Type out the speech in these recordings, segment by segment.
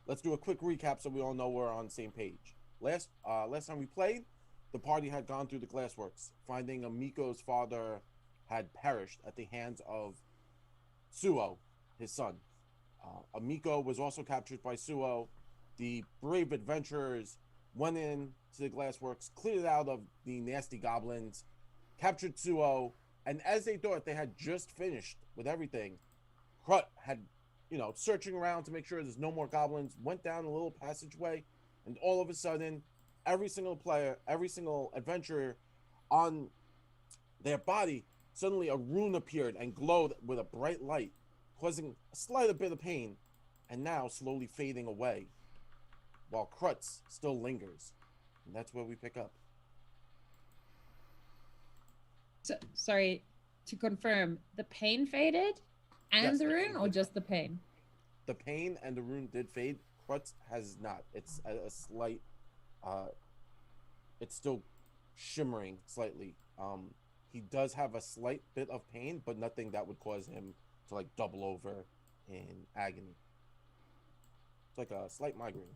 let's do a quick recap so we all know we're on the same page. Last time we played, the party had gone through the glassworks, finding Amiko's father had perished at the hands of Tsuto, his son. Amiko was also captured by Tsuto. The brave adventurers went in to the glassworks, cleared it out of the nasty goblins, captured Tsuto, and as they thought they had just finished with everything, Krut had, searching around to make sure there's no more goblins, went down a little passageway, and all of a sudden, every single adventurer on their body, suddenly a rune appeared and glowed with a bright light, causing a slight bit of pain, and now slowly fading away, while Krut's still lingers. And that's where we pick up. So, sorry, to confirm, the pain faded and Yes, the rune, or just the pain? The pain and the rune did fade. Krut has not. It's a slight, it's still shimmering slightly. He does have a slight bit of pain, but nothing that would cause him to like double over in agony. It's like a slight migraine.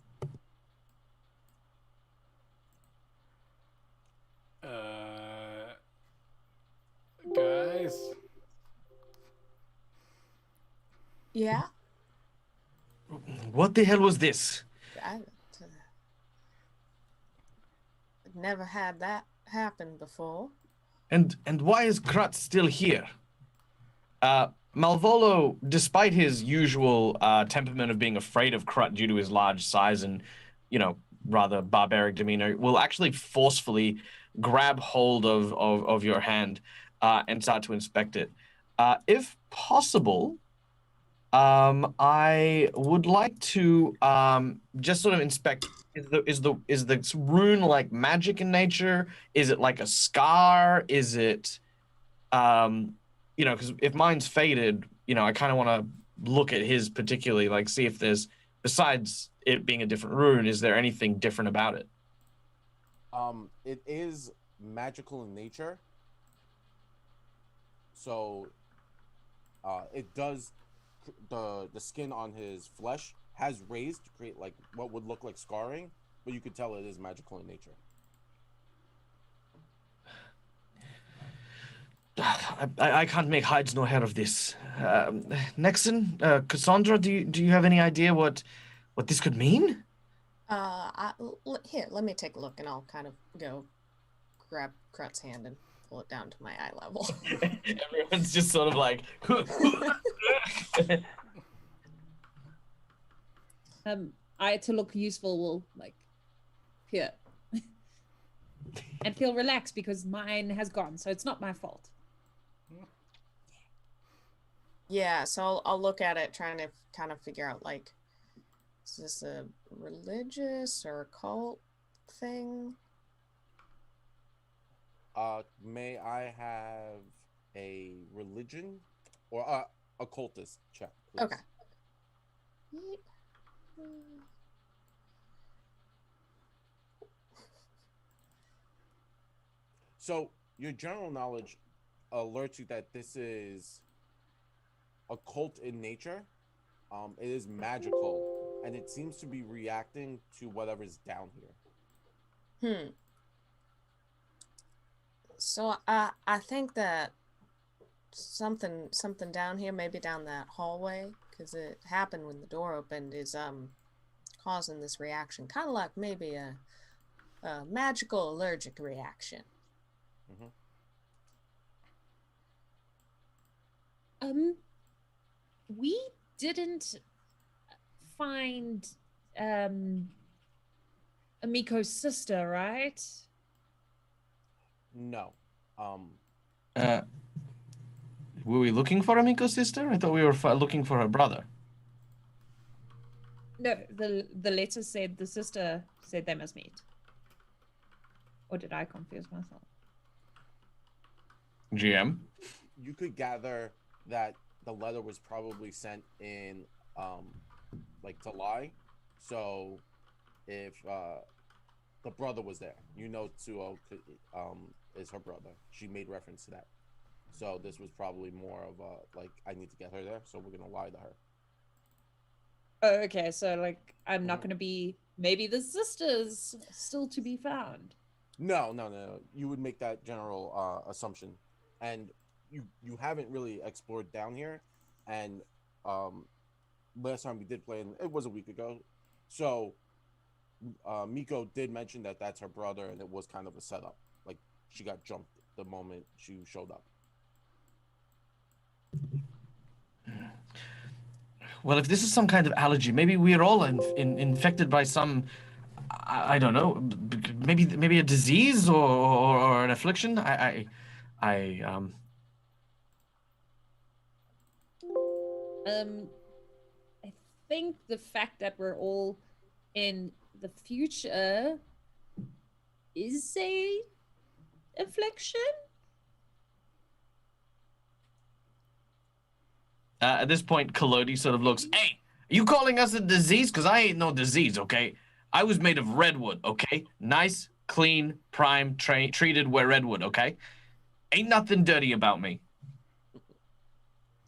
Guys. Yeah. What the hell was this? I've never had that happen before. And why is Krut still here? Malvolo, despite his usual temperament of being afraid of Krut due to his large size and, rather barbaric demeanor, will actually forcefully grab hold of your hand and start to inspect it. If possible, I would like to just sort of inspect. Is the rune like magic in nature? Is it like a scar? Is it, because if mine's faded, I kind of want to look at his particularly, like see if there's, besides it being a different rune, is there anything different about it? It is magical in nature, so it does. The skin on his flesh has raised to create like what would look like scarring, but you could tell it is magical in nature. I can't make hides nor hair of this. Nexen, Kasaundra, do you have any idea what this could mean? Here, let me take a look, and I'll kind of go grab Krut's hand and pull it down to my eye level. Everyone's just sort of like. I, to look useful, will like here and feel relaxed because mine has gone, so it's not my fault. Yeah, so I'll look at it, trying to kind of figure out, like, is this a religious or occult thing? May I have a religion or occultist check, please? Okay. So your general knowledge alerts you that this is occult in nature. It is magical, and it seems to be reacting to whatever's down here. So I think that something down here, maybe down that hallway, because it happened when the door opened, is causing this reaction, kind of like maybe a magical allergic reaction. We didn't find Amiko's sister, right? No. Were we looking for Amiko's sister? I thought we were looking for her brother. No, the letter said the sister said they must meet. Or did I confuse myself? GM? You could gather that the letter was probably sent in July. So if the brother was there, Tsuto is her brother. She made reference to that. So this was probably more of a I need to get her there, so we're gonna lie to her. Oh, okay, so like I'm not gonna be. Maybe the sisters still to be found. No. You would make that general assumption, and you haven't really explored down here, and last time we did play, and it was a week ago, so Miko did mention that that's her brother, and it was kind of a setup. Like she got jumped the moment she showed up. Well, if this is some kind of allergy, maybe we're all infected by some, I don't know, maybe a disease or an affliction. I think the fact that we're all in the future is a affliction. At this point, Collodi sort of looks, hey, are you calling us a disease? Because I ain't no disease, okay? I was made of redwood, okay? Nice, clean, prime, treated where redwood, okay? Ain't nothing dirty about me.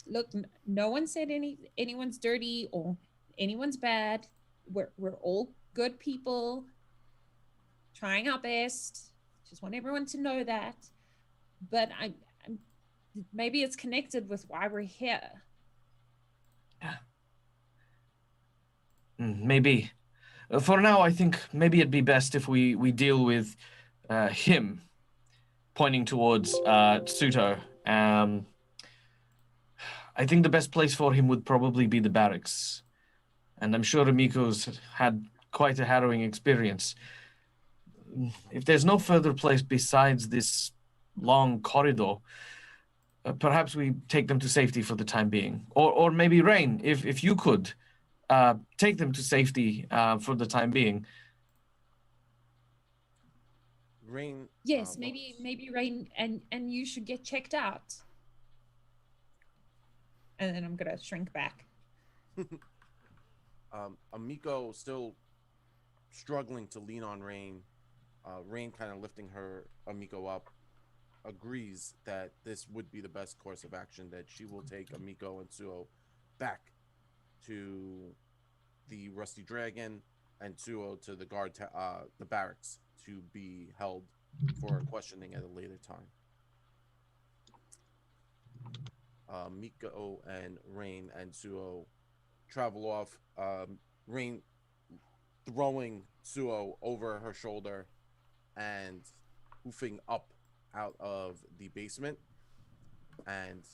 Look, no one said anyone's dirty or anyone's bad. We're all good people, trying our best. Just want everyone to know that. But I'm maybe it's connected with why we're here. Maybe. For now, I think maybe it'd be best if we deal with him, pointing towards Tsuto. I think the best place for him would probably be the barracks. And I'm sure Amiko's had quite a harrowing experience. If there's no further place besides this long corridor, perhaps we take them to safety for the time being. Or maybe Ranne, if you could take them to safety for the time being. Ranne. Yes, maybe Ranne and you should get checked out. And then I'm gonna shrink back. Amiko still struggling to lean on Ranne. Ranne kind of lifting her Amiko up, agrees that this would be the best course of action, that she will take Amiko and Tsuo back to the Rusty Dragon and Tsuo to the the barracks to be held for questioning at a later time. Miko and Ranne and Tsuo travel off. Ranne throwing Tsuo over her shoulder and hoofing up out of the basement and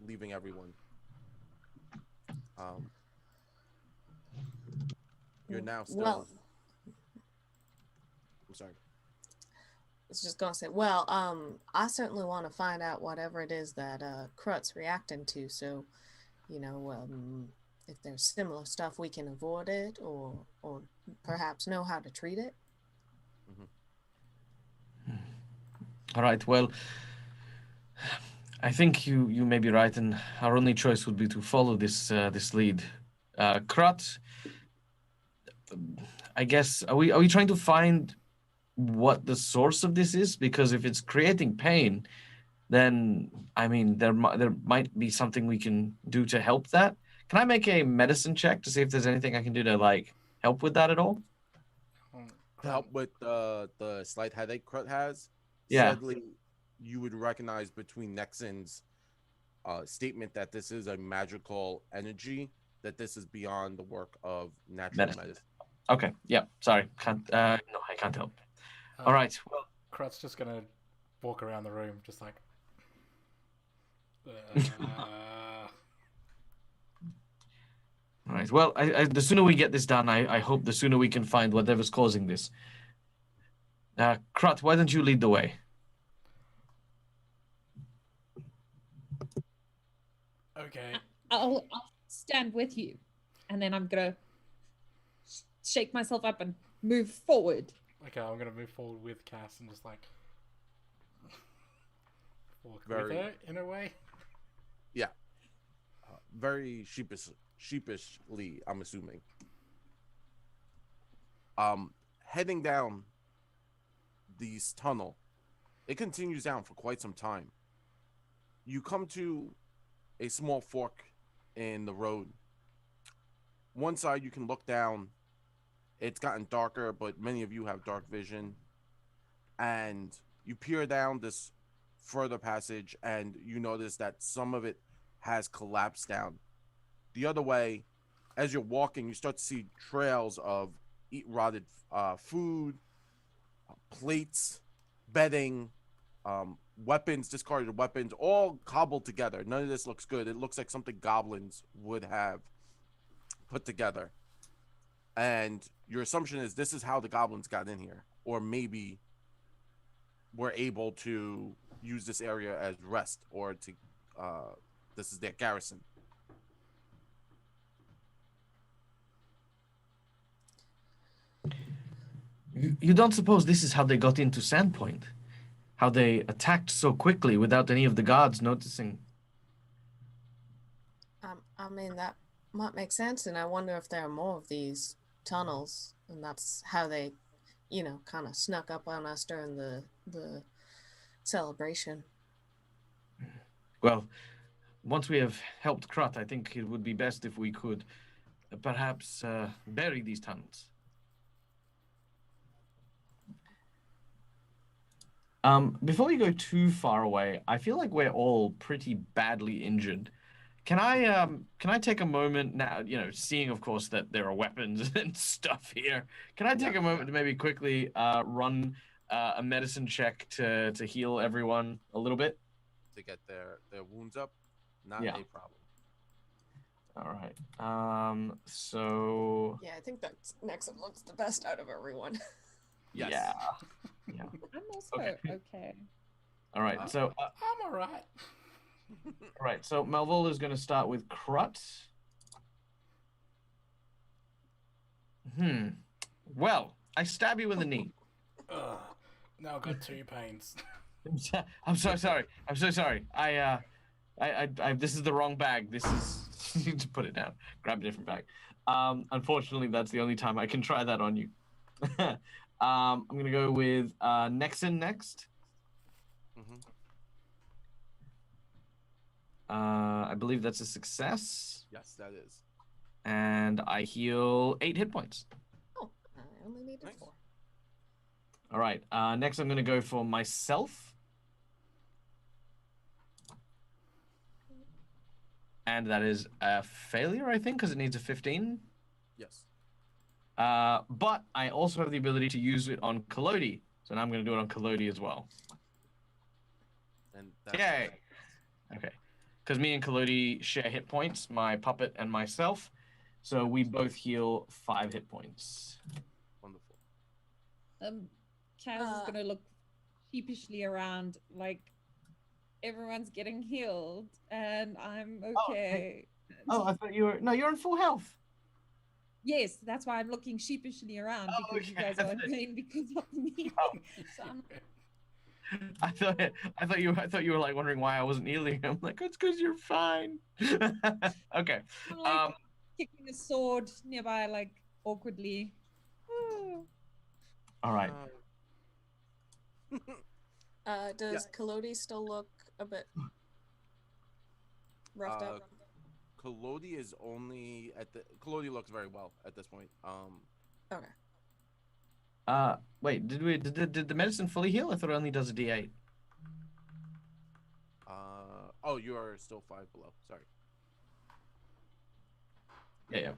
leaving everyone. You're now still. Well, I'm sorry. I was just gonna say, well, I certainly want to find out whatever it is that Krut's reacting to. So, you know, if there's similar stuff, we can avoid it, or perhaps know how to treat it. All right. Well, I think you may be right, and our only choice would be to follow this lead. Krut, I guess, are we trying to find what the source of this is? Because if it's creating pain, then I mean there might be something we can do to help that. Can I make a medicine check to see if there's anything I can do to like help with that at all? To help with the slight headache Krut has. Yeah. Sadly, you would recognize between Nexen's statement that this is a magical energy, that this is beyond the work of natural medicine. Okay. Yeah. Sorry. Can't. No, I can't help. All right. Well, Krut's just gonna walk around the room, just like. All right. Well, the sooner we get this done, I hope the sooner we can find whatever's causing this. Krut, why don't you lead the way? Okay. I'll stand with you, and then I'm gonna shake myself up and move forward. Okay, I'm gonna move forward with Cass and just like walk Very- with her in a way. Yeah. Very sheepishly, I'm assuming. Heading down this tunnel, it continues down for quite some time. You come to a small fork in the road, one side you can look down. It's gotten darker, but many of you have dark vision. And you peer down this further passage, and you notice that some of it has collapsed down. The other way, as you're walking, you start to see trails of rotted food, plates, bedding, weapons, discarded weapons, all cobbled together. None of this looks good. It looks like something goblins would have put together. And your assumption is this is how the goblins got in here, or maybe were able to use this area as rest, or to this is their garrison. You don't suppose this is how they got into Sandpoint? How they attacked so quickly without any of the guards noticing? I mean, that might make sense, and I wonder if there are more of these tunnels, and that's how they, you know, kind of snuck up on us during the celebration. Well, once we have helped Krut, I think it would be best if we could perhaps bury these tunnels. Before we go too far away, I feel like we're all pretty badly injured. Can I take a moment now, you know, seeing of course that there are weapons and stuff here. Can I take a moment to maybe quickly run a medicine check to heal everyone a little bit? To get their wounds up? Not Yeah. a problem. All right. So Yeah, I think that Nexen looks the best out of everyone. Yes. yeah. I'm also okay. All right. So I'm alright. all right. So Malvolo is going to start with Krut. Well, I stab you in the knee. Ugh. Now I've got 2 pains. I'm so sorry. I'm so sorry. I this is the wrong bag. This is you need to put it down. Grab a different bag. Unfortunately, that's the only time I can try that on you. I'm gonna go with Nexen next. I believe that's a success. Yes, that is. And I heal 8 hit points. Oh, I only needed Nice. 4. All right. Next, I'm gonna go for myself. And that is a failure, I think, because it needs a 15. Yes. But I also have the ability to use it on Collodi. So now I'm going to do it on Collodi as well. And that's Yay! Okay. Because me and Collodi share hit points, my puppet and myself. So we both heal 5 hit points. wonderful. Kaz is gonna look sheepishly around, like everyone's getting healed and I'm okay. Oh, I thought you were... No, you're in full health. Yes, that's why I'm looking sheepishly around, Oh, because you okay. guys are in pain because of me. So I'm I thought you were like wondering why I wasn't healing. I'm like, it's because you're fine. Okay. I'm like kicking a sword nearby, like awkwardly. All right. Does Collodi still look a bit roughed up? Collodi is only at the. Collodi looks very well at this point. Okay. Wait, did the medicine fully heal? I thought it only does a D8. Oh, you are still 5 below. Sorry. Yeah.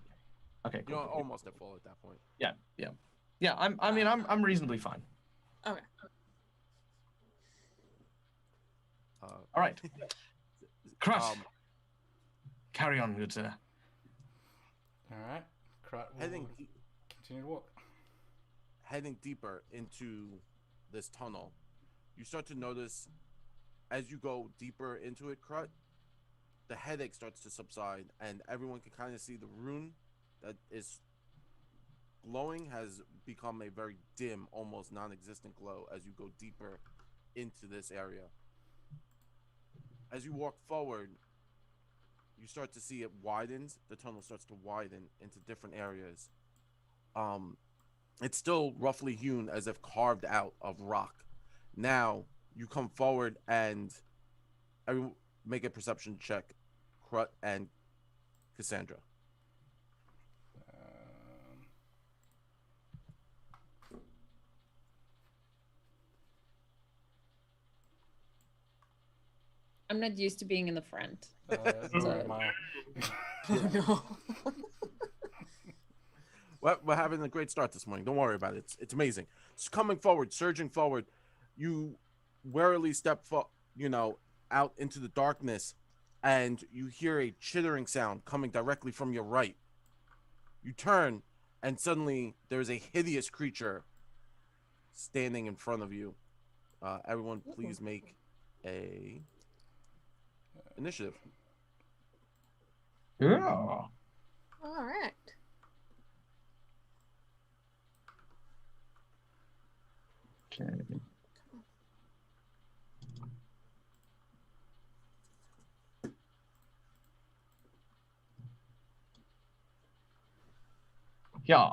Okay. You're Cool. almost at full at that point. Yeah. I'm reasonably fine. Okay. All right. Krut. Carry on, good sir. Alright. Krut will Heading continue to walk. heading deeper into this tunnel, you start to notice as you go deeper into it, Krut, the headache starts to subside, and everyone can kind of see the rune that is glowing has become a very dim, almost non-existent glow as you go deeper into this area. As you walk forward, you start to see it widens. The tunnel starts to widen into different areas. It's still roughly hewn as if carved out of rock. Now you come forward and everyone make a perception check, Krut and Kasaundra. I'm not used to being in the front. Nor am I. Oh no. We're having a great start this morning. Don't worry about it. It's amazing. It's coming forward, surging forward. You warily step, out into the darkness, and you hear a chittering sound coming directly from your right. You turn, and suddenly there's a hideous creature standing in front of you. Everyone, please make a initiative. Yeah. All right. Okay. Yeah.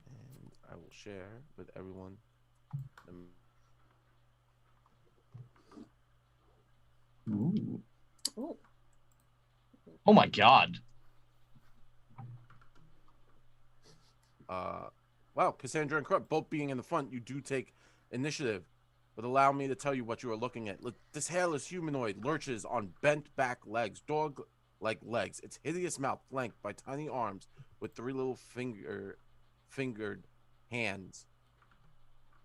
And I will share with everyone. Ooh. Ooh. Oh my god. Wow, Kasaundra and Krut both being in the front, you do take initiative. But allow me to tell you what you are looking at. This hairless humanoid lurches on bent back legs, dog-like legs. Its hideous mouth flanked by tiny arms with 3 little fingered hands.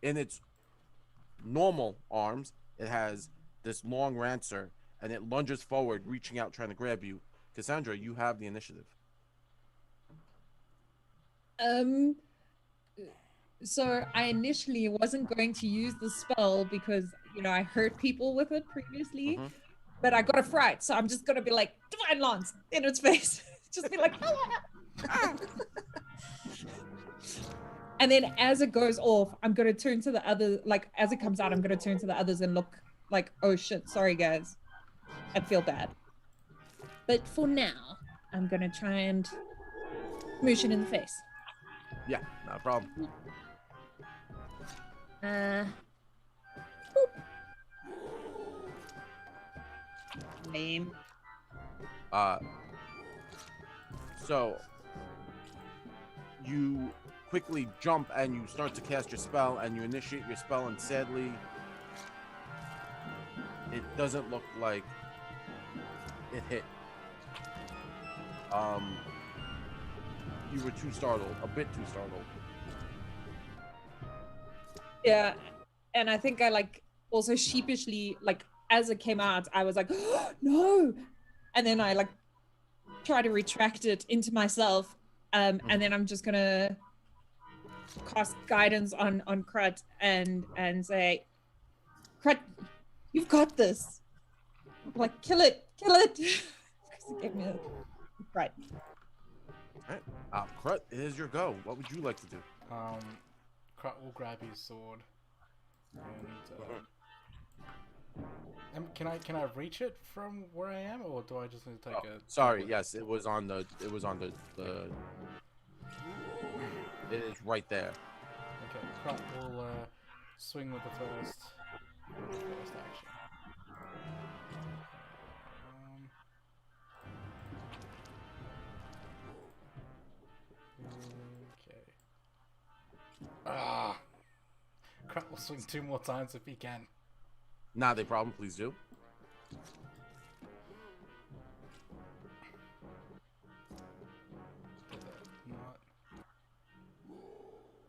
In its normal arms, it has this long rancer, and it lunges forward, reaching out, trying to grab you. Kasaundra, you have the initiative. So I initially wasn't going to use the spell because, I hurt people with it previously, but I got a fright, so I'm just gonna be like, Divine Lance in its face. Just be like, ah! And then as it goes off, I'm gonna turn to the other, like as it comes out, I'm gonna turn to the others and look like, oh shit, sorry guys. I feel bad. But for now, I'm gonna try and smoosh it in the face. Yeah, not a problem. Boop. Lame. So you quickly jump and you start to cast your spell and you initiate your spell, and sadly it doesn't look like it hit. You were too startled, a bit too startled. Yeah, and I think I also sheepishly, as it came out, I was like, oh, no, and then I try to retract it into myself, and then I'm just gonna cast guidance on Krut and say, Krut, you've got this. Kill it, because it gave me a fright. All right, Krut, it is your go. What would you like to do? Krut will grab his sword and can I reach it from where I am, or do I just need to take a? Sorry, yes, it was on the it is right there. Okay, Krut will swing with the first action. Okay. Krut will swing 2 more times if he can. Not a problem, please do.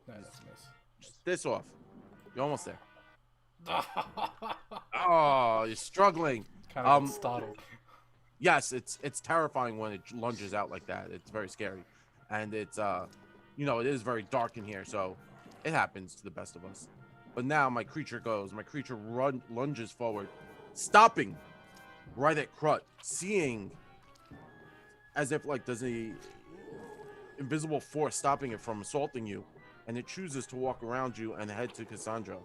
No, that's a miss. Just this off. You're almost there. Oh, you're struggling. Kind of startled. Yes, it's terrifying when it lunges out like that. It's very scary, and it's it is very dark in here, so it happens to the best of us. But now my creature goes. My creature lunges forward, stopping right at Krut, seeing as if there's a invisible force stopping it from assaulting you, and it chooses to walk around you and head to Kasaundra.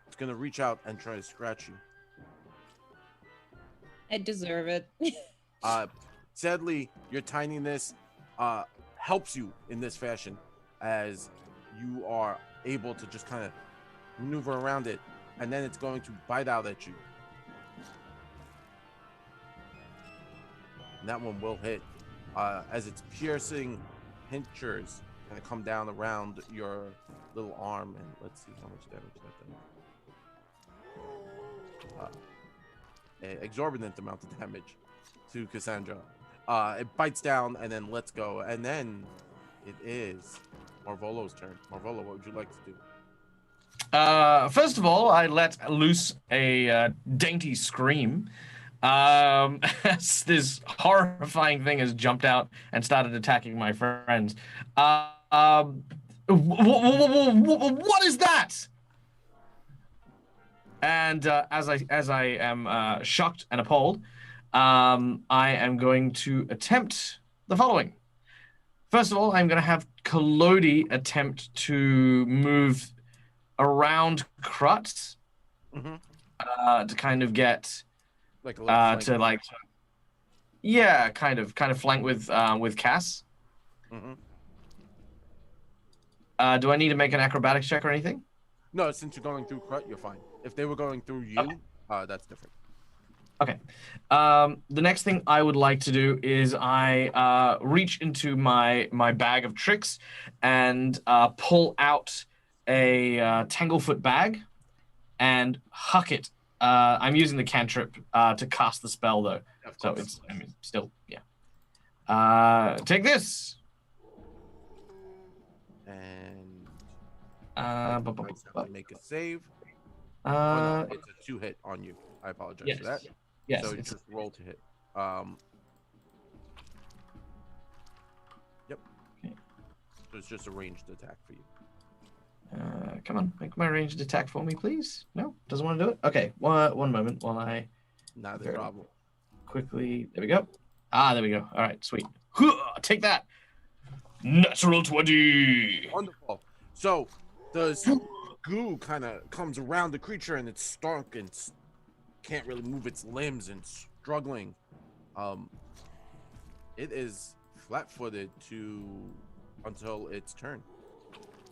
It's gonna reach out and try to scratch you. I deserve it. Sadly, your tininess helps you in this fashion, as you are able to just kind of maneuver around it, and then it's going to bite out at you. And that one will hit as its piercing pinchers kind of come down around your little arm. And let's see how much damage that does. An exorbitant amount of damage to Kasaundra. It bites down and then lets go. And then it is Malvolo's turn. Malvolo, what would you like to do? First of all, I let loose a dainty scream. As this horrifying thing has jumped out and started attacking my friends. What is that? And as I am shocked and appalled, I am going to attempt the following. First of all, I'm going to have Collodi attempt to move around Krut to kind of get Like a little flank. to like, yeah, kind of flank with Cass. Mm-hmm. Do I need to make an acrobatics check or anything? No, since you're going through Krut, you're fine. If they were going through you, that's different. Okay. The next thing I would like to do is I reach into my bag of tricks and pull out a Tanglefoot bag and huck it. I'm using the cantrip to cast the spell though, so it's still take this. And But make a save. it's No, it's a 2-hit on you. I apologize yes, for that. yes, So it's just roll to hit. Yep. Okay. So it's just a ranged attack for you. come on, make my ranged attack for me, please. No, doesn't want to do it. Okay, one moment while I Not a very problem. quickly. There we go. There we go. All right, sweet. Take that. Natural 20. Wonderful. So the goo kind of comes around the creature and it's stark and can't really move its limbs and struggling. It is flat-footed until its turn.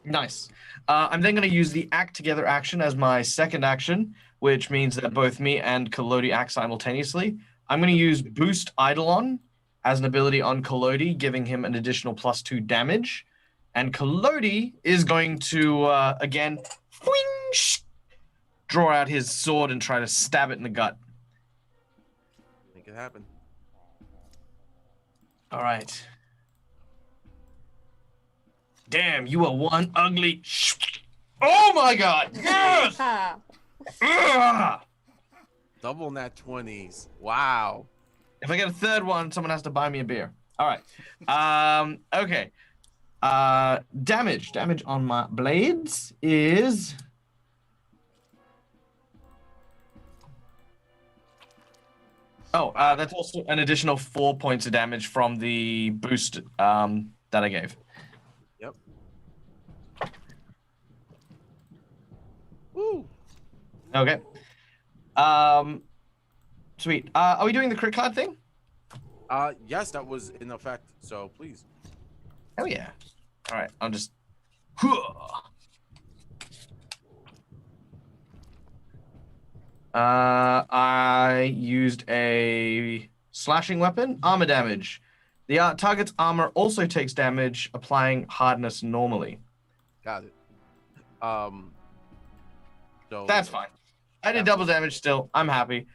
Nice. I'm then going to use the act together action as my second action, which means that both me and Collodi act simultaneously. I'm going to use Boost Eidolon as an ability on Collodi, giving him an additional +2 damage. And Collodi is going to, again, draw out his sword and try to stab it in the gut. Make it happen. All right. Damn, you are one ugly... Oh my god! Yes! Ugh! Double nat 20s. Wow. If I get a third one, someone has to buy me a beer. All right. Okay. Damage on my blades is... Oh, that's also an additional 4 points of damage from the boost that I gave. Yep. Woo. Okay. Sweet. Are we doing the crit card thing? Yes, that was in effect. So please. Oh yeah. All right. I'll just. I used a slashing weapon, armor damage. The target's armor also takes damage, applying hardness normally. Got it. So That's fine. I did double damage still. I'm happy.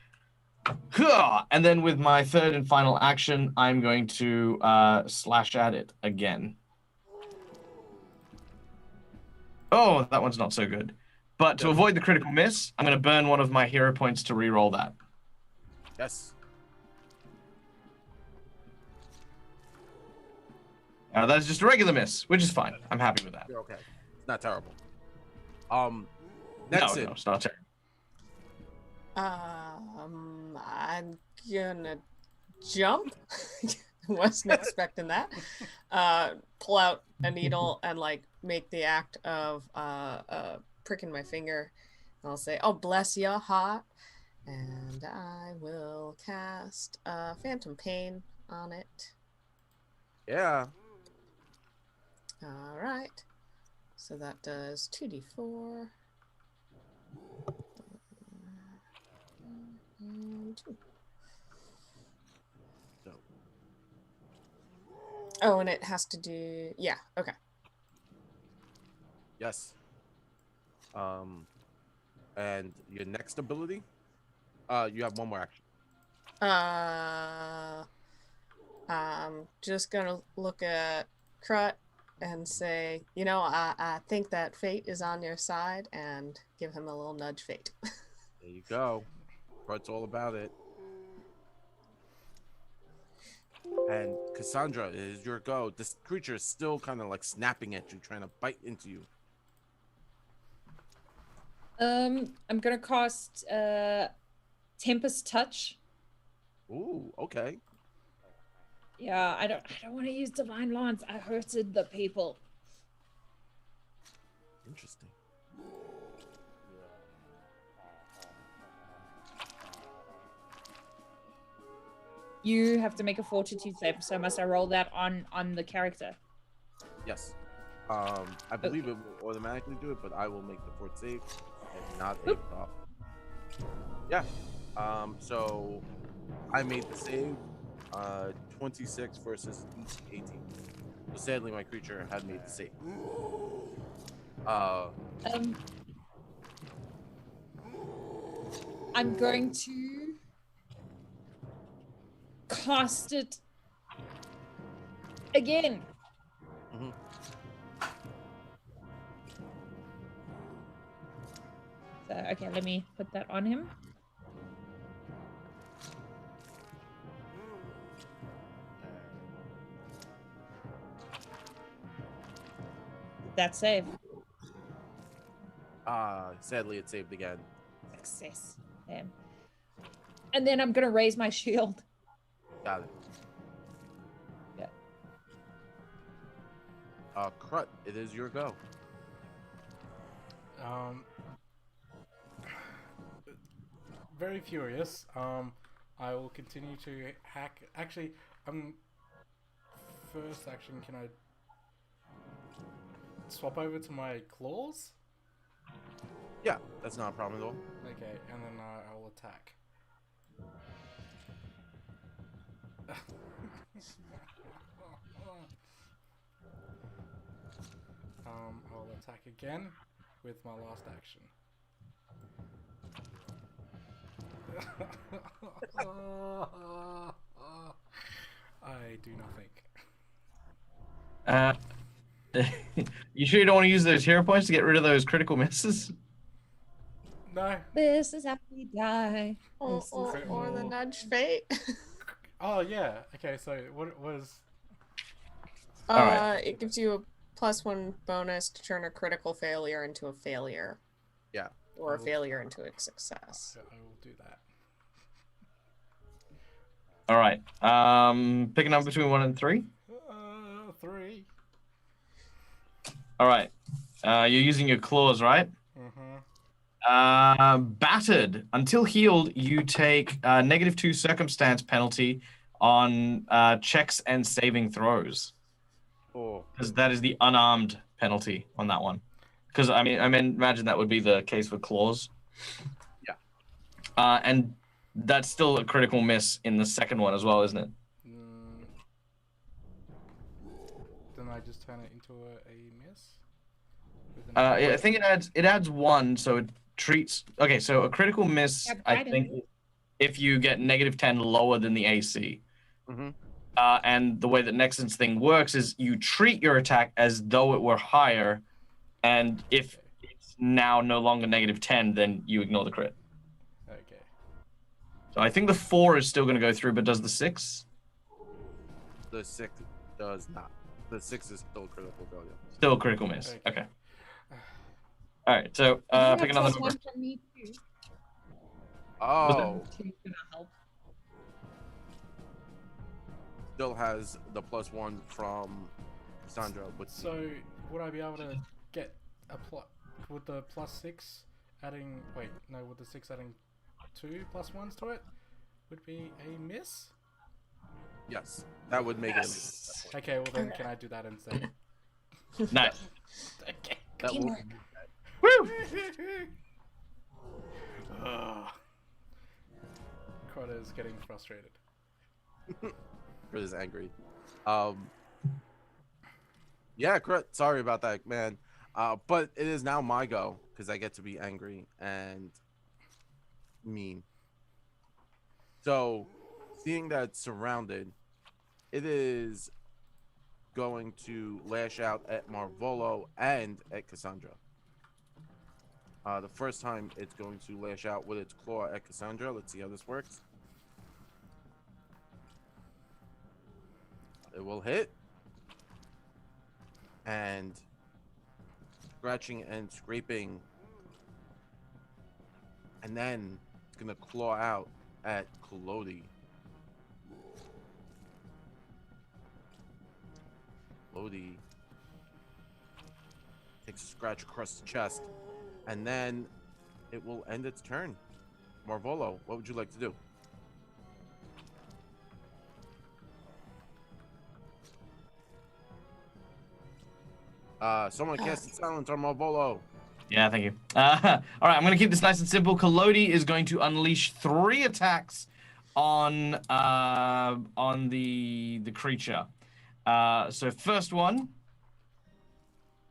And then with my third and final action, I'm going to slash at it again. Oh, that one's not so good. But to avoid the critical miss, I'm going to burn one of my hero points to re-roll that. Yes. That is just a regular miss, which is fine. I'm happy with that. You're okay. It's not terrible. No, Nexen. it's not terrible. I'm gonna jump. Wasn't expecting that. Pull out a needle and like make the act of pricking my finger. I'll say, "Oh, bless your heart," and I will cast Phantom Pain on it. Yeah. All right. So that does 2d4. And 2. So Oh, and it has to do. Yeah. Okay. Yes. And your next ability, you have one more action. I'm just gonna look at Krut and say, you know, I think that fate is on your side, and give him a little nudge, fate. There you go. Krut's all about it. And Kasaundra, it is your go. This creature is still kind of like snapping at you, trying to bite into you. I'm gonna cast Tempest Touch. Ooh, okay. Yeah, I don't want to use Divine Lance. I hurted the people. Interesting. You have to make a Fortitude save, so must I roll that on the character? Yes. I believe it will automatically do it, but I will make the fort save and not a prop. Yeah. So I made the save. 26 versus 18. So sadly, my creature had made the save. I'm going to cast it again. Mm-hmm. So, okay, let me put that on him. That save. Sadly, it saved again. Success. Damn. And then I'm gonna raise my shield. Got it. Yeah. Krut, it is your go. Very furious. I will continue to hack. Actually, first action, can I swap over to my claws? Yeah, that's not a problem at all. Okay, and then I will attack. I'll attack again with my last action. I do nothing. You sure you don't want to use those hero points to get rid of those critical misses? No. This is how we die. Or the nudge, fate. Oh yeah. Okay. So what is? Alright. It gives you a +1 bonus to turn a critical failure into a failure. Yeah. Or a failure into a success. I will do that. All right. Pick a number between 1 and 3. 3. All right. You're using your claws, right? Mm-hmm. Battered. Until healed, you take -2 circumstance penalty on checks and saving throws. Oh. Because that is the unarmed penalty on that one. Because I mean, imagine that would be the case for claws. Yeah. And that's still a critical miss in the second one as well, isn't it? Then I just turn it into a miss. I think it adds 1, so it treats. Okay, so a critical miss, I think, if you get -10 lower than the AC. Mm-hmm. And the way that Nexen's thing works is you treat your attack as though it were higher, and if it's now no longer -10, then you ignore the crit. Okay. So I think the 4 is still going to go through, but does the 6? The 6 does not. The 6 is still critical failure. Still a critical miss. Okay. Okay. All right. So pick another number. One from me too. Oh. Two's gonna help. Still has the +1 from Sandra. So would I be able to get a with the +6 adding? Wait, no. With the 6 adding 2 +1s to it, would be a miss. Yes, that would make it. Okay, well then, can I do that instead? Nice. Okay. That will. Teamwork. Woo! Crud is getting frustrated. Krut is angry. Yeah, Krut. Sorry about that, man. But it is now my go because I get to be angry and mean. So, seeing that it's surrounded, it is going to lash out at Malvolo and at Kasaundra. The first time it's going to lash out with its claw at Kasaundra. Let's see how this works. It will hit. And scratching and scraping. And then it's going to claw out at Collodi. Collodi takes a scratch across the chest. And then it will end its turn. Malvolo, what would you like to do? Someone cast silence on Malvolo. Yeah, thank you. All right, I'm going to keep this nice and simple. Collodi is going to unleash 3 attacks on the creature. So first one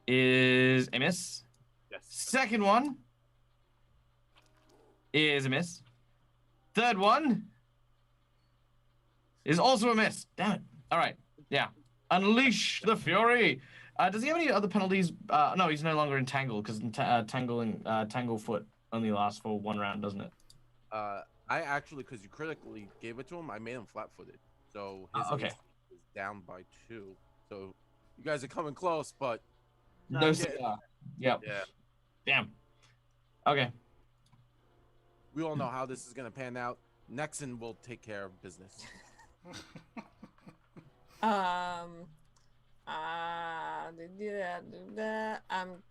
is a miss. Yes. Second one is a miss. Third one is also a miss. Damn it. All right. Yeah. Unleash the fury. Does he have any other penalties? No, he's no longer entangled because tangle foot only lasts for 1 round, doesn't it? I actually, because you critically gave it to him, I made him flat-footed. So his Okay. AC is down by 2. So you guys are coming close, but No cigar. Yep. yeah, Damn. Okay. we all know how this is gonna pan out. Nexen will take care of business. I'm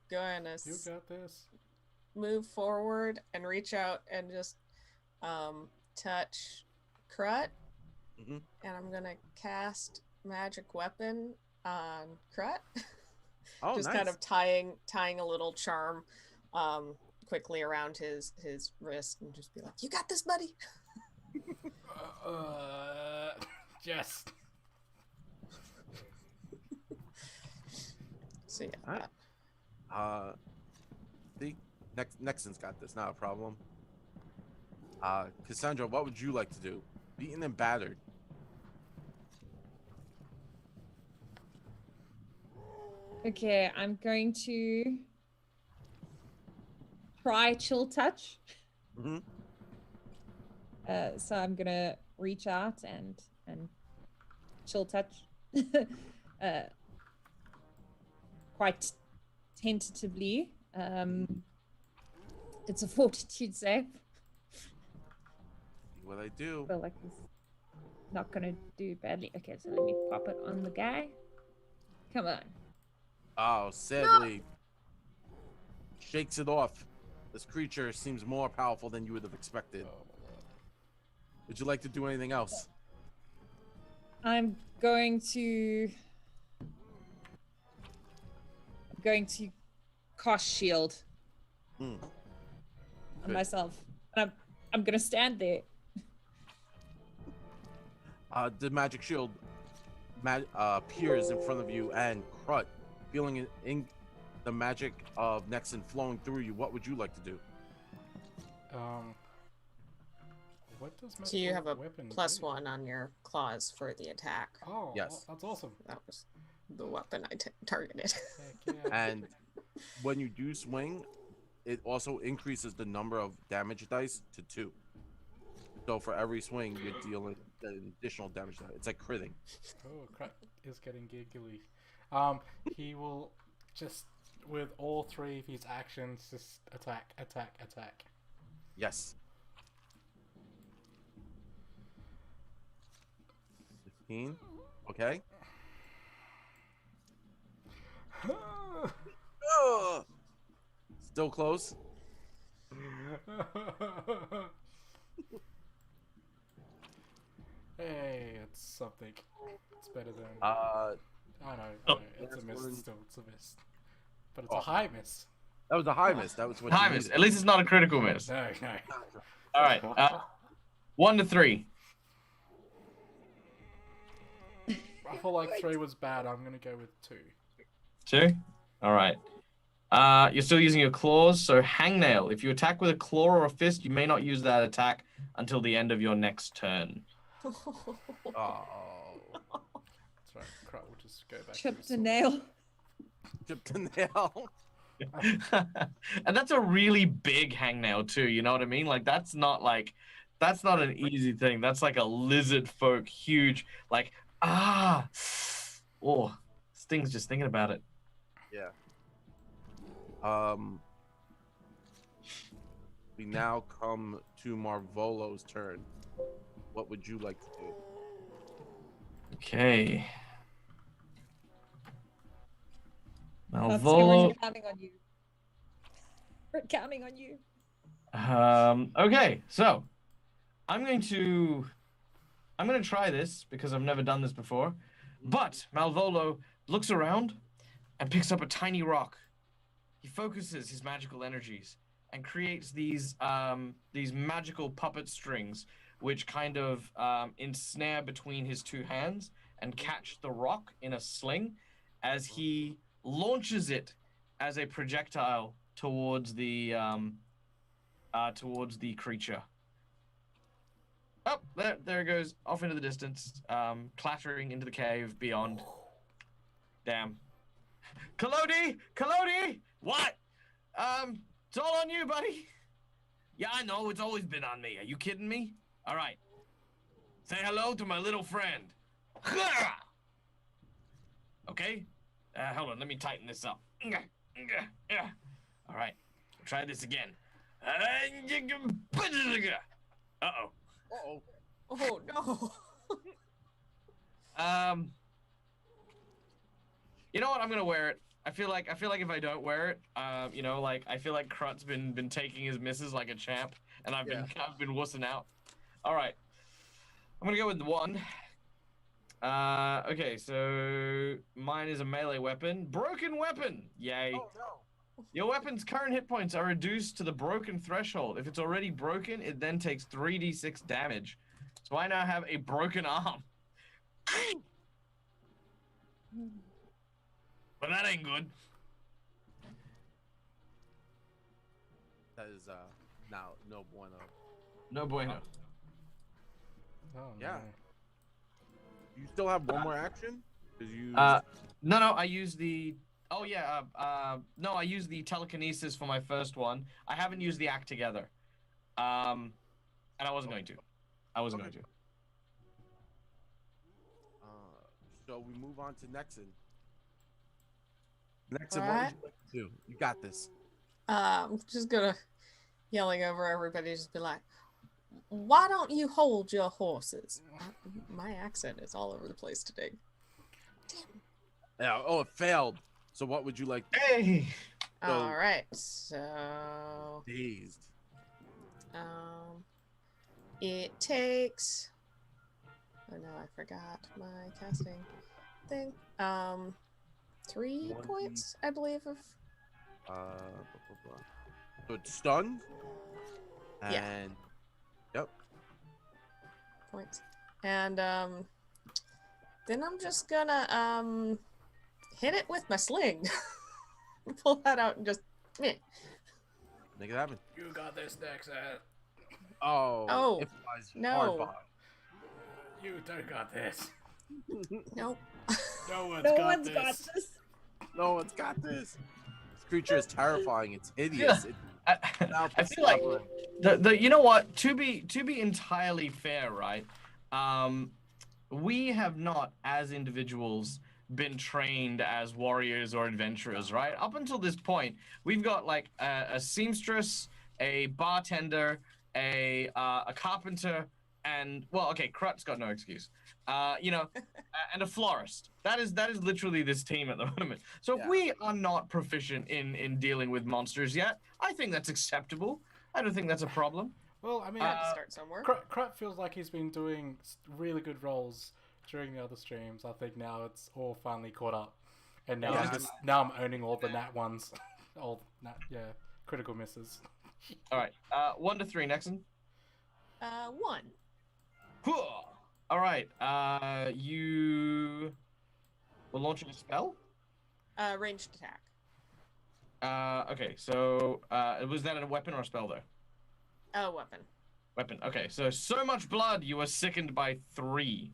going to You got this. move forward and reach out and just touch Krut. Mhm. And I'm going to cast Magic Weapon on Krut. Oh, just nice. kind of tying a little charm quickly around his wrist and just be like, "You got this, buddy." Yes. So yeah. Alright. The Nexen's got this, not a problem. Kasaundra, what would you like to do? Beaten and battered. Okay, I'm going to try chill touch. Mm-hmm. So I'm gonna reach out and chill touch. Quite tentatively. It's a fortitude save. See what I do. I feel like it's not gonna do badly. Okay, so let me pop it on the guy. Come on. Oh, sadly, shakes it off. This creature seems more powerful than you would have expected. Would you like to do anything else? I'm going to cast shield on Good. myself. And I'm gonna stand there. The magic shield appears in front of you, and Krut, feeling in the magic of Nexen flowing through you, what would you like to do? What does So you have a weapon +1 do? on your claws for the attack. Oh, Yes. that's awesome. That was the weapon I targeted. Heck yeah. And when you do swing, it also increases the number of damage dice to 2. So for every swing, you're dealing an additional damage die. It's like critting. Oh, Krut is getting giggly. He will just, with all 3 of his actions, just attack. Yes. 15. Okay. Ugh. Still close. Hey, it's something. It's better than. Uh, I know, it's a miss. one. Still, it's a miss. But it's a high miss. that was a high miss. That was what High you miss. needed. At least it's not a critical miss. No. All right. 1 to 3. I feel like 3 was bad. I'm gonna go with 2. 2? All right. You're still using your claws, so hangnail. If you attack with a claw or a fist, you may not use that attack until the end of your next turn. Oh. That's right. Krut will just go back. Chip to the his nail. Chip the nail. And that's a really big hangnail too, you know what I mean? Like that's not an easy thing. That's like a Lizardfolk huge, like oh, stings just thinking about it. Yeah. We now come to Malvolo's turn. What would you like to do? Okay. That's Malvolo. we're counting on you. We're counting on you. Okay, so I'm going to try this because I've never done this before. But Malvolo looks around and picks up a tiny rock. He focuses his magical energies and creates these magical puppet strings which kind of ensnare between his two hands and catch the rock in a sling as he launches it as a projectile towards the creature. Oh, there it goes, off into the distance, clattering into the cave beyond. Damn. Collodi! What? It's all on you, buddy. Yeah, I know, it's always been on me. Are you kidding me? All right. Say hello to my little friend. Okay? Hold on, let me tighten this up. All right, try this again. Uh-oh. Uh-oh. Oh no. You know what? I'm gonna wear it. I feel like if I don't wear it, you know, like I feel like Krut's been taking his misses like a champ, and I've been wussing out. All right, I'm gonna go with the 1. Okay, so mine is a melee weapon. Broken weapon! Yay. Oh no. Your weapon's current hit points are reduced to the broken threshold. If it's already broken, it then takes 3d6 damage. So I now have a broken arm. But that ain't good. That is now no bueno. No bueno. Oh, Yeah. no. You still have one more action? Because you. No, I use the. Oh yeah. No, I used the telekinesis for my first one. I haven't used the act together. And I wasn't going to. going to. So we move on to Nexen. Nexen, All what right. would you like to do? You got this. I'm just gonna yelling over everybody, just be like, "Why don't you hold your horses?" My accent is all over the place today. Yeah. Oh, it failed. So what would you like? Hey. So- All right, so Dazed. it takes. Oh no, I forgot my casting thing. 3 1d. points, I believe. Of So it's stunned. And Yeah. Yep. points, and then I'm just gonna hit it with my sling. Pull that out and just meh. Make it happen. You got this, Nexen. Oh. It flies no. hard by. You don't got this. Nope. No one's No got one's this. got this. No, it's got this. This creature is terrifying. It's hideous. I feel like the you know what, to be entirely fair, right? We have not as individuals been trained as warriors or adventurers, right? Up until this point, we've got like a seamstress, a bartender, a carpenter, and well, okay, Krut's got no excuse. You know, and a florist. That is literally this team at the moment. So if we are not proficient in dealing with monsters yet, I think that's acceptable. I don't think that's a problem. Well, I mean, I had to start somewhere. Krut feels like he's been doing really good roles during the other streams. I think now it's all finally caught up, and now I'm owning all the nat ones, critical misses. All right, 1 to 3, Nexen. 1. All right, you were launching a spell? Ranged attack. Okay, so was that a weapon or a spell though? Oh, weapon. Weapon. Okay, so much blood, you were sickened by 3.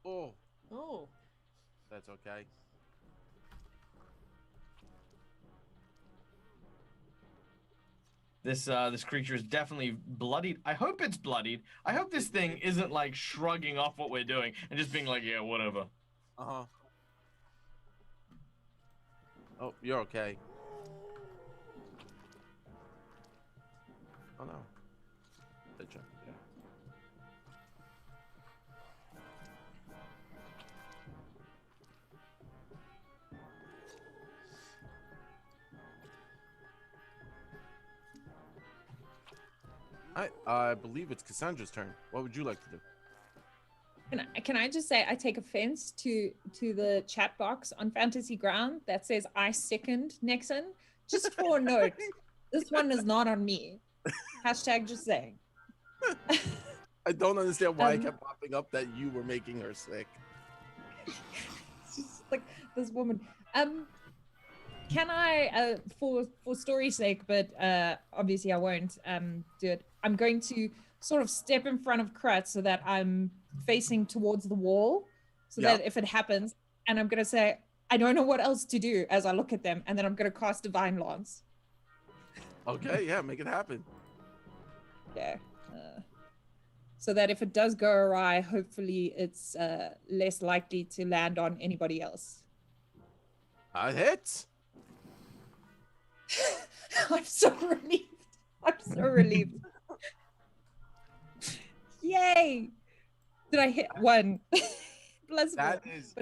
Oh, Oh. that's okay. This creature is definitely bloodied. I hope it's bloodied. I hope this thing isn't like shrugging off what we're doing and just being like, yeah, whatever. Uh-huh. Oh, you're okay. Oh no. Gotcha. Yeah. I believe it's Cassandra's turn. What would you like to do? Can I just say I take offense to the chat box on Fantasy Ground that says I second Nexen? Just for a note, this one is not on me. Hashtag just saying. I don't understand why it kept popping up that you were making her sick. It's just like this woman. Can I, for story's sake, but obviously I won't do it. I'm going to sort of step in front of Krut so that I'm facing towards the wall, so that if it happens, and I'm gonna say, I don't know what else to do as I look at them, and then I'm gonna cast Divine Lance. Okay, yeah, make it happen. Yeah. So that if it does go awry, hopefully it's less likely to land on anybody else. I hit. I'm so relieved. I'm so relieved. Yay! Did I hit 1? Bless That me. is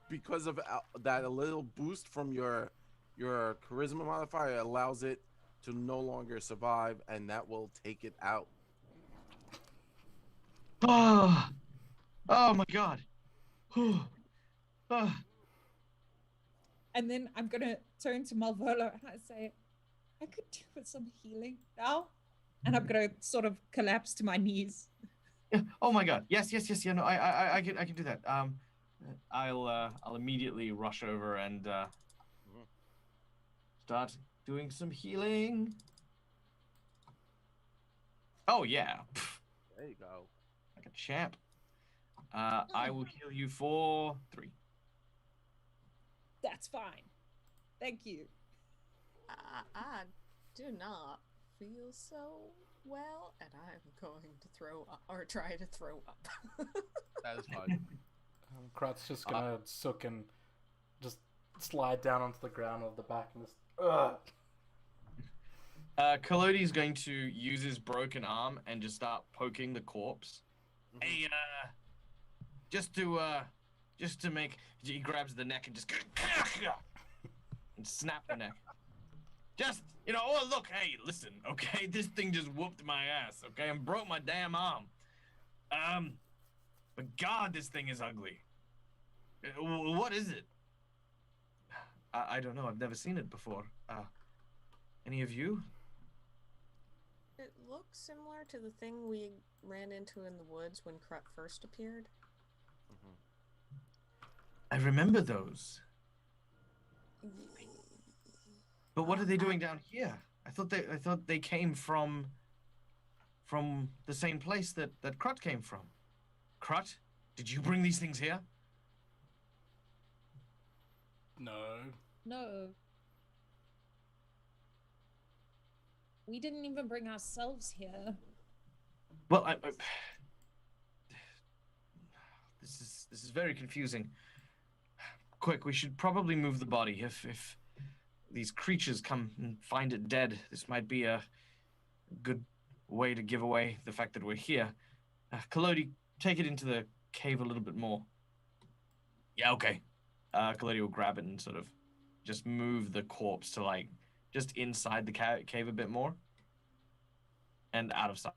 because of that a little boost from your charisma modifier allows it to no longer survive, and that will take it out. Oh my god. And then I'm gonna turn to Malvolo and I say, I could do with some healing now. And I'm gonna sort of collapse to my knees. Yeah. Oh my god. Yes. Yeah. No, I can do that. I'll immediately rush over and start doing some healing. Oh yeah. There you go. Like a champ. I will heal you for 3. That's fine. Thank you. I do not feel so well, and I'm going to throw up, or try to throw up. That is fine. Krut's just gonna suck and just slide down onto the ground of the back and just. Collodi's going to use his broken arm and just start poking the corpse. Mm-hmm. Hey, just to make, he grabs the neck and just and snap the neck. Just, oh look, hey, listen, okay, this thing just whooped my ass, okay, and broke my damn arm. But God, this thing is ugly. What is it? I don't know. I've never seen it before. Any of you? It looks similar to the thing we ran into in the woods when Krut first appeared. I remember those. But what are they doing down here? I thought they came from the same place that Krut came from. Krut, did you bring these things here? No. We didn't even bring ourselves here. Well, this is very confusing. Quick, we should probably move the body. If these creatures come and find it dead, this might be a good way to give away the fact that we're here. Collodi, take it into the cave a little bit more. Yeah, okay. Collodi will grab it and sort of just move the corpse to just inside the cave a bit more and out of sight.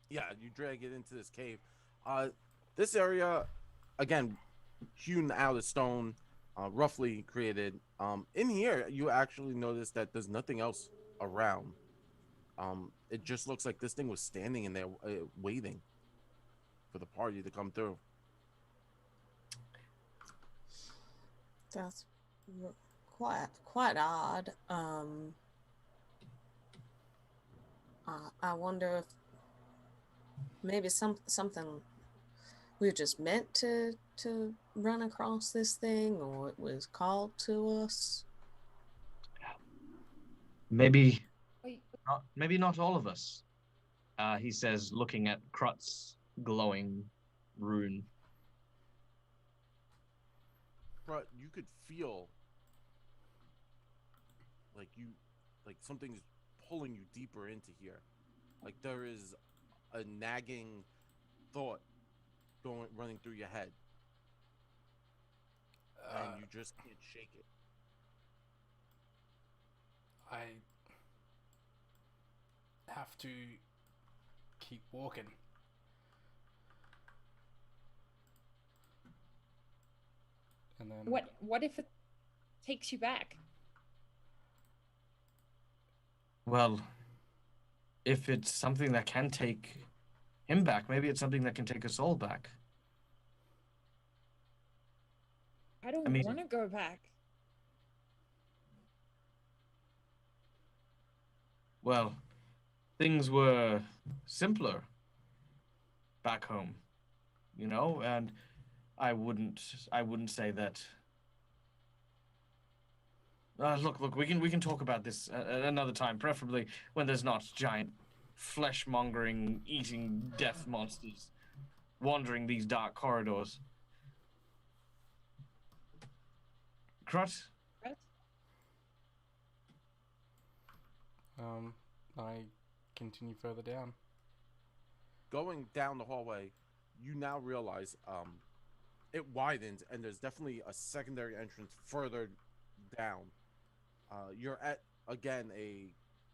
Yeah, you drag it into this cave. This area, again, hewn out of stone, roughly created. In here, you actually notice that there's nothing else around. It just looks like this thing was standing in there waiting for the party to come through. That's quite odd. I wonder if maybe something we were just meant to run across this thing, or it was called to us. Maybe Wait, not all of us. He says, looking at Krut's glowing rune. But you could feel like something's pulling you deeper into here. Like there is a nagging thought running through your head, and you just can't shake it. I have to keep walking. And then what if it takes you back? Well, if it's something that can take him back, maybe it's something that can take us all back. I don't mean- want to go back. Well, things were simpler back home, you know, and I wouldn't say that. Look, we can talk about this another time, preferably when there's not giant flesh-mongering, eating death monsters wandering these dark corridors. Krut? I continue further down. Going down the hallway, you now realize it widens, and there's definitely a secondary entrance further down. You're at, again, a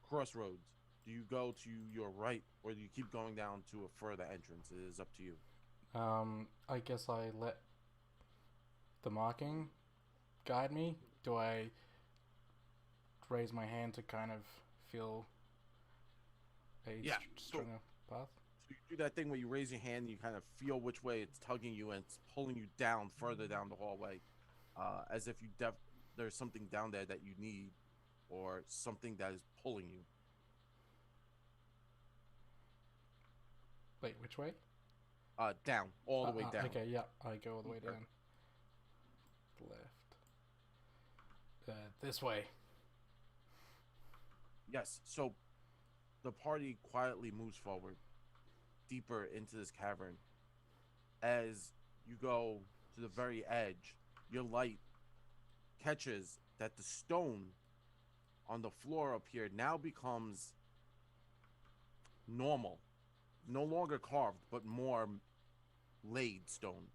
crossroads. Do you go to your right, or do you keep going down to a further entrance? It is up to you. I guess I let the marking guide me. Do I raise my hand to kind of feel a stronger path? So you do that thing where you raise your hand and you kind of feel which way it's tugging you, and it's pulling you down further down the hallway, as if there's something down there that you need, or something that is pulling you. Wait, which way? Down, all the way down. Okay, yeah, I go all the way down. Left. This way. Yes, so the party quietly moves forward, deeper into this cavern. As you go to the very edge, your light catches that the stone on the floor up here now becomes normal. No longer carved, but more laid stone.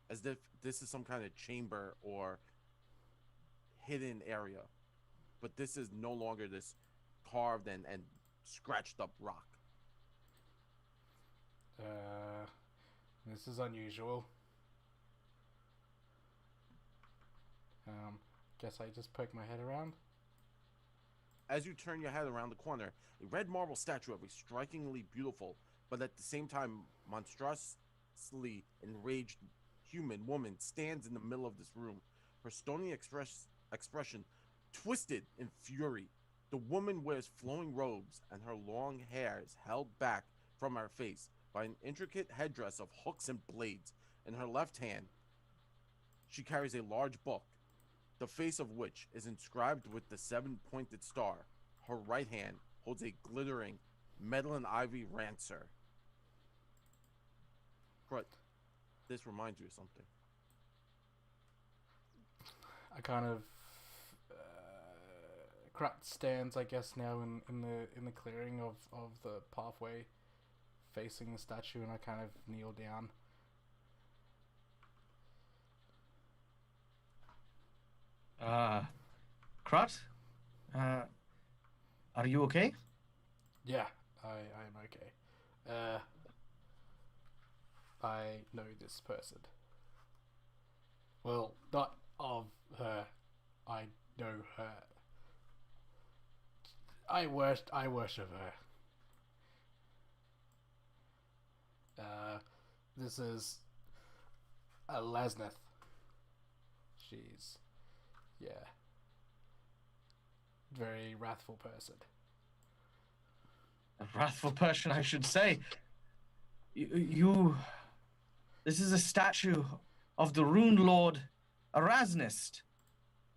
As if this is some kind of chamber or hidden area. But this is no longer this carved and scratched up rock. This is unusual. Guess I just poke my head around. As you turn your head around the corner, a red marble statue of a strikingly beautiful, but at the same time monstrously enraged human woman stands in the middle of this room. Her stony expression twisted in fury. The woman wears flowing robes, and her long hair is held back from her face by an intricate headdress of hooks and blades. In her left hand, she carries a large book, the face of which is inscribed with the 7-pointed star. Her right hand holds a glittering metal and ivy rancer. But this reminds you of something. I kind of Krut stands, I guess, now in the clearing of the pathway facing the statue, and I kind of kneel down. Krut? Are you okay? Yeah, I'm okay. I know this person. Well, not of her. I know her. I worship her. This is a Lasneth. She's, yeah, very wrathful person. A wrathful person, I should say. This is a statue of the Runelord Erasnist,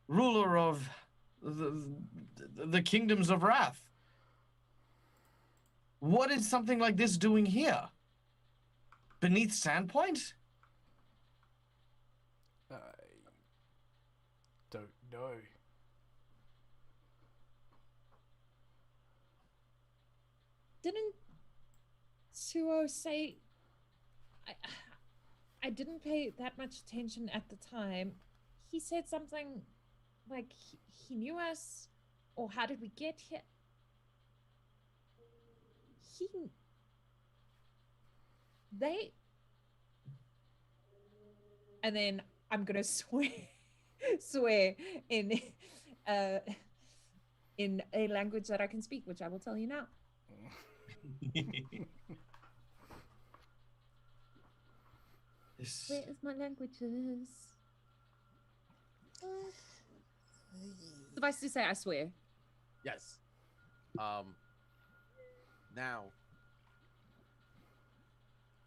ruler of the kingdoms of Wrath. What is something like this doing here? Beneath Sandpoint? I don't know. Didn't Tsuto say... I didn't pay that much attention at the time. He said something like he knew us, or how did we get here? And then I'm gonna swear in a language that I can speak, which I will tell you now. Where is my languages? Suffice to say, I swear. Yes. Now,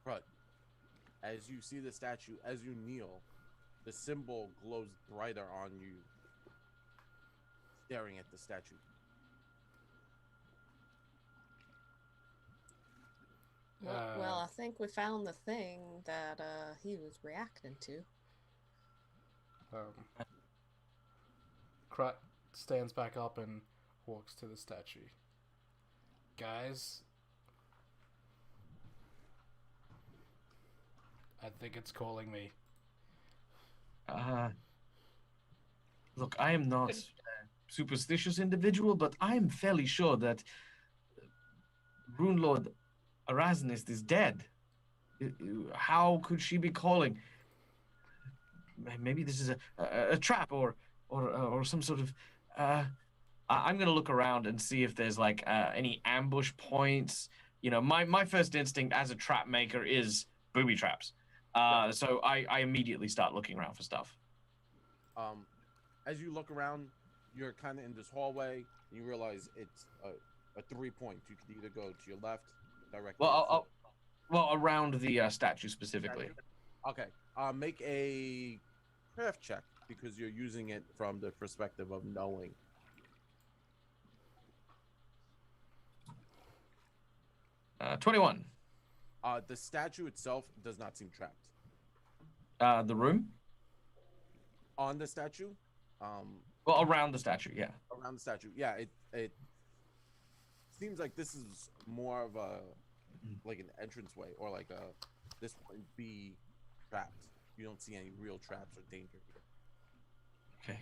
Krut, as you see the statue, as you kneel, the symbol glows brighter on you, staring at the statue. Well, I think we found the thing that he was reacting to. Krut stands back up and walks to the statue. Guys, I think it's calling me. Look, I am not a superstitious individual, but I am fairly sure that Runelord Erasnist is dead. How could she be calling? Maybe this is a trap or some sort of. I'm gonna look around and see if there's like any ambush points. You know, my first instinct as a trap maker is booby traps. So I immediately start looking around for stuff. As you look around, you're kind of in this hallway, and you realize it's a 3 points. You could either go to your left, directly. Well, around the statue specifically. Okay. Make a craft check because you're using it from the perspective of knowing. 21. The statue itself does not seem trapped. The room? On the statue? Well, around the statue, yeah. Around the statue, yeah. It seems like this is more of a like an entranceway, or like this wouldn't be trapped. You don't see any real traps or danger here. Okay.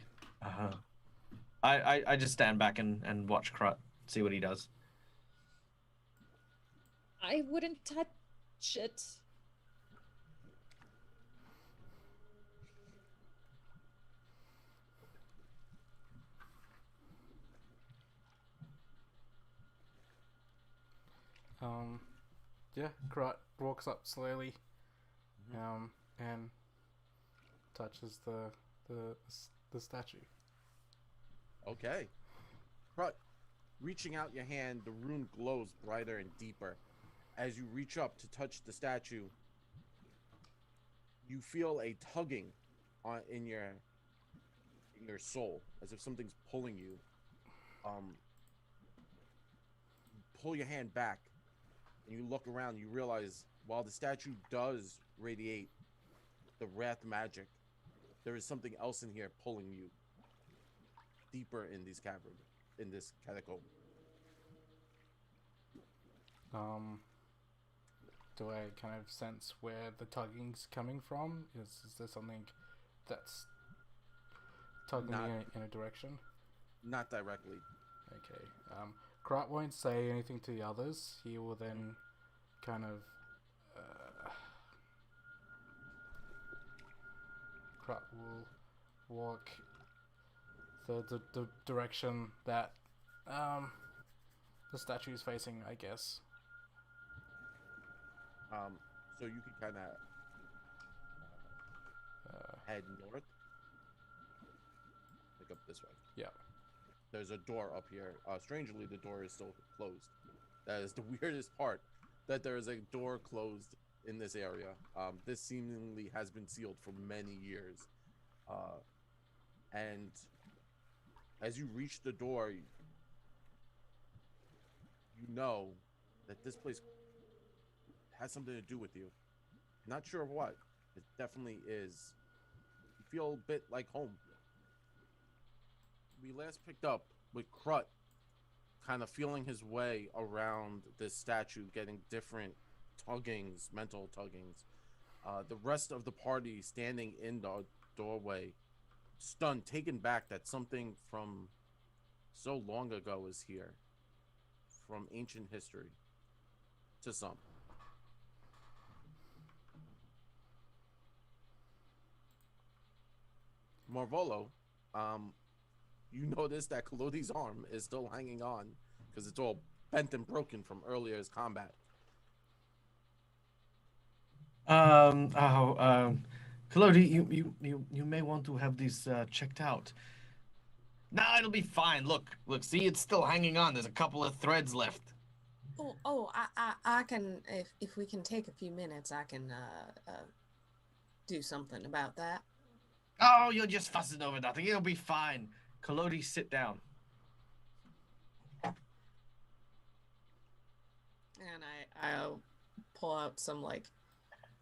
I just stand back and watch Krut, see what he does. I wouldn't touch it. Yeah, Krut walks up slowly, and touches the statue. Okay. Krut, reaching out your hand, the rune glows brighter and deeper. As you reach up to touch the statue, you feel a tugging in your soul, as if something's pulling you. Pull your hand back, and you look around. You realize while the statue does radiate the wrath magic, there is something else in here pulling you deeper in this catacomb. Do I kind of sense where the tugging's coming from? Is there something that's tugging me in a direction? Not directly. Okay. Krut won't say anything to the others. He will then kind of... Krut will walk the direction that the statue is facing, I guess. So you can kind of head north, like up this way. Yeah. There's a door up here. Strangely, the door is still closed. That is the weirdest part, that there is a door closed in this area. This seemingly has been sealed for many years. And as you reach the door, you know that this place has something to do with you. Not sure what. It definitely is. You feel a bit like home. We last picked up with Krut kind of feeling his way around this statue, getting different tuggings, mental tuggings. The rest of the party standing in the doorway, stunned, taken back that something from so long ago is here, from ancient history to some. Malvolo, you notice that Collodi's arm is still hanging on because it's all bent and broken from earlier's combat. Collodi, you may want to have this checked out. Nah, it'll be fine. Look, see, it's still hanging on. There's a couple of threads left. I can, if we can take a few minutes, I can do something about that. Oh, you're just fussing over nothing. It'll be fine. Collodi, sit down. And I'll pull out some like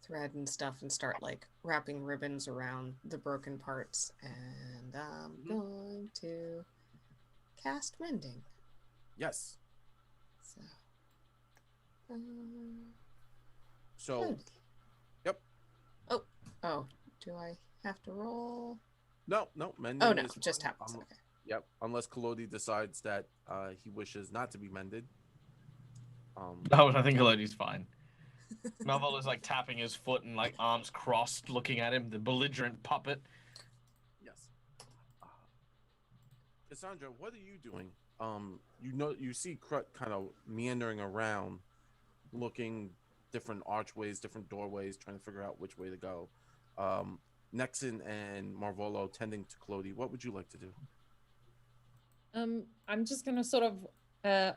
thread and stuff and start like wrapping ribbons around the broken parts, and I'm going to cast mending. Yes. So. So. Yep. Oh. Do I have to roll? No. Mending. Oh no, just happens. Okay. Yep. Unless Collodi decides that he wishes not to be mended. No, I think Collodi's fine. Malvolo's like tapping his foot and like arms crossed, looking at him, the belligerent puppet. Yes. Kasaundra, what are you doing? You see Krut kind of meandering around, looking different archways, different doorways, trying to figure out which way to go. Nexen and Malvolo tending to Collodi. What would you like to do? I'm just gonna sort of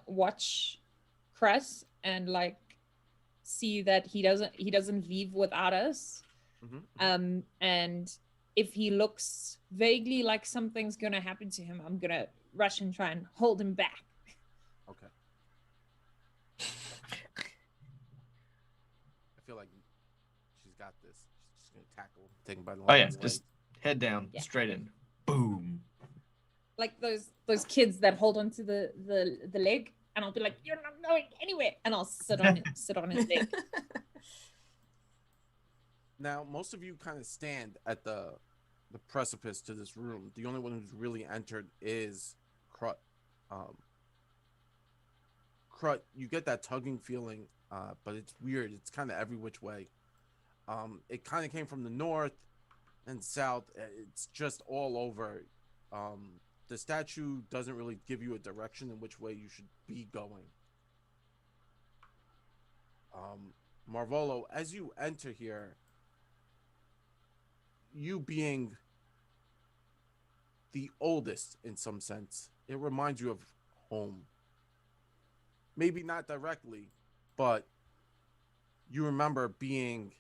watch Krut and like see that he doesn't leave without us. And if he looks vaguely like something's gonna happen to him, I'm gonna rush and try and hold him back. Okay. I feel like she's got this. She's just gonna tackle, take him by the leg. Just head down, straight in. Boom. Like those kids that hold onto the leg, and I'll be like, "You're not going anywhere," and I'll sit on his leg. Now, most of you kind of stand at the precipice to this room. The only one who's really entered is Krut. Krut, you get that tugging feeling, but it's weird. It's kind of every which way. It kind of came from the north and south. It's just all over. The statue doesn't really give you a direction in which way you should be going. Malvolo, as you enter here, you being the oldest in some sense, it reminds you of home. Maybe not directly, but you remember being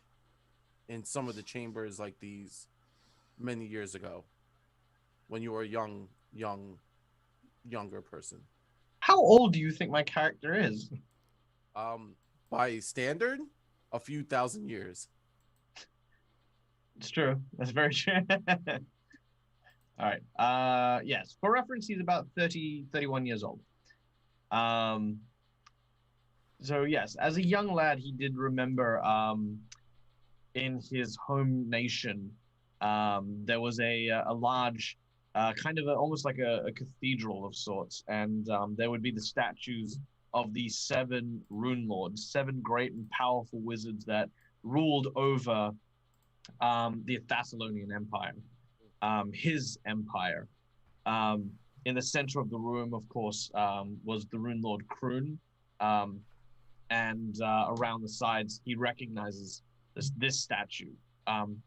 in some of the chambers like these many years ago when you were a younger person. How old do you think my character is? By standard, a few thousand years. It's true. That's very true. All right. Yes. For reference, he's about 31 years old. So yes, as a young lad, he did remember in his home nation, there was a large, kind of almost like a cathedral of sorts, and there would be the statues of the 7 Runelords, 7 great and powerful wizards that ruled over the Thessalonian Empire, his empire. In the center of the room, of course, was the Runelord Krut, and around the sides, he recognizes this statue.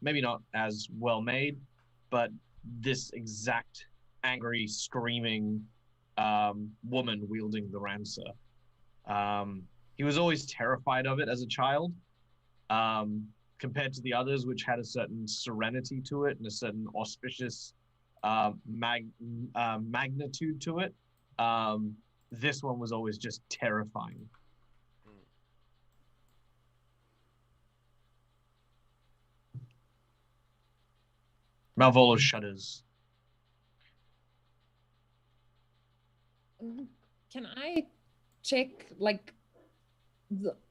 Maybe not as well made, but this exact angry, screaming woman wielding the rancer. He was always terrified of it as a child, compared to the others, which had a certain serenity to it and a certain auspicious magnitude to it. This one was always just terrifying. Malvolo shudders. Can I check like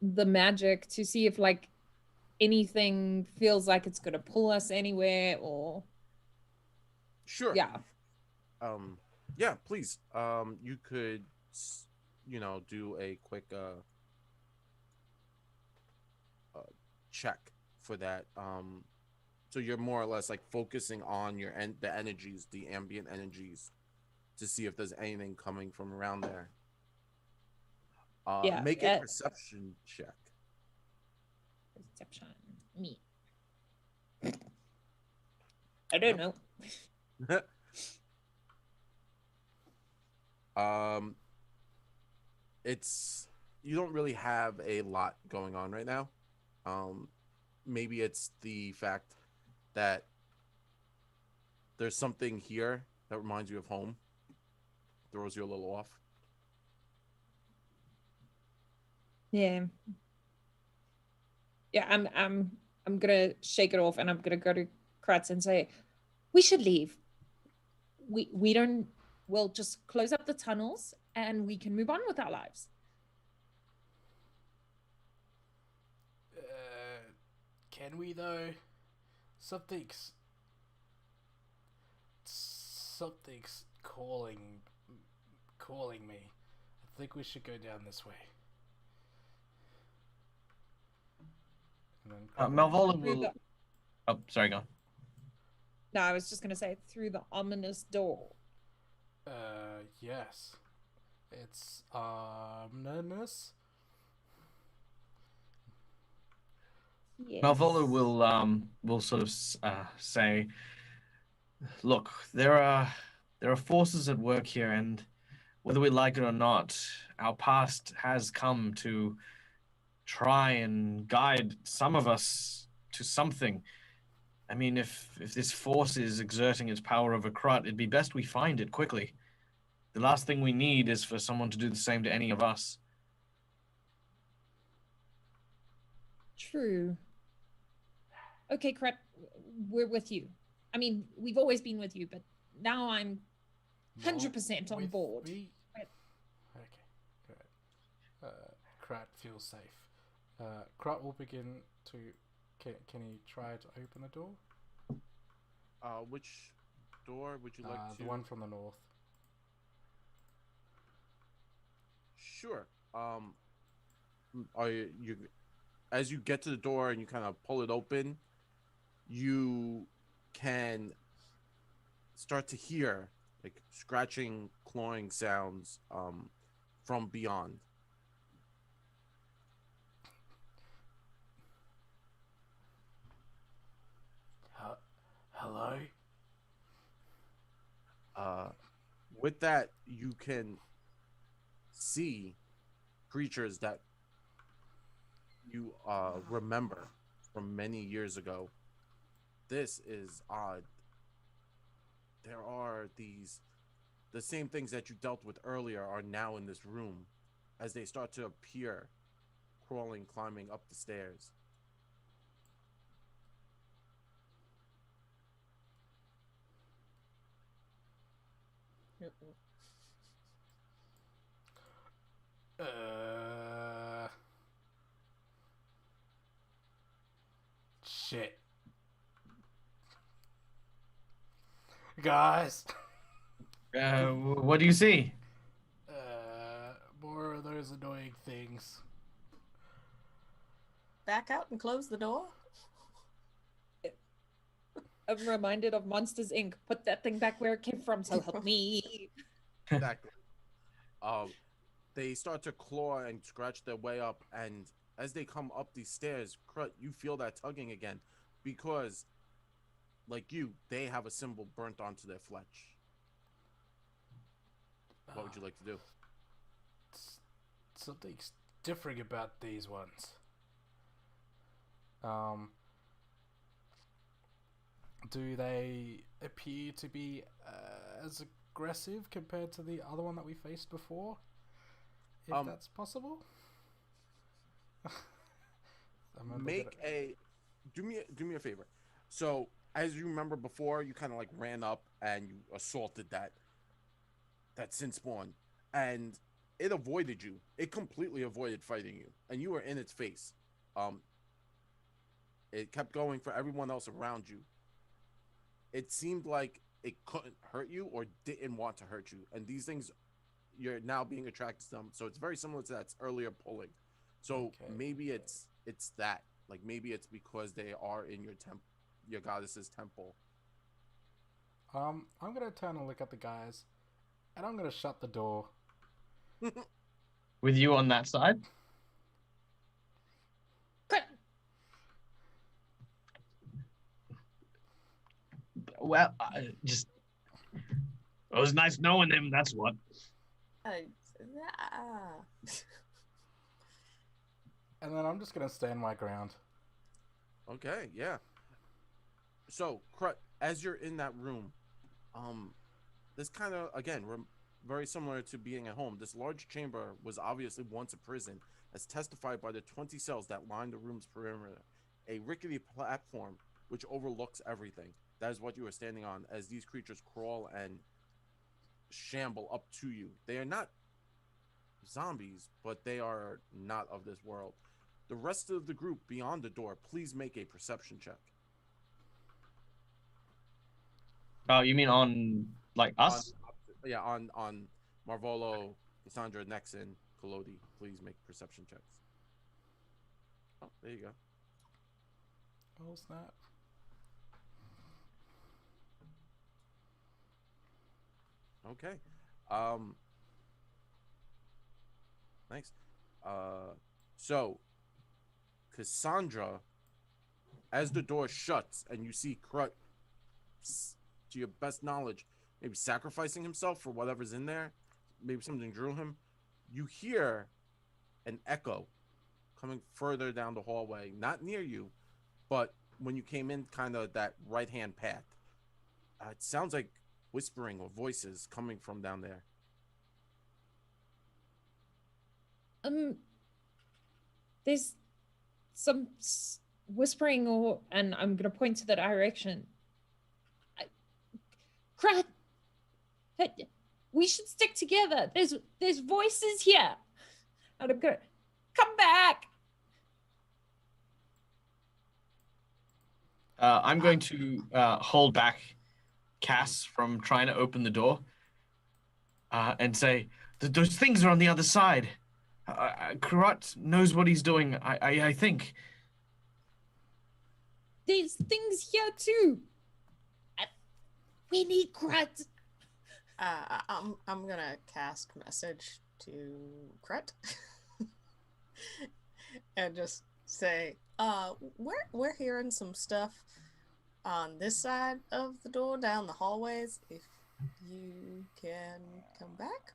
the magic to see if like anything feels like it's gonna pull us anywhere or? Sure. Yeah. Yeah, please. You could, do a quick check for that. So you're more or less like focusing on the energies, the ambient energies, to see if there's anything coming from around there. Yeah. Make a perception check. Perception. Me. I don't know. It's you don't really have a lot going on right now. Maybe it's the fact that there's something here that reminds you of home. Throws you a little off. Yeah. Yeah, I'm gonna shake it off and I'm gonna go to Krutz and say, we should leave. We'll just close up the tunnels and we can move on with our lives. Can we though? Something's calling me. I think we should go down this way. Malvolo will. Oh, sorry, go on. No, I was just gonna say through the ominous door. Yes. It's ominous. Yes. Malvolo will sort of say, "Look, there are forces at work here, and whether we like it or not, our past has come to try and guide some of us to something. I mean, if this force is exerting its power over Krut, it'd be best we find it quickly. The last thing we need is for someone to do the same to any of us." True. Okay, Krut, we're with you. I mean, we've always been with you, but now I'm 100% on board. Okay, good. Krut feels safe. Krut will begin to. Can he try to open the door? Which door would you like to? The one from the north. Sure. Are you as you get to the door and you kind of pull it open, you can start to hear like scratching, clawing sounds from beyond. Hello? With that, you can see creatures that you remember from many years ago. This is odd. There are the same things that you dealt with earlier are now in this room as they start to appear, crawling, climbing up the stairs. Shit. Guys. What do you see? More of those annoying things. Back out and close the door? I'm reminded of Monsters Inc. Put that thing back where it came from, so help me. Exactly. They start to claw and scratch their way up, and as they come up these stairs, Krut, you feel that tugging again, because, like you, they have a symbol burnt onto their flesh. What would you like to do? Something's different about these ones. Do they appear to be as aggressive compared to the other one that we faced before? If that's possible. Do me a favor. So, as you remember before, you kind of like ran up and you assaulted that sin spawn, and it avoided you. It completely avoided fighting you, and you were in its face. It kept going for everyone else around you. It seemed like it couldn't hurt you or didn't want to hurt you, and these things, you're now being attracted to them. So it's very similar to that earlier pulling. So maybe it's that. Like maybe it's because they are in your goddess's temple. I'm gonna turn and look at the guys, and I'm gonna shut the door. With you on that side? Well, it was nice knowing him, that's what. And then I'm just gonna stand my ground. Okay, yeah. So, Krut, as you're in that room, this kind of, again, very similar to being at home. This large chamber was obviously once a prison, as testified by the 20 cells that line the room's perimeter. A rickety platform which overlooks everything. That is what you are standing on as these creatures crawl and shamble up to you. They are not zombies, but they are not of this world. The rest of the group beyond the door, please make a perception check. Oh, you mean on, like, us? On Malvolo, Kasaundra, Nexen, Collodi. Please make perception checks. Oh, there you go. Oh, snap. Okay. Nice. So, Kasaundra, as the door shuts and you see Krut, to your best knowledge, maybe sacrificing himself for whatever's in there, maybe something drew him, you hear an echo coming further down the hallway, not near you, but when you came in kind of that right-hand path. It sounds like whispering or voices coming from down there. There's some whispering, and I'm gonna point to the direction. Krut, we should stick together. There's voices here, and I'm gonna come back. I'm going to hold back Cass from trying to open the door and say, those things are on the other side. Krut knows what he's doing, I think. There's things here too. We need Krut. I'm gonna cast message to Krut and just say, we're hearing some stuff on this side of the door down the hallways. If you can come back.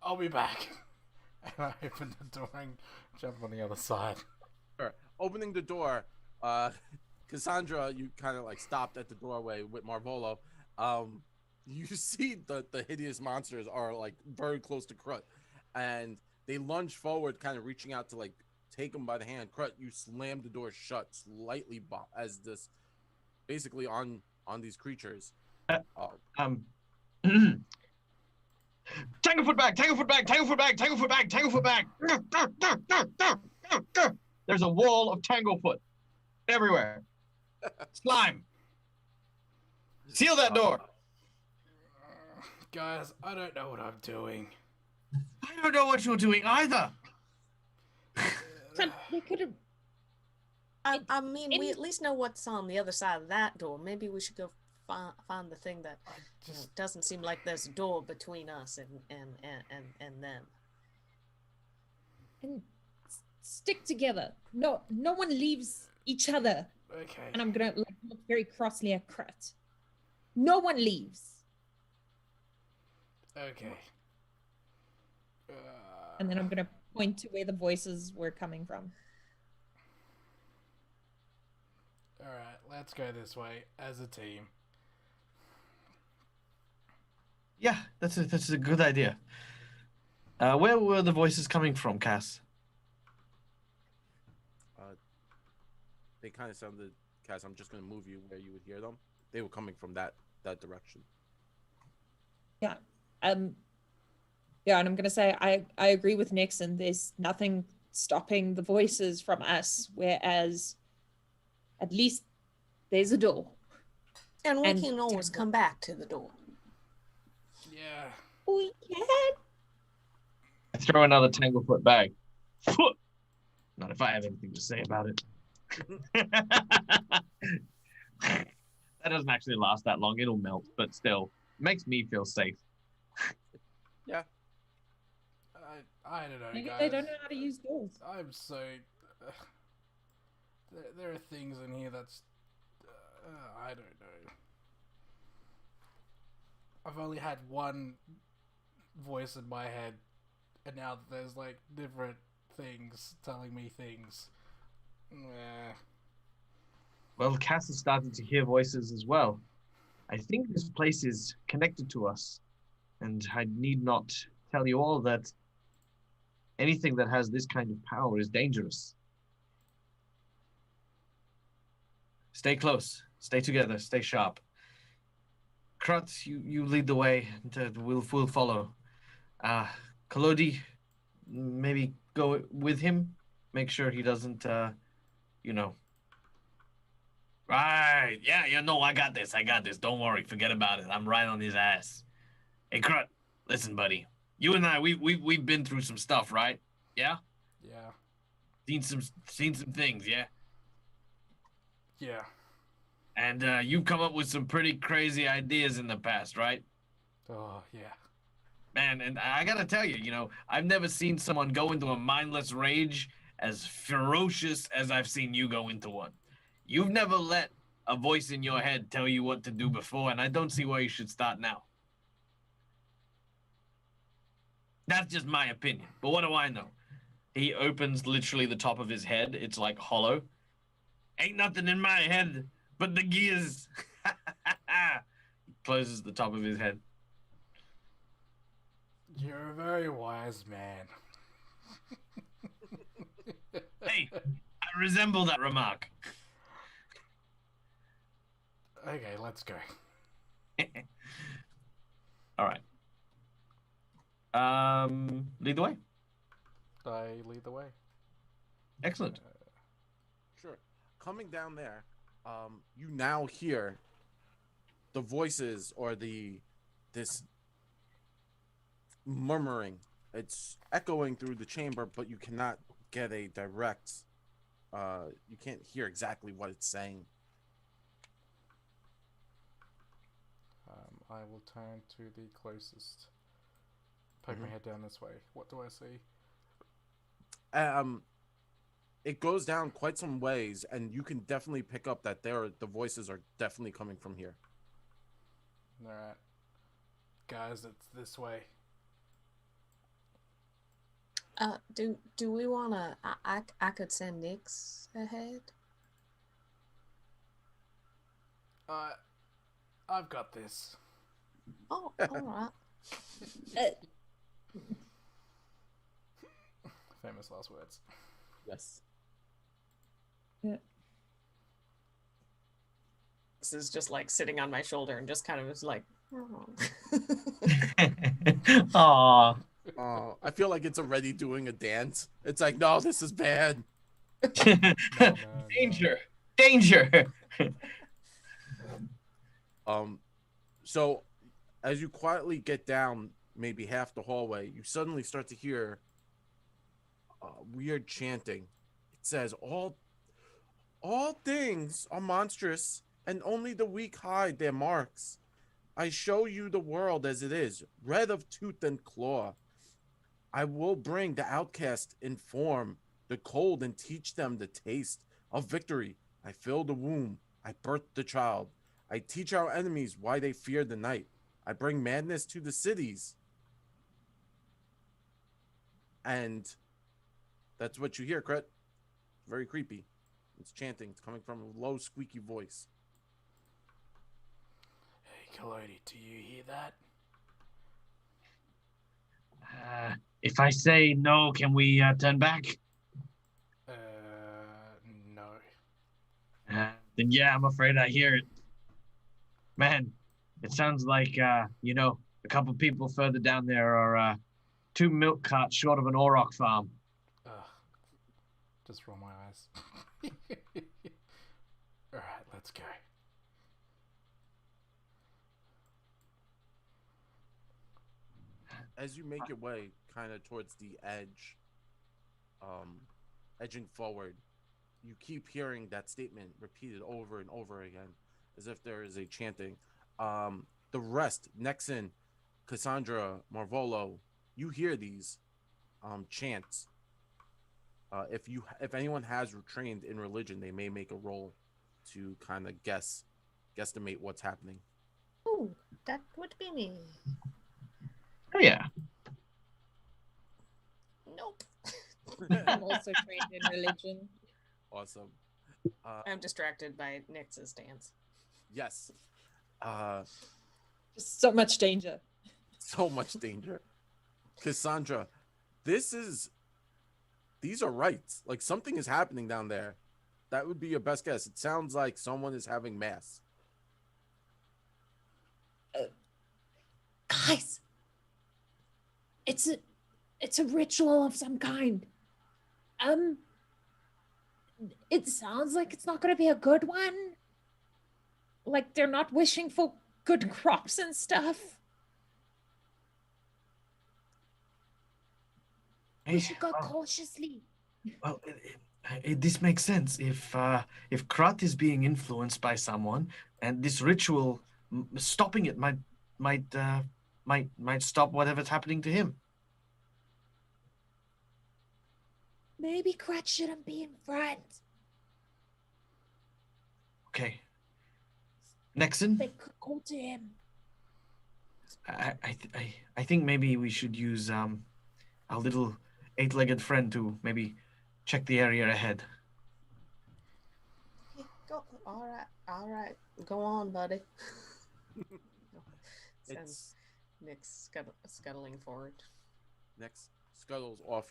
I'll be back. And I open the door and jump on the other side. Sure. Opening the door, Kasaundra, you kind of like stopped at the doorway with Malvolo. You see the hideous monsters are like very close to Krut, and they lunge forward, kind of reaching out to like take him by the hand. Krut, you slam the door shut slightly as this basically on these creatures. Tanglefoot back, Tanglefoot back, Tanglefoot back, Tanglefoot back, Tanglefoot back. There's a wall of Tanglefoot everywhere. Slime. Seal that door. Guys, I don't know what I'm doing. I don't know what you're doing either. They could have. I mean, we at least know what's on the other side of that door. Maybe we should go find the thing that Just doesn't seem like there's a door between us and them. And stick together. No one leaves each other. okay. And I'm gonna like look very crossly at Krut. No one leaves. Okay. And then I'm gonna point to where the voices were coming from. All right, let's go this way as a team. Yeah, that's a good idea. Where were the voices coming from, Cass? They kind of sounded, Cass, I'm just gonna move you where you would hear them. They were coming from that direction. Yeah. Yeah, and I'm gonna say I agree with Nexen. There's nothing stopping the voices from us, whereas at least there's a door. And we And- can always come back to the door. Yeah. We can. Throw another Tanglefoot bag. Not if I have anything to say about it. That doesn't actually last that long. It'll melt, but still, makes me feel safe. Yeah. I don't know, Maybe guys. they don't know how to use doors. I'm so. There are things in here that's. I don't know. I've only had one voice in my head, and now there's like different things telling me things. Well, Cass has started to hear voices as well. I think this place is connected to us, and I need not tell you all that anything that has this kind of power is dangerous. Stay close, stay together, stay sharp. Krut, you lead the way, and we'll follow. Collodi, maybe go with him. Make sure he doesn't, Right, yeah, I got this. Don't worry, forget about it. I'm right on his ass. Hey, Krut, listen, buddy. You and I, we've been through some stuff, right? Yeah? Yeah. Seen some things, yeah? Yeah. And you've come up with some pretty crazy ideas in the past, right? Oh, yeah. Man, and I gotta tell you, I've never seen someone go into a mindless rage as ferocious as I've seen you go into one. You've never let a voice in your head tell you what to do before, and I don't see why you should start now. That's just my opinion, but what do I know? He opens literally the top of his head. It's like hollow. Ain't nothing in my head but the gears. He closes the top of his head. You're a very wise man. Hey, I resemble that remark. Okay, let's go. All right. Lead the way. I lead the way. Excellent. Sure. Coming down there, you now hear the voices or this murmuring. It's echoing through the chamber, but you cannot get a direct. You can't hear exactly what it's saying. I will turn to the closest. Poke my head down this way. What do I see? It goes down quite some ways, and you can definitely pick up that the voices are definitely coming from here. Alright. Guys, it's this way. Do we wanna? I could send Nyx ahead. I've got this. Oh, all right. Famous last words. Yes. This is just like sitting on my shoulder and just kind of is like. Aww. I feel like it's already doing a dance. It's like, no, this is bad. No. Danger. Danger. So as you quietly get down maybe half the hallway, you suddenly start to hear weird chanting. It says, all things are monstrous and only the weak hide their marks. I show you the world as it is, red of tooth and claw. I will bring the outcast in form, the cold, and teach them the taste of victory. I fill the womb. I birth the child. I teach our enemies why they fear the night. I bring madness to the cities. And that's what you hear, Krut. Very creepy. It's chanting. It's coming from a low, squeaky voice. Hey, Collodi, do you hear that? If I say no, can we turn back? No. Then yeah, I'm afraid I hear it. Man, it sounds like, a couple people further down there are 2 milk carts short of an Auroch farm. Ugh. Just roll my eyes. Alright, let's go. As you make your way kind of towards the edge, edging forward, you keep hearing that statement repeated over and over again, as if there is a chanting. The rest, Nexen, Kasaundra, Malvolo, you hear these chants. If anyone has trained in religion, they may make a roll to kind of guesstimate what's happening. Oh, that would be me. Oh yeah. Nope. I'm also trained in religion. Awesome. I'm distracted by Nix's dance. Yes. Just so much danger. So much danger. Kasaundra, these are rites. Like something is happening down there. That would be your best guess. It sounds like someone is having mass. Guys, it's a ritual of some kind. It sounds like it's not going to be a good one. Like they're not wishing for good crops and stuff. We should go cautiously. Well, this makes sense. If Krut is being influenced by someone, and this ritual stopping it might stop whatever's happening to him. Maybe Krut shouldn't be in front. Okay. Nexen, They could go to him. I think maybe we should use our little 8-legged friend to maybe check the area ahead. Go. All right. Go on, buddy. It's Nick's scuttling forward. next scuttles off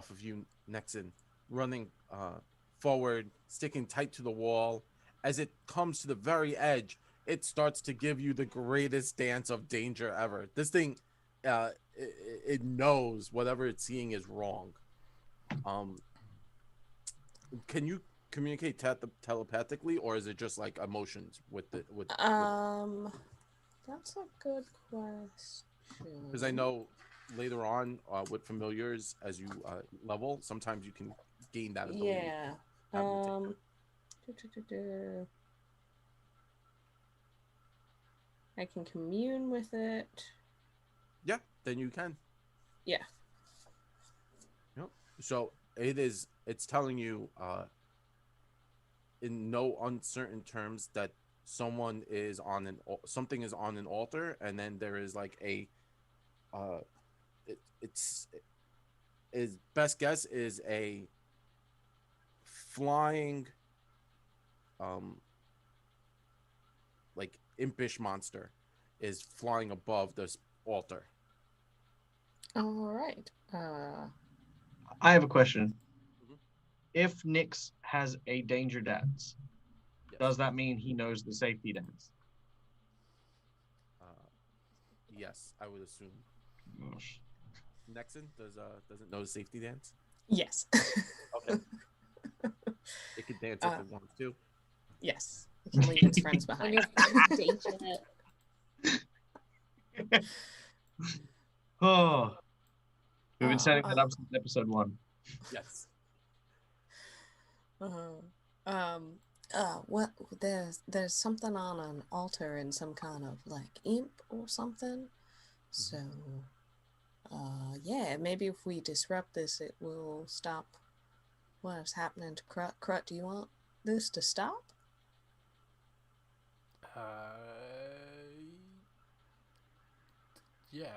of you, Nexen, running forward, sticking tight to the wall. As it comes to the very edge, it starts to give you the greatest dance of danger ever. This thing, it knows whatever it's seeing is wrong. Can you communicate telepathically, or is it just like emotions with? That's a good question. Because I know later on with familiars, as you level, sometimes you can gain that ability. Yeah. I can commune with it. Yeah, then you can. Yeah. Yep. So it's telling you in no uncertain terms that something is on an altar, and then there is like his best guess is a flying like impish monster is flying above this altar. All right. I have a question. Mhm. If Nyx has a danger dance, Yes. does that mean he knows the safety dance? Yes, I would assume. Gosh. Nexen doesn't know the safety dance. Yes. Okay. It could dance if it wants to. Yes. It can leave its friends When behind. you're in danger. Oh, we've been setting that up since episode 1. Yes. What? There's something on an altar in some kind of like imp or something. So, yeah, maybe if we disrupt this, it will stop what is happening to Krut. Krut, do you want this to stop? Yeah.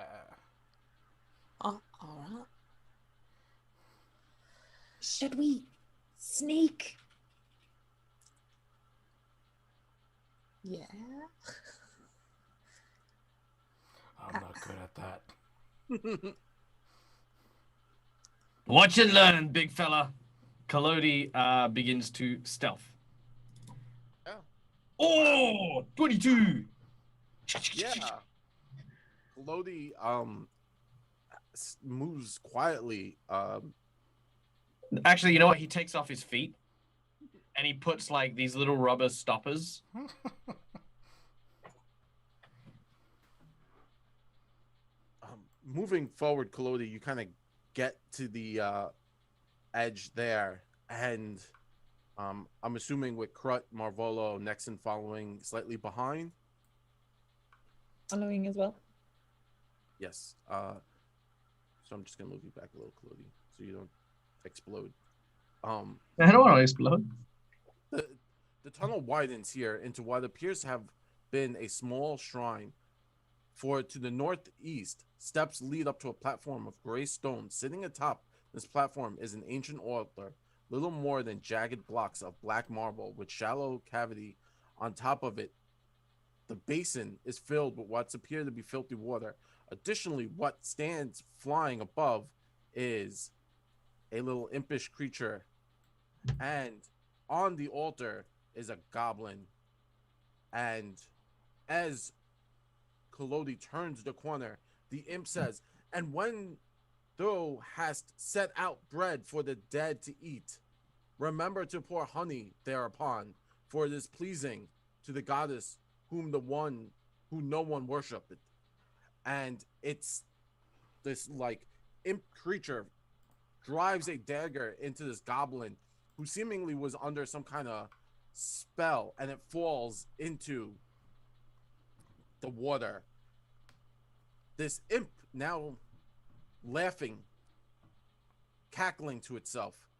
Oh, all right. Should we sneak? Yeah. I'm not good at that. Watch and learn, big fella. Collodi begins to stealth. Yeah. Oh, 22. Yeah. Collodi moves quietly. Actually, you know what? He takes off his feet and he puts like these little rubber stoppers. Moving forward, Collodi, you kind of get to the edge there, and I'm assuming with Krut, Malvolo, Nexen following slightly behind. Following as well. Yes. So I'm just gonna move you back a little, Collodi, so you don't explode. I don't want to explode. The tunnel widens here into what appears to have been a small shrine. For to the northeast, steps lead up to a platform of gray stone. Sitting atop this platform is an ancient altar, little more than jagged blocks of black marble with shallow cavity on top of it. The basin is filled with what appear to be filthy water. Additionally, what stands flying above is a little impish creature, and on the altar is a goblin. And as Collodi turns the corner, the imp says, "And when thou hast set out bread for the dead to eat, remember to pour honey thereupon, for it is pleasing to the goddess whom no one worshipeth." And it's this like imp creature drives a dagger into this goblin who seemingly was under some kind of spell, and it falls into the water. This imp now laughing, cackling to itself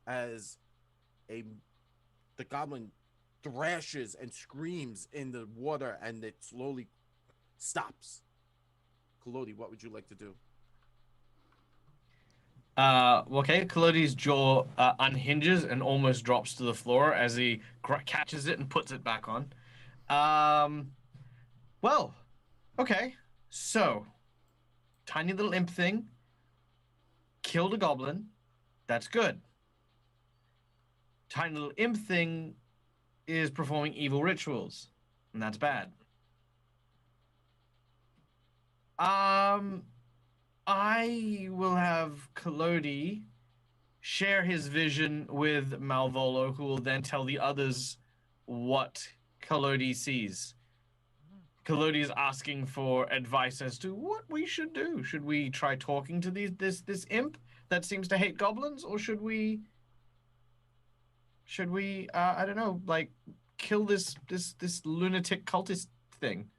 as the goblin thrashes and screams in the water, and it slowly stops. Collodi, what would you like to do? Okay, Collodi's jaw unhinges and almost drops to the floor as he catches it and puts it back on. Well, okay, so tiny little imp thing killed a goblin. That's good. Tiny little imp thing is performing evil rituals, and that's bad. I will have Collodi share his vision with Malvolo, who will then tell the others what Collodi sees. Collodi is asking for advice as to what we should do. Should we try talking to this imp that seems to hate goblins, or should we I don't know, like kill this lunatic cultist thing?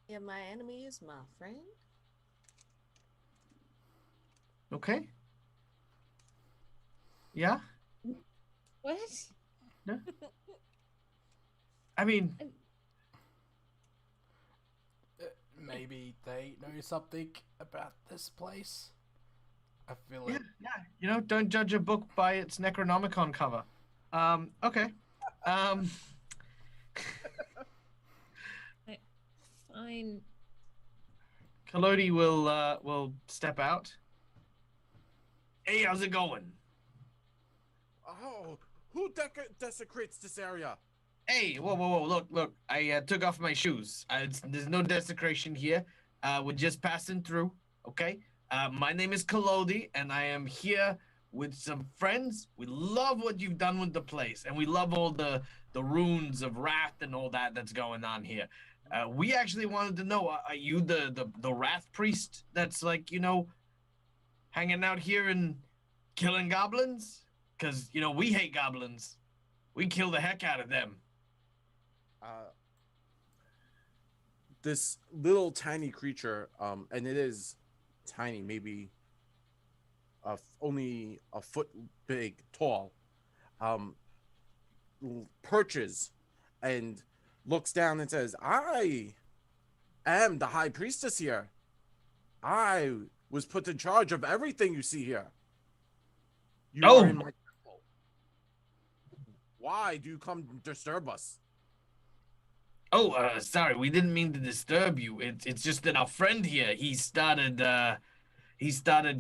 Yeah, my enemy is my friend. Okay. Yeah? What? No? I mean, Maybe they know something about this place. I feel yeah, like yeah. You know, don't judge a book by its Necronomicon cover. Okay. Fine. Collodi will step out. Hey, how's it going? Oh, who desecrates this area? Hey, whoa, look. I took off my shoes. There's no desecration here. We're just passing through, okay? My name is Collodi, and I am here with some friends. We love what you've done with the place, and we love all the runes of wrath and all that's going on here. We actually wanted to know, are you the wrath priest that's like, you know, hanging out here and killing goblins? Because, you know, we hate goblins. We kill the heck out of them. This little tiny creature, and it is tiny, maybe only a foot big, tall, perches and looks down and says, I am the high priestess here. I was put in charge of everything you see here. You are in my temple. Why do you come disturb us? Oh, sorry, we didn't mean to disturb you. It's just that our friend here, he started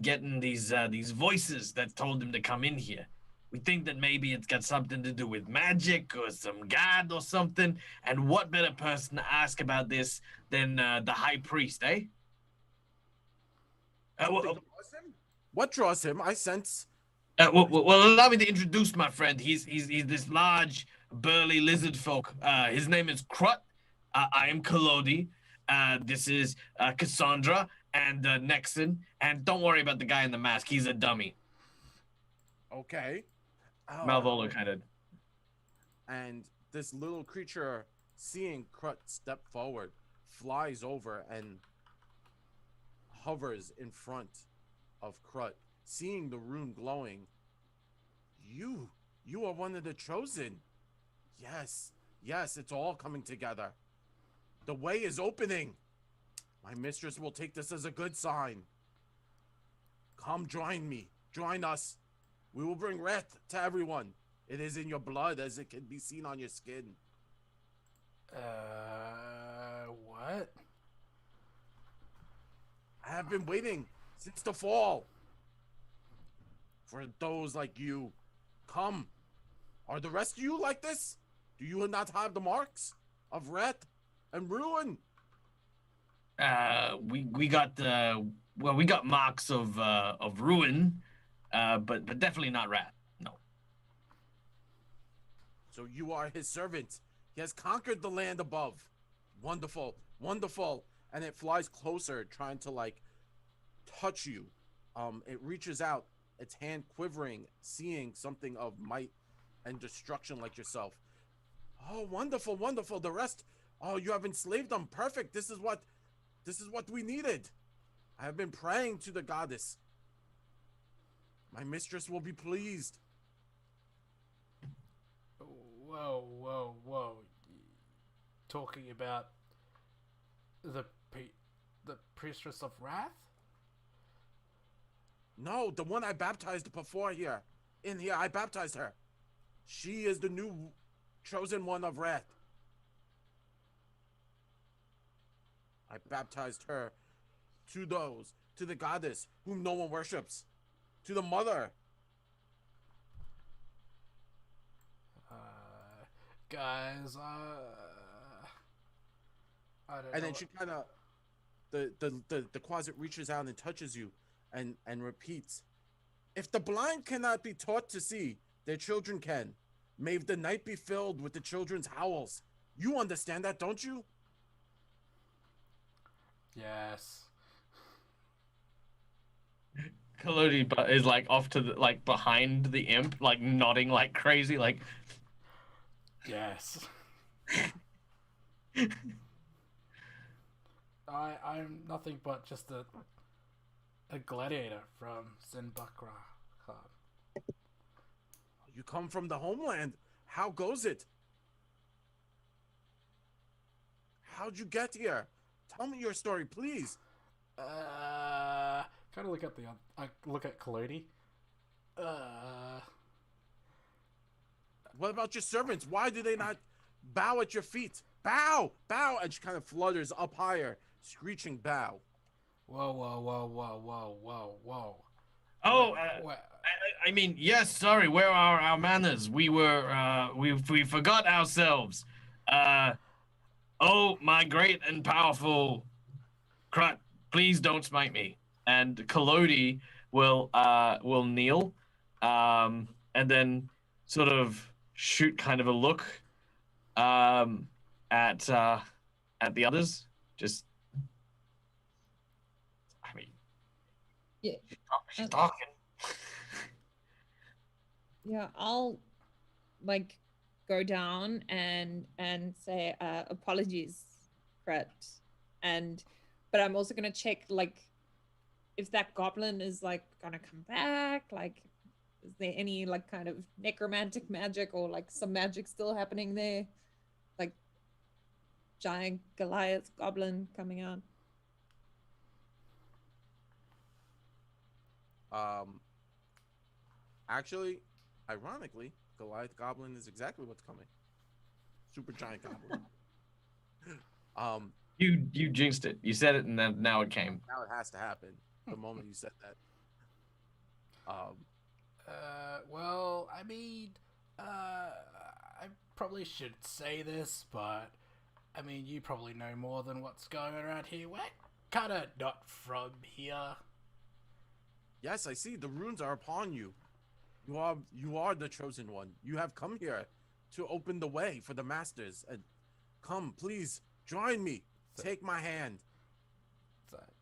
getting these voices that told him to come in here. We think that maybe it's got something to do with magic or some god or something. And what better person to ask about this than the high priest, eh? What draws him? I sense. Well, allow me to introduce my friend. He's this large, burly lizardfolk. His name is Krut. I am Collodi. This is Kasaundra and Nexen. And don't worry about the guy in the mask. He's a dummy. Okay. Malvolo kind of. And this little creature, seeing Krut step forward, flies over and hovers in front of Krut, seeing the rune glowing. You are one of the chosen. Yes, it's all coming together. The way is opening. My mistress will take this as a good sign. Come join me. Join us. We will bring wrath to everyone. It is in your blood as it can be seen on your skin. What? I have been waiting since the fall. For those like you. Come. Are the rest of you like this? Do you not have the marks of wrath and ruin? We got we got marks of ruin, but definitely not rat. No. So you are his servant. He has conquered the land above. Wonderful, wonderful. And it flies closer, trying to like touch you. It reaches out, its hand quivering, seeing something of might and destruction like yourself. Oh, wonderful, wonderful. The rest, oh, you have enslaved them. Perfect. This is what we needed. I have been praying to the goddess. My mistress will be pleased. Whoa. Talking about the priestess of wrath? No, the one I baptized before here. In here, I baptized her. She is the new chosen one of wrath. I baptized her to the goddess whom no one worships, to the mother. Guys, I don't know. And then she kind of, the closet reaches out and touches you, and repeats, "If the blind cannot be taught to see, their children can. May the night be filled with the children's howls." You understand that, don't you? Yes. Collodi is like off to the like behind the imp, like nodding like crazy, like. Yes. I'm nothing but just a gladiator from Sinbakra. You come from the homeland. How goes it? How'd you get here? Tell me your story, please. Kind of look at I look at Collodi. What about your servants? Why do they not bow at your feet? Bow! Bow! And she kind of flutters up higher, screeching bow. Whoa. Oh, I mean, yes. Sorry, where are our manners? We were we forgot ourselves. Oh, my great and powerful Krut, please don't smite me. And Collodi will kneel, and then sort of shoot kind of a look at the others. Just, I mean, Yeah. she's talking. Yeah, I'll like go down and say apologies, Krut, but I'm also gonna check like if that goblin is like gonna come back. Like, is there any like kind of necromantic magic or like some magic still happening there? Like giant Goliath goblin coming out. Actually, ironically, Goliath Goblin is exactly what's coming. Super giant goblin. You jinxed it. You said it, and then now it came. Now it has to happen. The moment you said that. Well, I mean, I probably should say this, but I mean, you probably know more than what's going on around here. We're kind of not from here. Yes, I see. The runes are upon you. You are the chosen one. You have come here to open the way for the masters. And come, please join me. Take my hand.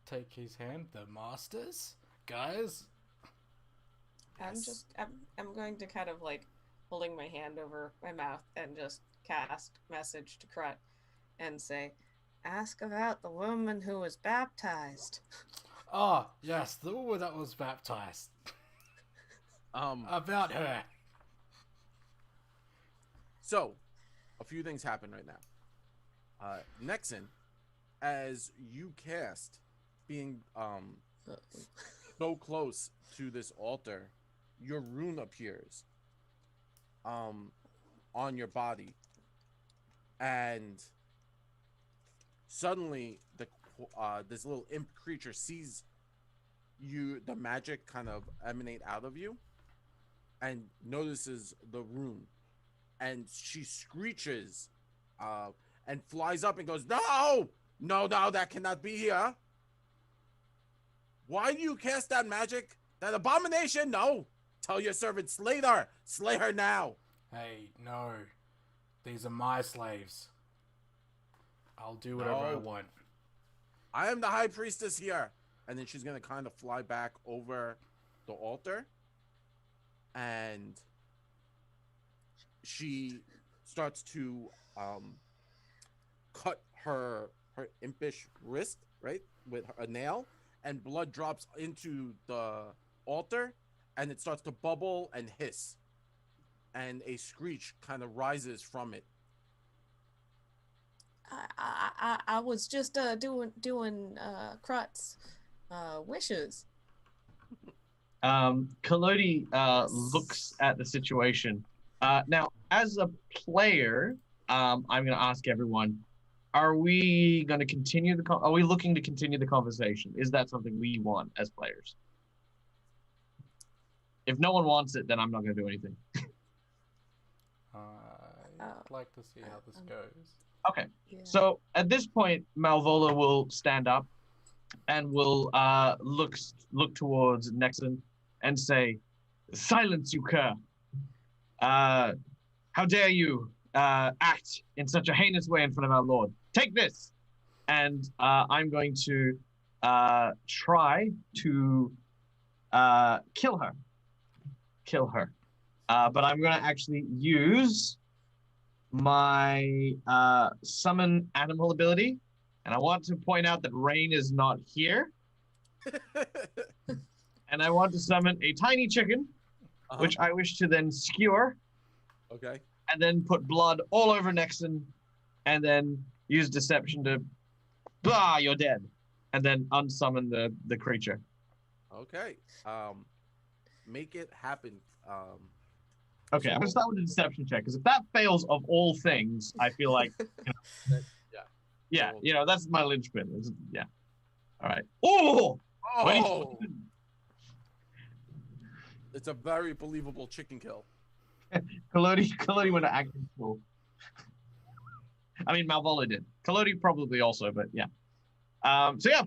Take his hand, the masters, guys. Yes. I'm going to kind of like holding my hand over my mouth and just cast message to Krut and say, ask about the woman who was baptized. Oh, yes, the woman that was baptized. About her. So, a few things happen right now. Nexen, as you cast, being so close to this altar, your rune appears on your body, and suddenly this little imp creature sees the magic kind of emanate out of you, and notices the rune, and she screeches and flies up and goes, no, that cannot be here. Why do you cast that magic? That abomination? No. Tell your servant, slay her now. Hey, no. These are my slaves. I'll do whatever I want. I am the high priestess here. And then she's going to kind of fly back over the altar. And she starts to cut her impish wrist, right, with a nail. And blood drops into the altar. And it starts to bubble and hiss. And a screech kind of rises from it. I was just doing Krut's wishes. Collodi looks at the situation. Now, as a player, I'm going to ask everyone: are we going to continue are we looking to continue the conversation? Is that something we want as players? If no one wants it, then I'm not going to do anything. I'd like to see how this goes. Okay. Yeah. So at this point, Malvolo will stand up and will look towards Nexen and say, "Silence, you cur! How dare you act in such a heinous way in front of our Lord? Take this!" And I'm going to try to kill her. But I'm going to actually use my summon animal ability, and I want to point out that Ranne is not here. And I want to summon a tiny chicken, which I wish to then skewer. Okay. And then put blood all over Nexen, and then use deception to, you're dead, and then unsummon the creature. Okay. Make it happen. Okay, I'm gonna start with a deception check, because if that fails of all things, I feel like, that's my linchpin. Yeah. All right. Oh! It's a very believable chicken kill. Collodi went to acting school. I mean, Malvolo did. Collodi probably also, but yeah. So yeah.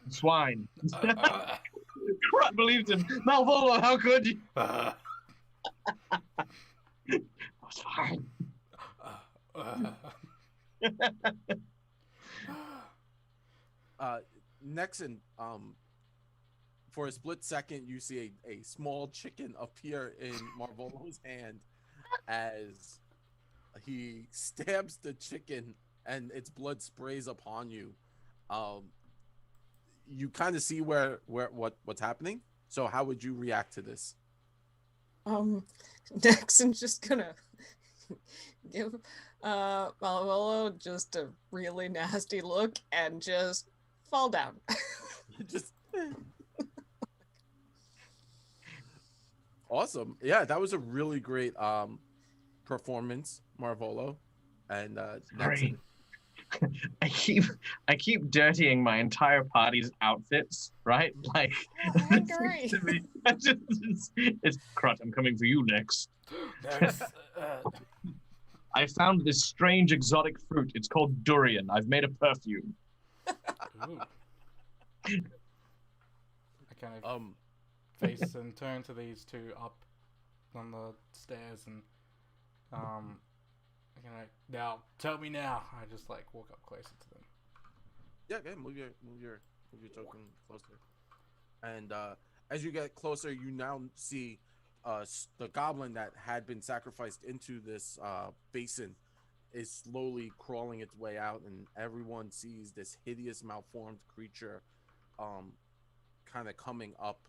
Swine. Krut believed him. Malvolo, how could you? I was fine. Nexen, for a split second, you see a small chicken appear in Malvolo's hand as he stabs the chicken and its blood sprays upon you. You kind of see what's happening. So how would you react to this? Nexen's just gonna give Malvolo just a really nasty look and just fall down. Just awesome. Yeah, that was a really great performance, Malvolo. And Sorry. I keep dirtying my entire party's outfits, right? Like, Great. it's Krut. I'm coming for you next. Next, I found this strange exotic fruit. It's called durian. I've made a perfume. ooh. I kind of face and turn to these two up on the stairs and now tell me now. I just like walk up closer to them. Yeah, move your token closer. And as you get closer, you now see the goblin that had been sacrificed into this basin is slowly crawling its way out, and everyone sees this hideous, malformed creature kind of coming up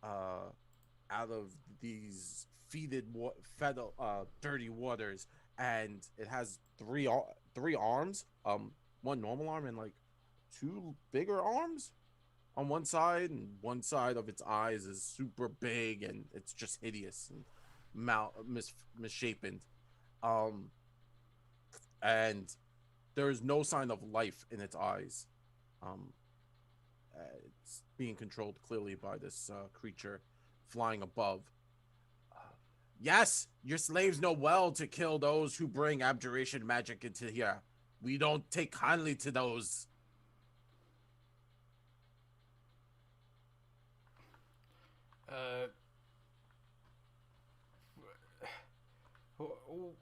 out of these dirty waters, and it has three arms, one normal arm and like two bigger arms on one side, and one side of its eyes is super big, and it's just hideous and misshapen. And there is no sign of life in its eyes. It's being controlled clearly by this creature flying above. Yes, your slaves know well to kill those who bring abjuration magic into here. We don't take kindly to those.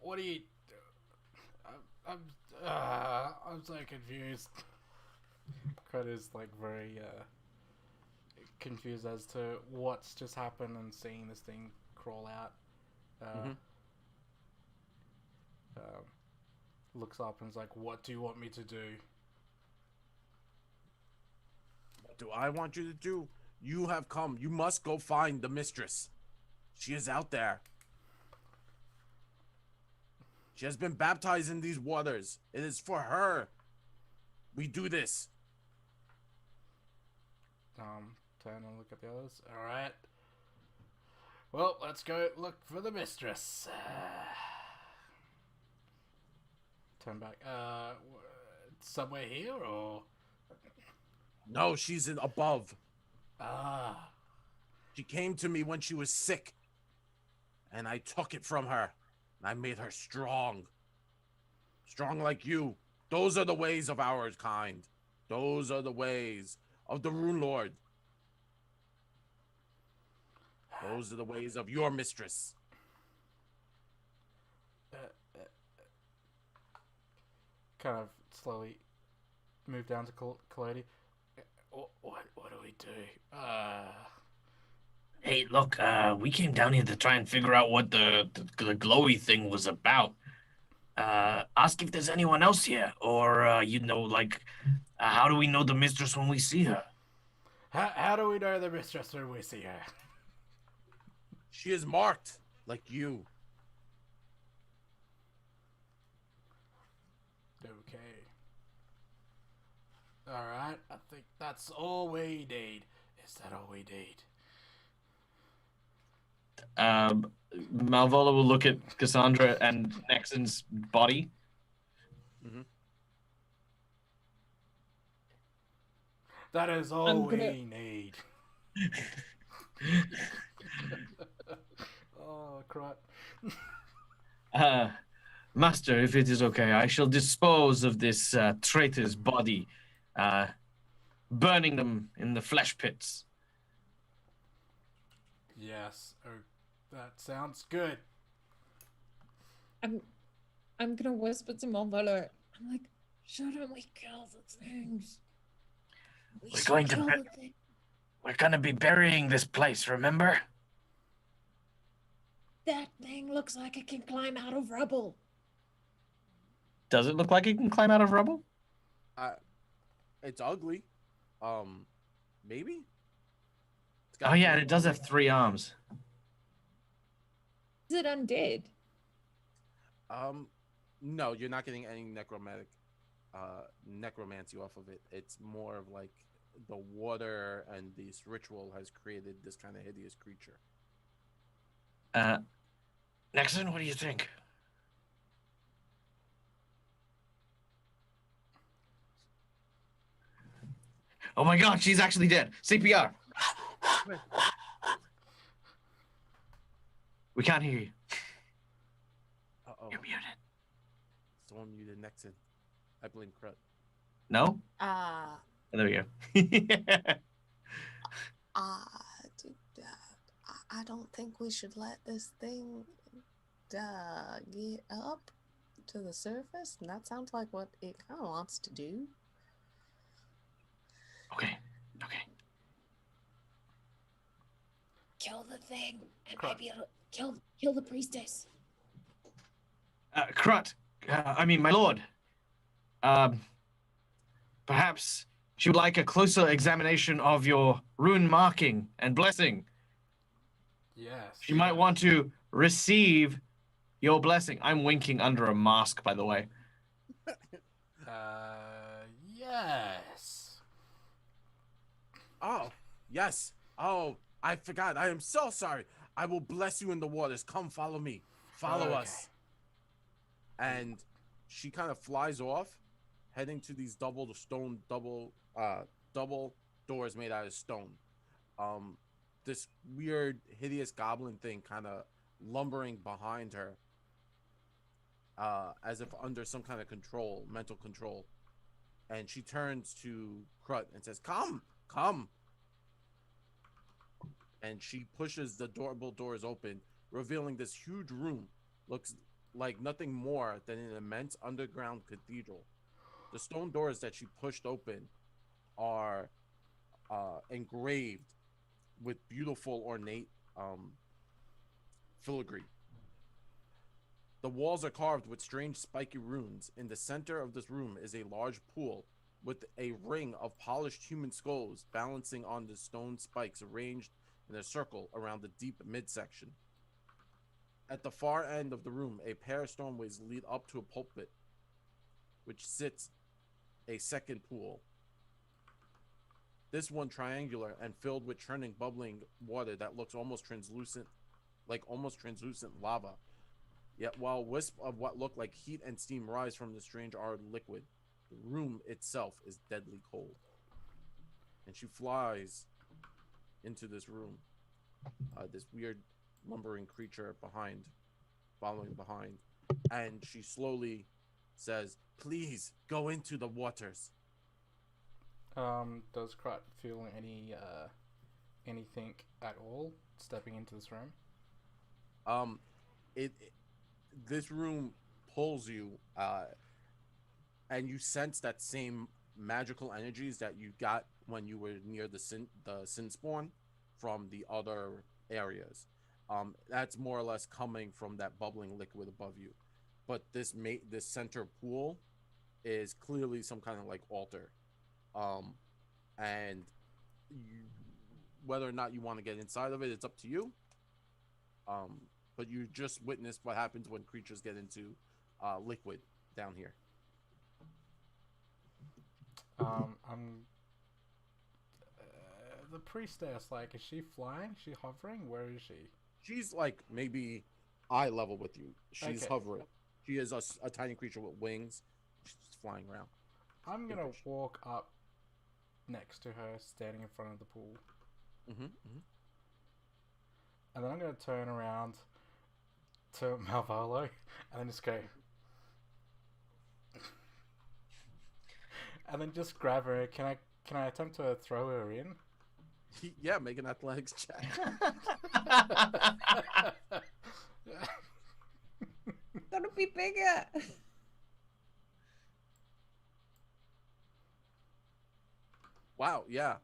What do you? I'm so confused. Krut is like very confused as to what's just happened and seeing this thing crawl out. Looks up and is like, "What do you want me to do?" What do I want you to do? You have come. You must go find the mistress. She is out there. She has been baptized in these waters. It is for her. We do this. Turn and look at the others. All right. Well, let's go look for the mistress. Turn back. Somewhere here or? No, she's above. Ah. She came to me when she was sick, and I took it from her. I made her strong. Strong like you. Those are the ways of our kind. Those are the ways of the Runelord. Those are the ways of your mistress. Kind of slowly move down to Collodi. What do we do? Hey, look, we came down here to try and figure out what the glowy thing was about. Ask if there's anyone else here, or, how do we know the mistress when we see her? How do we know the mistress when we see her? She is marked, like you. Okay. Alright, I think that's all we need. Is that all we need? Malvolo will look at Kasaundra and Nexen's body. Mm-hmm. That is all we need. Oh, Krut. Master, if it is okay, I shall dispose of this traitor's body, burning them in the flesh pits. Yes. Oh, that sounds good. I'm gonna whisper to Malvolo. I'm like, shouldn't we kill the things? We're going to We're gonna be burying this place, remember? That thing looks like it can climb out of rubble. Does it look like it can climb out of rubble? It's ugly. Maybe. Oh yeah, and it does have 3 arms. Is it undead? No, you're not getting any necromancy off of it. It's more of like the water and this ritual has created this kind of hideous creature. Nexen, what do you think? Oh my god, she's actually dead. CPR. We can't hear you. Uh-oh. You're muted. Someone muted Nexen. I blame Krut. No? There we go. I don't think we should let this thing get up to the surface. And that sounds like what it kind of wants to do. Okay. Kill the thing, and Krut. maybe it'll kill the priestess. Krut, my lord. Perhaps she would like a closer examination of your rune marking and blessing. Yes. She might want to receive your blessing. I'm winking under a mask, by the way. Yes. Oh, yes. Oh, I forgot. I am so sorry. I will bless you in the waters. Come follow me. Follow Okay. us. And she kind of flies off, heading to these double doors made out of stone. This weird, hideous goblin thing kind of lumbering behind her, as if under some kind of control, mental control. And she turns to Krut and says, "Come, come." And she pushes the double doors open, revealing this huge room. Looks like nothing more than an immense underground cathedral. The stone doors that she pushed open are engraved with beautiful, ornate filigree. The walls are carved with strange spiky runes. In the center of this room is a large pool with a ring of polished human skulls balancing on the stone spikes arranged in a circle around the deep midsection. At the far end of the room, a pair of stoneways lead up to a pulpit, which sits a second pool. This one triangular and filled with churning, bubbling water that looks almost translucent lava. Yet while wisps of what look like heat and steam rise from the strange hard liquid, the room itself is deadly cold. And she flies into this room. This weird lumbering creature following behind. And she slowly says, "Please go into the waters." Does Krut feel anything at all stepping into this room? This room pulls you, and you sense that same magical energies that you got when you were near the sin spawn from the other areas. That's more or less coming from that bubbling liquid above you. But this center pool is clearly some kind of like altar. And whether or not you want to get inside of it, it's up to you. But you just witnessed what happens when creatures get into liquid down here. The priestess, like, is she flying? Is she hovering? Where is she? She's like maybe eye level with you. She's Okay. hovering. She is a tiny creature with wings. She's just flying around. I'm gonna walk up next to her, standing in front of the pool. And then I'm gonna turn around to Malvolo and then just go. And then just grab her. Can I attempt to throw her in? Yeah, make an athletics check. Gotta be bigger. Wow, yeah.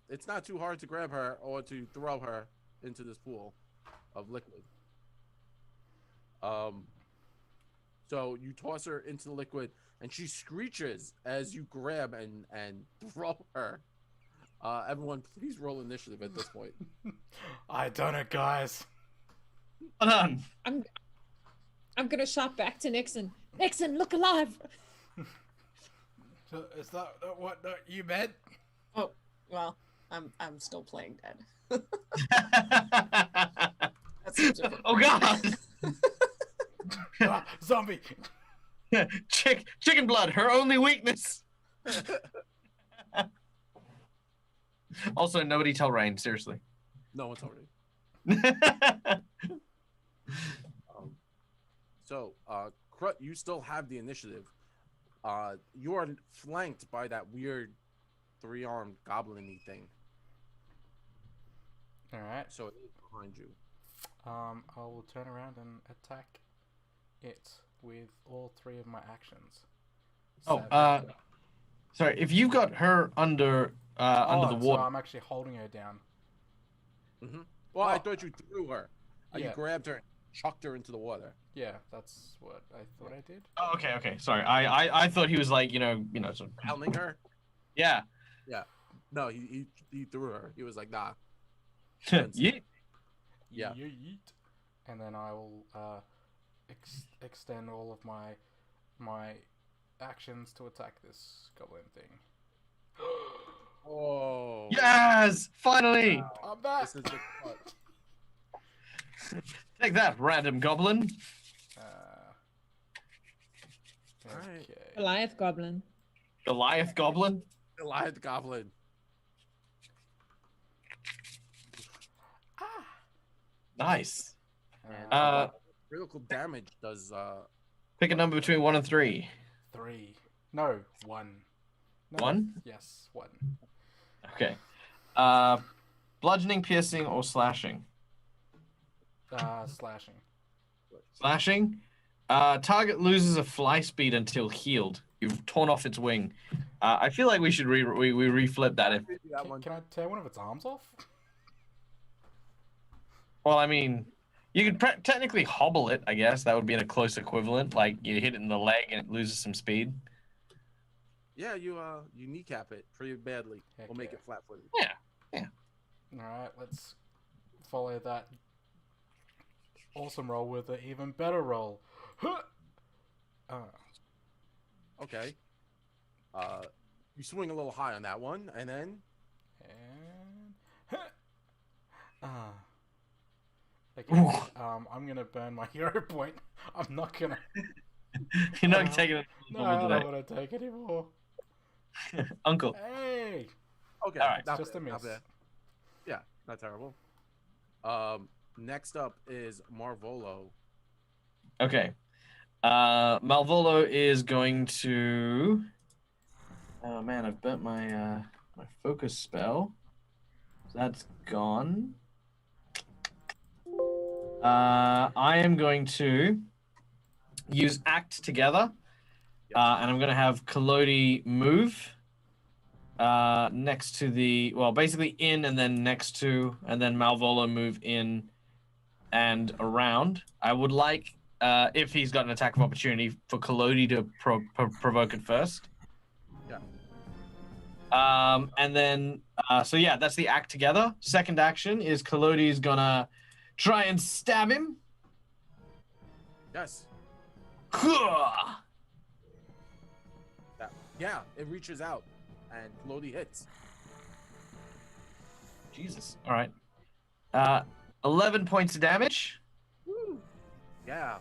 it's not too hard to grab her or to throw her into this pool of liquid. So you toss her into the liquid, and she screeches as you grab and throw her. Everyone, please roll initiative at this point. I done it, guys. Well done. I'm gonna shout back to Nexen. Nexen, look alive. So is that what you meant? Oh, well, I'm still playing dead. That seems Oh God! Ah, zombie. Chicken blood, her only weakness. Also, nobody tell Rain, seriously. No one's already. So, Krut, you still have the initiative. You are flanked by that weird 3-armed goblin-y thing. All right. So it is behind you. I will turn around and attack it with all 3 of my actions. Oh, sorry. If you've got her under the So water, I'm actually holding her down. Well, I Oh. thought you threw her. You Yeah. grabbed her and chucked her into the water. Yeah, that's what I thought I did. oh, okay. Sorry, I thought he was like sort of, Helming her? yeah. No, he threw her. He was like, nah. Yeah. Yeah. Yeet. And then I will extend all of my actions to attack this goblin thing. Oh. Yes, finally. I'm back. This is the cut. Take that, random goblin. Alright. Okay. Goliath goblin. Goliath goblin. Goliath goblin. Nice. Uh, Critical damage does Pick a number between 1 and 3. 3. No, 1. No. 1? Yes, 1. Okay. Bludgeoning, piercing, or slashing? Slashing. Slashing. Target loses a fly speed until healed. You've torn off its wing. I feel like we should reflip that. If that one. Can I tear one of its arms off? well, I mean, you could technically hobble it. I guess that would be a close equivalent. Like you hit it in the leg and it loses some speed. Yeah, you kneecap it pretty badly. Heck We'll make yeah. it flat-footed. Yeah. Alright, let's follow that awesome roll with an even better roll. Okay. You swing a little high on that one, and then And okay, I'm gonna burn my hero point. I'm not gonna. You're not taking it. No, I don't want to take anymore. Uncle. Hey, okay, All right. not just a bad, not miss. bad. Yeah, not terrible. Next up is Malvolo. Okay. Malvolo is going to. Oh man, I've burnt my my focus spell. That's gone. I am going to use Act Together, and I'm going to have Collodi move next to the basically in and then next to, and then Malvolo move in and around. I would like, if he's got an attack of opportunity, for Collodi to provoke it first. Yeah. And then, so yeah, that's the Act Together. Second action is Collodi's gonna try and stab him. Yes. Huh. Yeah, it reaches out, and Collodi hits. Jesus. All right. 11 points of damage. Woo. Yeah.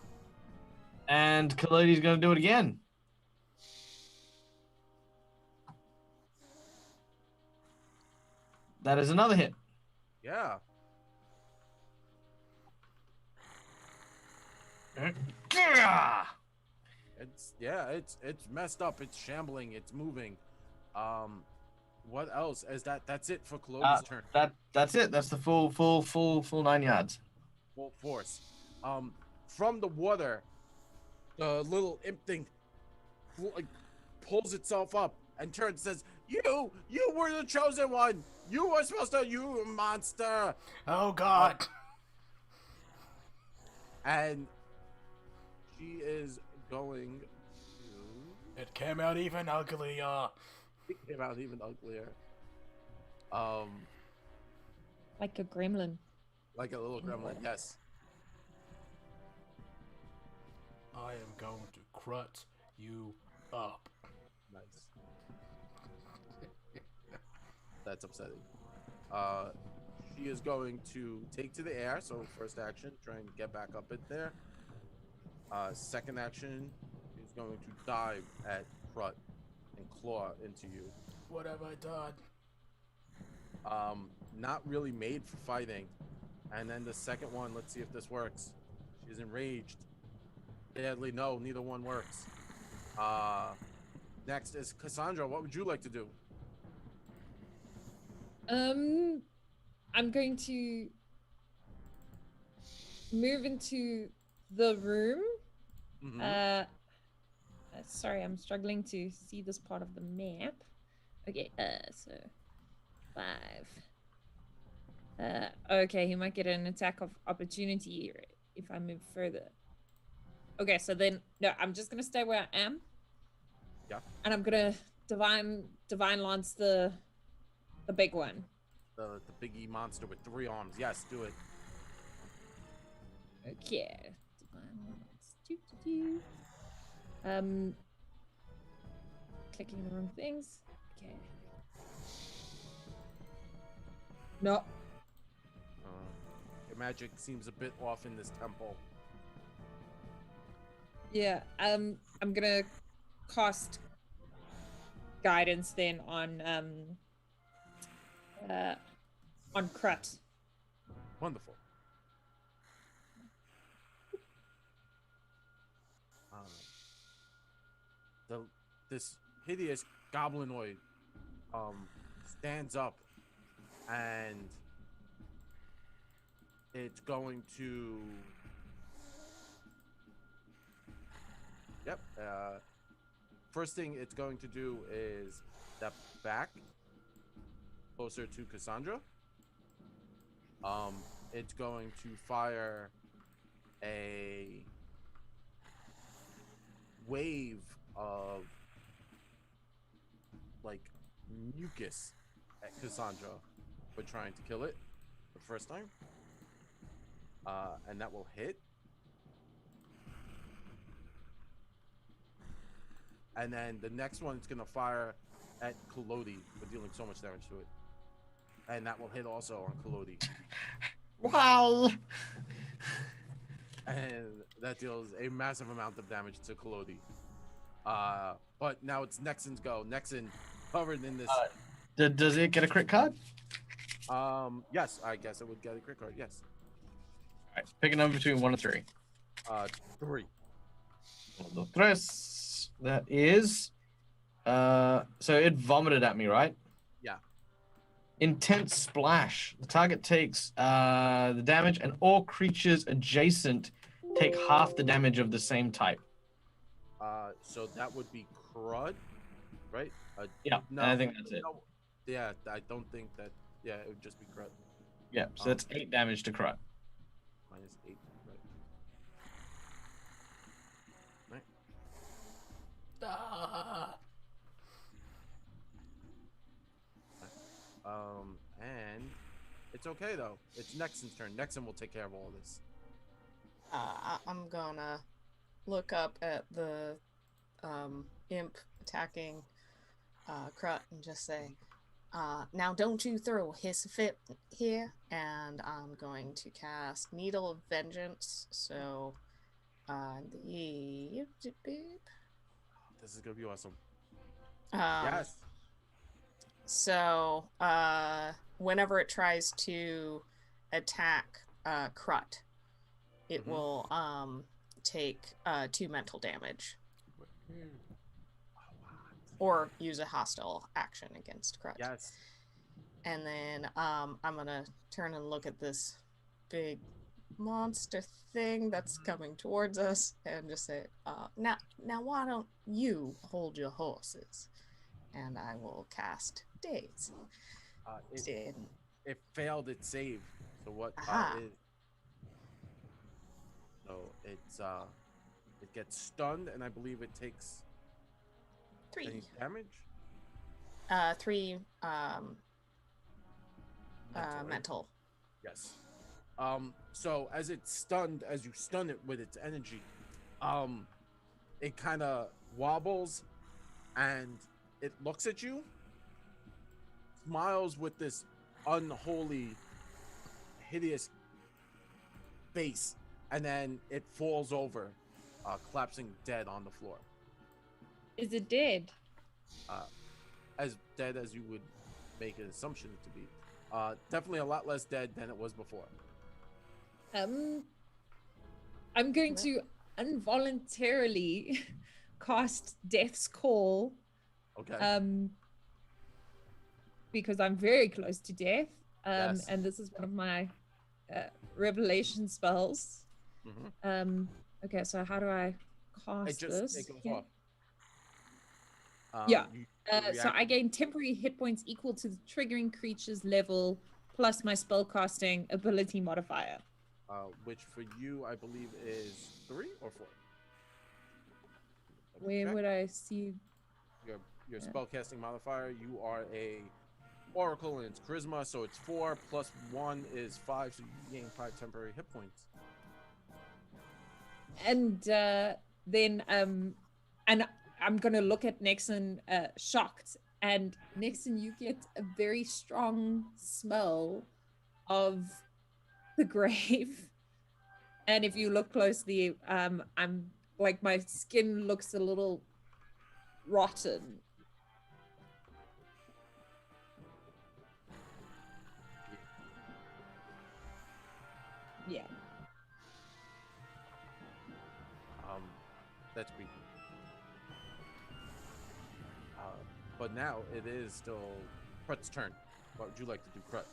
And Collodi's gonna do it again. That is another hit. Yeah. It's messed up. It's shambling. It's moving. What else? That's it for Collodi's turn. That's it. That's the full 9 yards. Full force. From the water, the little imp thing pulls itself up and turns and says, You were the chosen one. You were supposed to, you monster. Oh God! And she is going to. It came out even uglier. It came out even uglier. Like a gremlin. Like a little gremlin. Yes. I am going to crut you up. Nice. That's upsetting. She is going to take to the air. So first action, try and get back up in there. Second action is going to dive at Krut and claw into you. What have I done? Not really made for fighting. And then the second one, let's see if this works. She's enraged. Deadly, no, neither one works. Next is Kasaundra. What would you like to do? I'm going to move into the room. Mm-hmm. Sorry, I'm struggling to see this part of the map. Okay, so 5. Okay, he might get an attack of opportunity if I move further. Okay, so then no, I'm just gonna stay where I am. Yeah. And I'm gonna divine lance the big one. The biggie monster with 3 arms. Yes, do it. Okay. Divine lance. Clicking the wrong things. Okay. No. Your magic seems a bit off in this temple. Yeah. I'm gonna cast guidance then on Krut. Wonderful. This hideous goblinoid stands up and it's going to first thing it's going to do is step back closer to Kasaundra. It's going to fire a wave of like mucus at Kasaundra for trying to kill it the first time. And that will hit. And then the next one is gonna fire at Collodi for dealing so much damage to it. And that will hit also on Collodi. Wow. And that deals a massive amount of damage to Collodi. But now it's Nexen's go. Nexen covered in this. Does it get a crit card? Yes, I guess it would get a crit card. Yes. All right, pick a number between 1 and 3. 3. 1, 2, 3. That is. So it vomited at me, right? Yeah. Intense splash. The target takes the damage, and all creatures adjacent take half the damage of the same type. So that would be Krut, right? Yeah, no, I think that's it. No, yeah, I don't think that. Yeah, it would just be Krut. Yeah, so that's 8 damage to Krut. Minus 8, right? And it's okay though. It's Nexen's turn. Nexen will take care of all of this. I'm gonna look up at the imp attacking Krut and just say, now don't you throw his fit here, and I'm going to cast Needle of Vengeance. So This is gonna be awesome. Yes. So whenever it tries to attack Krut, it will take 2 mental damage. Or use a hostile action against Krut. Yes. And then I'm gonna turn and look at this big monster thing that's coming towards us and just say, now why don't you hold your horses? and I will cast Daze. It failed its save. So what Aha. is? So it's it gets stunned, and I believe it takes 3. any damage. 3 Right? mental. Yes. So as it's stunned, as you stun it with its energy, it kind of wobbles, and it looks at you, smiles with this unholy, hideous face, and then it falls over, collapsing dead on the floor. Is it dead? As dead as you would make an assumption to be. Definitely a lot less dead than it was before. I'm going to involuntarily cast Death's Call. Okay. Because I'm very close to death. Yes. And this is one of my revelation spells. Mm-hmm. Okay, so how do I cast this? It goes off. Yeah. You So I gain temporary hit points equal to the triggering creature's level plus my spellcasting ability modifier. Which for you, I believe, is 3 or 4. Where would I see your spellcasting modifier? You are a oracle, and it's charisma, so it's 4 plus 1 is 5, so you gain 5 temporary hit points. And then and I'm gonna look at Nexen shocked, and Nexen, you get a very strong smell of the grave. And if you look closely, I'm like, my skin looks a little rotten. Yeah. That's creepy. But now it is still Krut's turn. What would you like to do, Krut?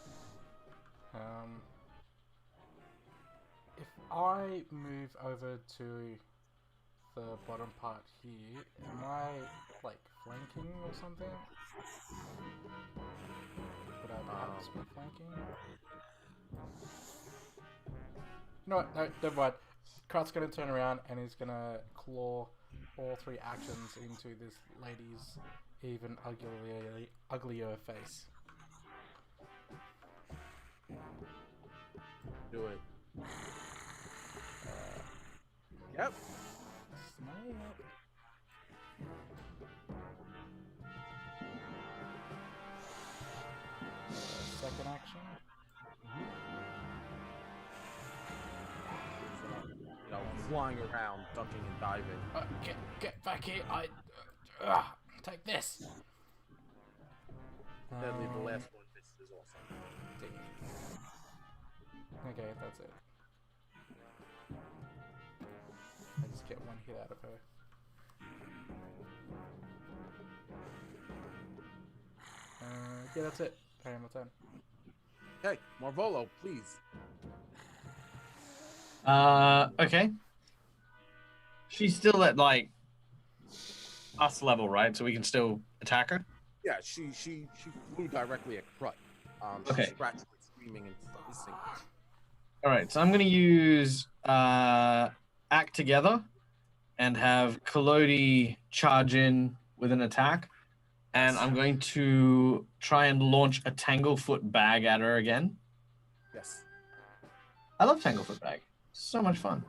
If I move over to the bottom part here, am I like flanking or something? Would I perhaps be flanking? No, never mind. Krut's gonna turn around and he's gonna claw all 3 actions into this lady's even uglier face. Do it. Yep. Snake. Second action. Flying around, ducking and diving. Get back here! Take this. Deadly, the last one is awesome. Okay, that's it. I just get 1 hit out of her. Yeah, that's it. Okay, my turn. Okay, Malvolo, please. Okay. She's still at like us level, right? So we can still attack her. Yeah, she flew directly at Krut. Okay. She's scratching, screaming, and hissing. All right, so I'm gonna use Act Together and have Collodi charge in with an attack, and I'm going to try and launch a Tanglefoot bag at her again. Yes. I love Tanglefoot bag. So much fun.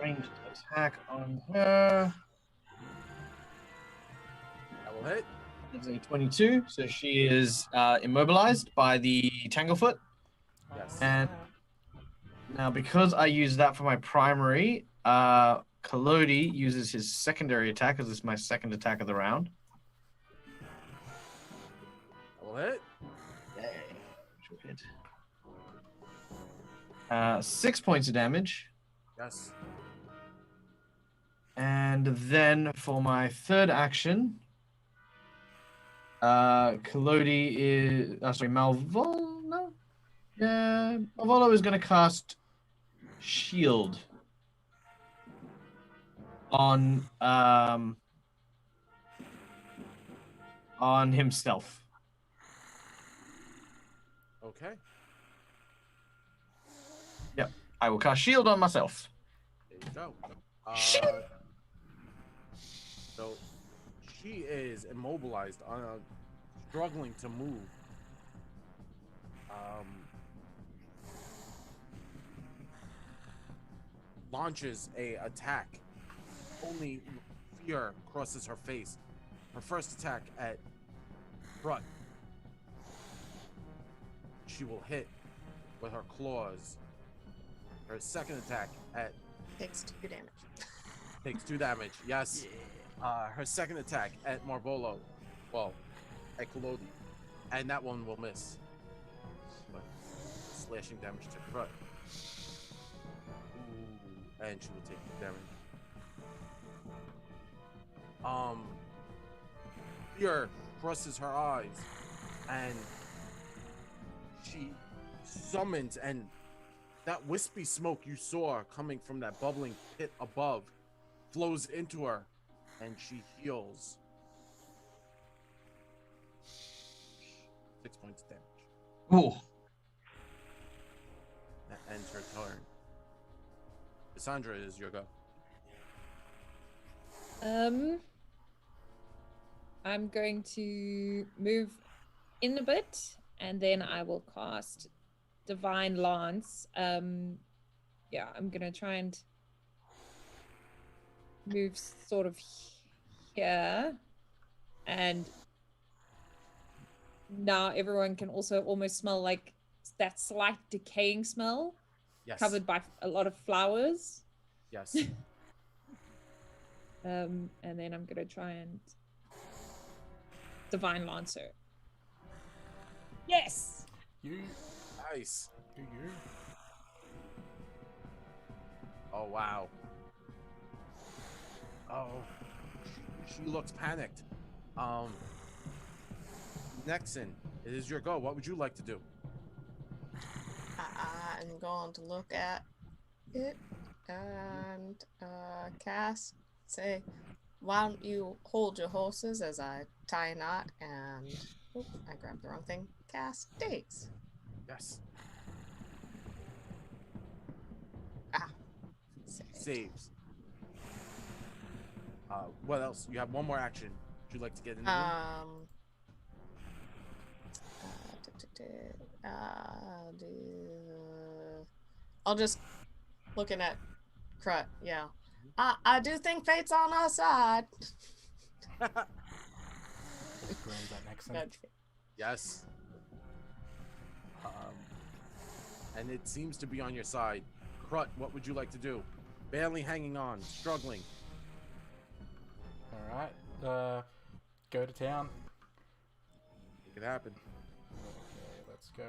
Ranged attack on her. That will hit. That's a 22, so she is immobilized by the Tanglefoot. Yes. And now, because I use that for my primary, Collodi uses his secondary attack, because this is my second attack of the round. That will hit. Yay. 6 points of damage. Yes. And then for my third action, Collodi is... Malvolo? No? Malvolo is going to cast Shield on himself. Okay. Yep, I will cast Shield on myself. There you go. So she is immobilized, struggling to move. Launches a attack. Only fear crosses her face. Her first attack at Krut. She will hit with her claws. Her second attack at Takes 2 damage. takes 2 damage. Yes. Her second attack at Malvolo. Well, at Collodi. And that one will miss. But slashing damage to Krut. Ooh, and she will take damage. Fear crosses her eyes, and she summons, and that wispy smoke you saw coming from that bubbling pit above flows into her, and she heals 6 points of damage. Ooh. That ends her turn. Cassandra, is your go. I'm going to move in a bit, and then I will cast Divine Lance. Yeah, I'm gonna try and move sort of here, and now everyone can also almost smell like that slight decaying smell, Yes. covered by a lot of flowers. Yes. And then I'm gonna try and Divine Lancer. Yes. You. Nice. You. Oh, wow. Oh, she looks panicked. Nexen, it is your go. What would you like to do? I'm going to look at it and cast. Say, why don't you hold your horses as I tie a knot and... Oop, I grabbed the wrong thing. Cast Daze. Yes. Ah. Saves. What else? You have one more action. Would you like to get in the room? I'll just looking at Krut. Yeah, I do think fate's on our side. Grams that Nexen. Yes. And it seems to be on your side. Krut, what would you like to do? Barely hanging on, struggling. Alright. Go to town. Make it happen. Okay, let's go.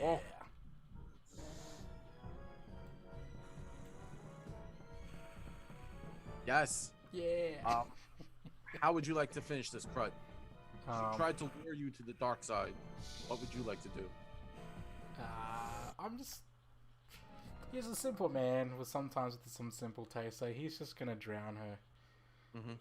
Oh. Yes. Yeah. How would you like to finish this, Krut? She tried to lure you to the dark side. What would you like to do? He's a simple man with sometimes with some simple taste, so he's just gonna drown her. Mm-hmm.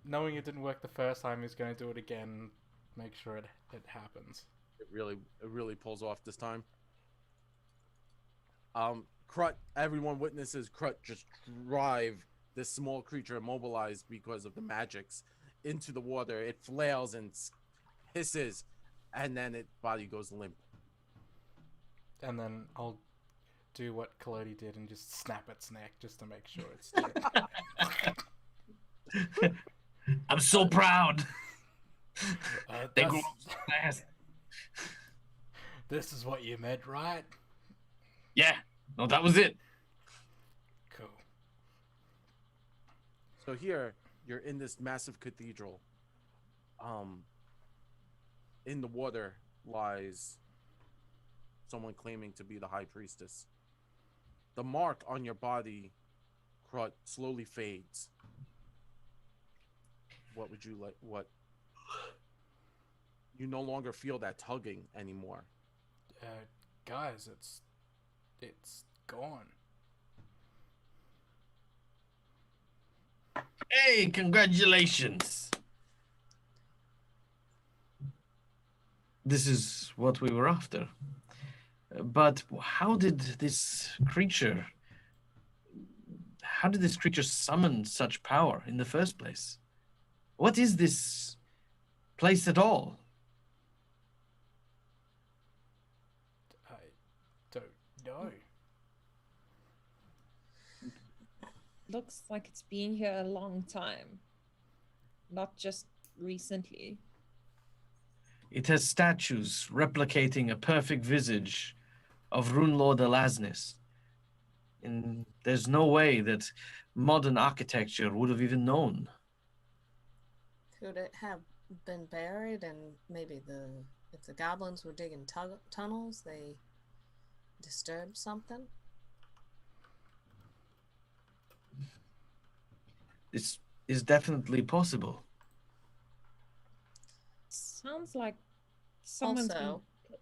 Knowing it didn't work the first time, he's gonna do it again. Make sure it happens. It really pulls off this time. Krut, everyone witnesses Krut just drive this small creature immobilized because of the magics into the water. It flails and hisses, and then its body goes limp. And then I'll do what Collodi did and just snap its neck just to make sure it's dead. I'm so proud. They grew That's- up so fast. This is what you meant, right? Yeah. No, that was it. Cool. So here, you're in this massive cathedral. In the water lies someone claiming to be the high priestess. The mark on your body, Krut, slowly fades. what would you like? What you no longer feel that tugging anymore. Guys, it's gone. Hey, congratulations! This is what we were after. But how did this creature summon such power in the first place? What is this place at all? I don't know. Looks like it's been here a long time. Not just recently. It has statues replicating a perfect visage of Runelord Alasnis. And there's no way that modern architecture would have even known. Could it have been buried and maybe if the goblins were digging tunnels, they disturbed something? This is definitely possible. Sounds like someone's Also, been...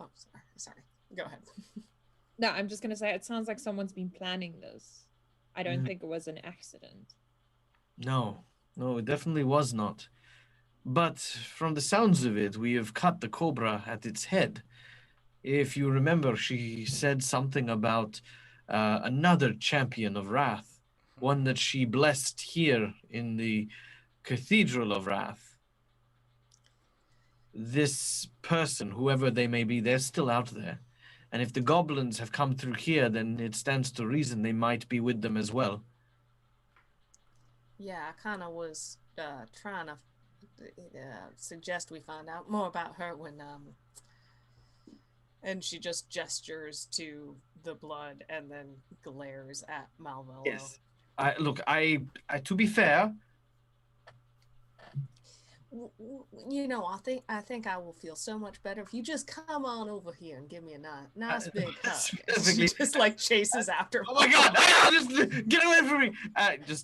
oh, sorry. Go ahead. No, I'm just gonna say it sounds like someone's been planning this. I don't Mhm. think it was an accident. No, it definitely was not. But from the sounds of it, we have cut the cobra at its head. If you remember, she said something about another champion of Wrath, one that she blessed here in the Cathedral of Wrath. This person, whoever they may be, they're still out there. And if the goblins have come through here, then it stands to reason they might be with them as well. Yeah, I kind of was trying to suggest we find out more about her when and she just gestures to the blood and then glares at Malvolo. Yes. I to be fair, You know, I think I will feel so much better if you just come on over here and give me a nice big hug. She just like chases after him. Oh my god! Just get away from me!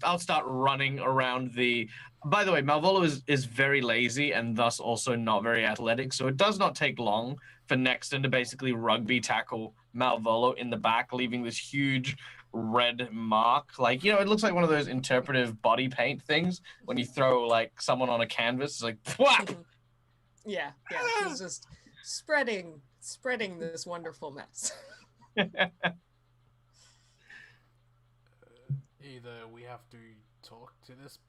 I'll start running around the. By the way, Malvolo is very lazy and thus also not very athletic, so it does not take long for Nexen to basically rugby tackle Malvolo in the back, leaving this huge red mark. Like, you know, it looks like one of those interpretive body paint things when you throw like someone on a canvas. It's like, whap! Yeah, it's just spreading this wonderful mess. Either we have to talk to this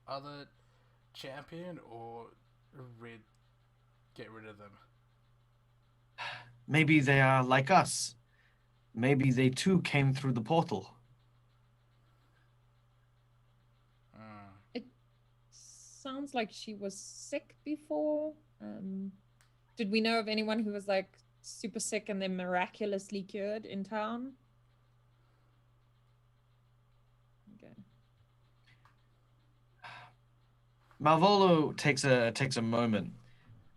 other champion or get rid of them. Maybe they are like us. Maybe they too came through the portal. It sounds like she was sick before. Did we know of anyone who was like super sick and then miraculously cured in town? Okay. Malvolo takes a moment.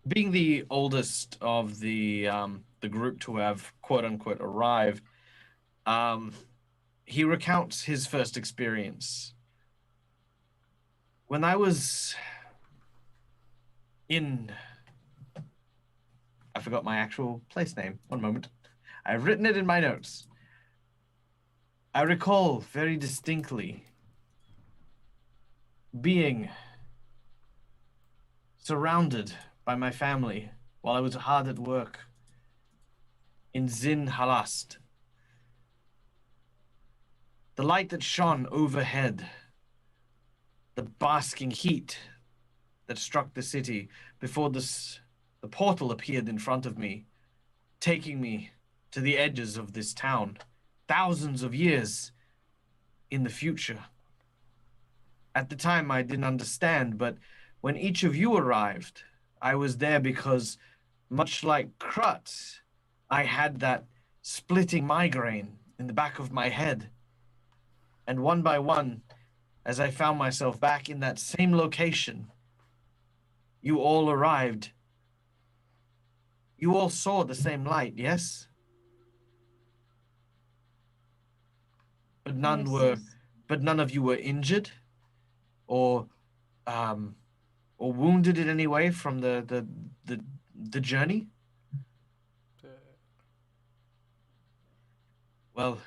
Being the oldest of the group to have quote unquote arrived, he recounts his first experience. When I was in, I forgot my actual place name. One moment. I've written it in my notes. I recall very distinctly being surrounded by my family while I was hard at work in Zin Halast. The light that shone overhead, the basking heat that struck the city before the portal appeared in front of me, taking me to the edges of this town, thousands of years in the future. At the time, I didn't understand, but when each of you arrived, I was there because, much like Krut, I had that splitting migraine in the back of my head. And one by one, as I found myself back in that same location, you all arrived. You all saw the same light, yes? But none of you were injured or or wounded in any way from the journey? Well,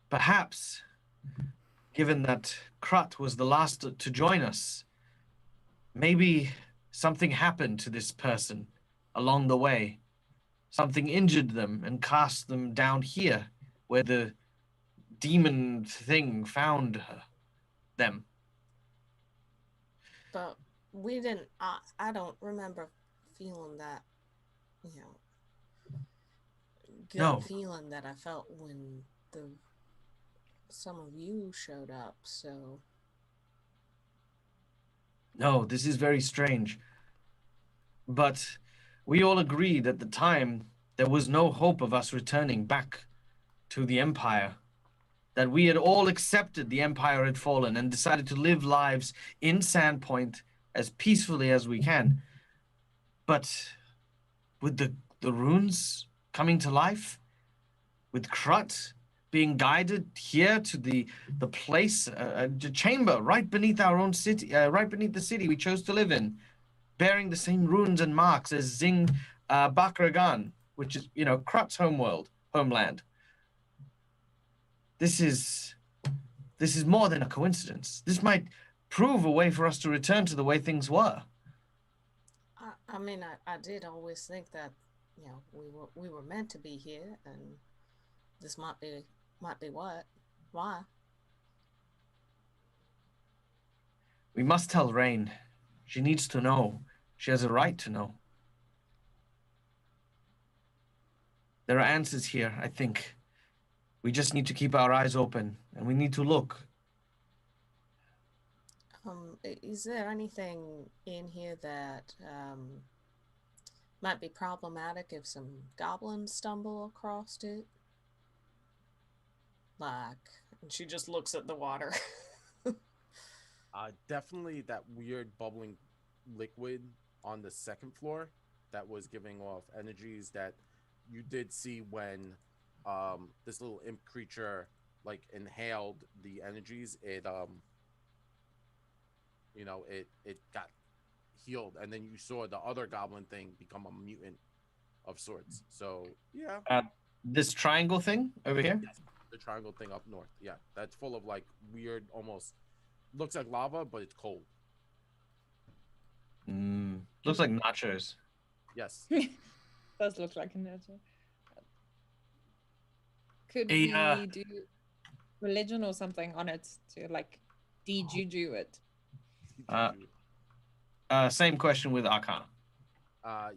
perhaps, given that Krut was the last to join us, maybe something happened to this person along the way. Something injured them and cast them down here, where the demon thing found them. But we didn't. I don't remember feeling that, you know, gut No. feeling that I felt when some of you showed up. So No, this is very strange. But we all agreed at the time there was no hope of us returning back to the Empire. That we had all accepted the Empire had fallen and decided to live lives in Sandpoint as peacefully as we can. But with the runes coming to life, with Krut being guided here to the place, the chamber right beneath our own city, right beneath the city we chose to live in, bearing the same runes and marks as Zing Bakragan, which is, Krut's homeland. This is more than a coincidence. This might prove a way for us to return to the way things were. I mean, I did always think that, we were meant to be here, and this might be why. We must tell Ranne. She needs to know. She has a right to know. There are answers here, I think. We just need to keep our eyes open, and we need to look. Is there anything in here that might be problematic if some goblins stumble across it? And she just looks at the water. Definitely that weird bubbling liquid on the second floor that was giving off energies that you did see when this little imp creature inhaled the energies. It it got healed, and then you saw the other goblin thing become a mutant of sorts. So yeah, this triangle thing over here. yes, the triangle thing up north. Yeah, that's full of weird, almost looks like lava, but it's cold. Looks like nachos. Yes. Does look like a nature. Could Hey, we do religion or something on it to de-juju it? Same question with Arcana.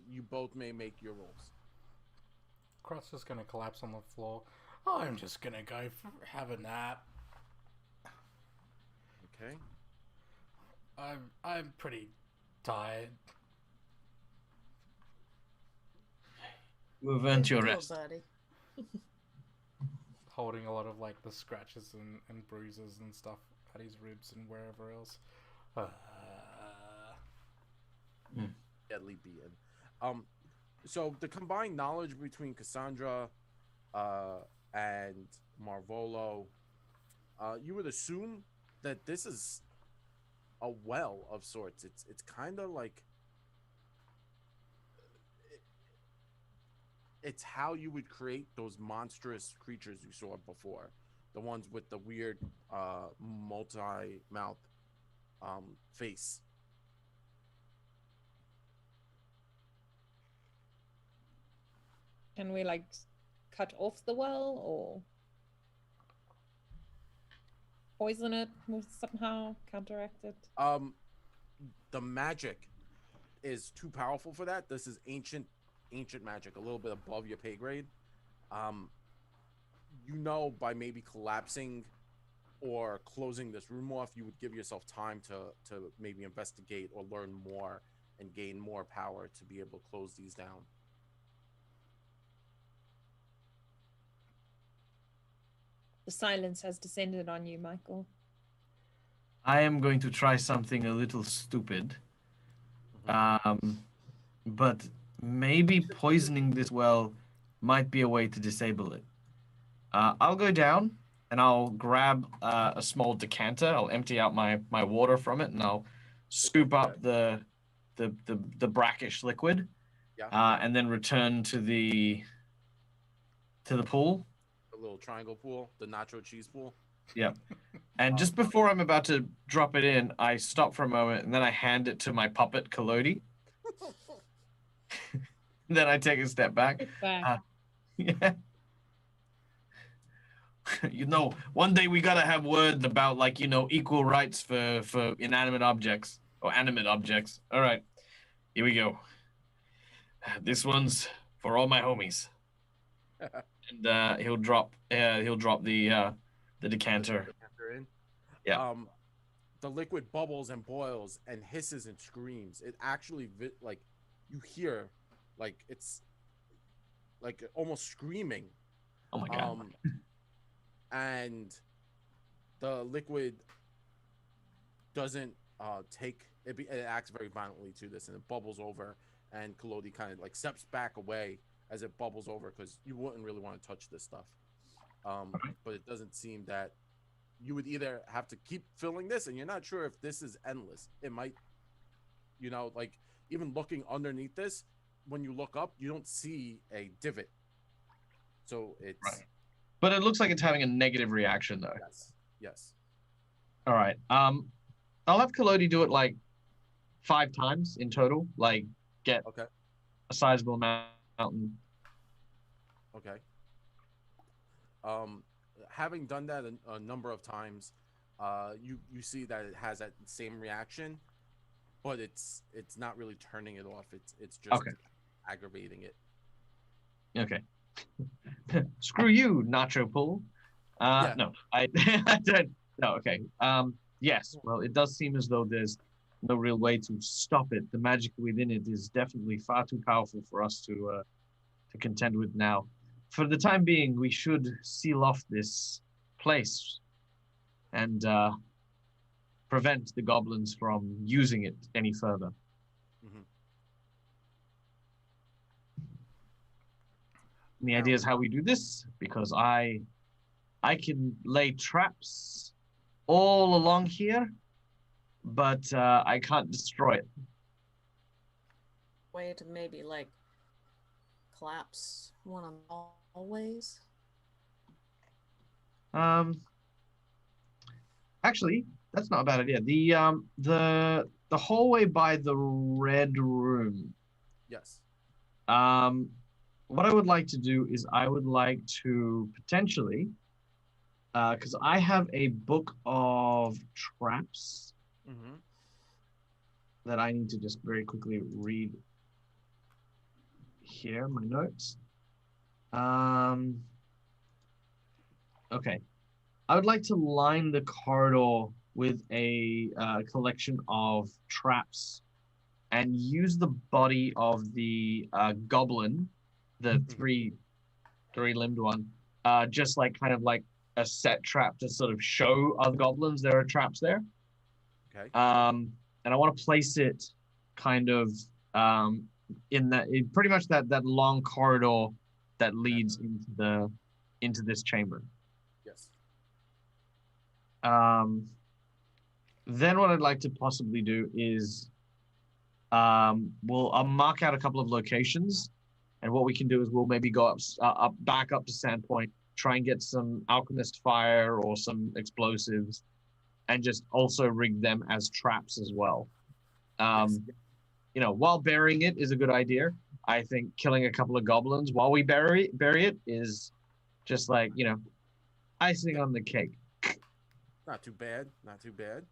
You both may make your rolls. Krut's just gonna collapse on the floor. I'm just gonna go have a nap. Okay. I'm pretty tired. Move on to your Cool, rest. buddy. Holding a lot of the scratches and bruises and stuff at his ribs and wherever else. Deadly beaten. So the combined knowledge between Kasaundra and Malvolo, you would assume that this is a well of sorts. It's kind of like it's how you would create those monstrous creatures you saw before, the ones with the weird multi-mouth face. Can we cut off the well or poison it somehow, counteract it? The magic is too powerful for that. This is ancient magic, a little bit above your pay grade. By maybe collapsing or closing this room off, you would give yourself time to maybe investigate or learn more and gain more power to be able to close these down. The silence has descended on you, Michael. I am going to try something a little stupid. But maybe poisoning this well might be a way to disable it. I'll go down and I'll grab a small decanter. I'll empty out my water from it, and I'll scoop up the brackish liquid, and then return to the pool. The little triangle pool, the nacho cheese pool. Yep. And just before I'm about to drop it in, I stop for a moment and then I hand it to my puppet, Collodi. Then I take a step back. Yeah. You know, one day we gotta have word about, like, you know, equal rights for inanimate objects or animate objects. All right, here we go. This one's for all my homies. And he'll drop the decanter. In. Yeah. The liquid bubbles and boils and hisses and screams. It actually like you hear, like it's like almost screaming. Oh my god. And the liquid doesn't take it. It acts very violently to this, and it bubbles over. And Collodi kind of like steps back away as it bubbles over, because you wouldn't really want to touch this stuff. But it doesn't seem that you would either have to keep filling this, and you're not sure if this is endless. It might, you know, like even looking underneath this, when you look up, you don't see a divot. So it's right. But it looks like it's having a negative reaction, though. Yes. All right. I'll have Collodi do it like 5 times in total. Like get a sizable mountain. Okay. Having done that a number of times, you see that it has that same reaction, but it's not really turning it off. It's just aggravating it. Okay. Screw you, Nacho Pool. No, I don't. No, okay. Yes. Well, it does seem as though there's no real way to stop it. The magic within it is definitely far too powerful for us to contend with now. For the time being, we should seal off this place and prevent the goblins from using it any further. And the idea is how we do this, because I can lay traps all along here, but I can't destroy it. Way to maybe like collapse one of the hallways. Actually, that's not a bad idea. The hallway by the red room. Yes. What I would like to do is I would like to potentially, because I have a book of traps that I need to just very quickly read here, my notes. Okay. I would like to line the corridor with a collection of traps and use the body of the goblin, the three-limbed one, just like kind of like a set trap to sort of show other goblins there are traps there. Okay. And I want to place it kind of in pretty much that long corridor that leads into this chamber. Yes. Then what I'd like to possibly do is I'll mark out a couple of locations, and what we can do is we'll maybe go back up to Sandpoint, try and get some alchemist fire or some explosives, and just also rig them as traps as well. You know, while burying it is a good idea, I think killing a couple of goblins while we bury it is just like, you know, icing on the cake. Not too bad. Not too bad.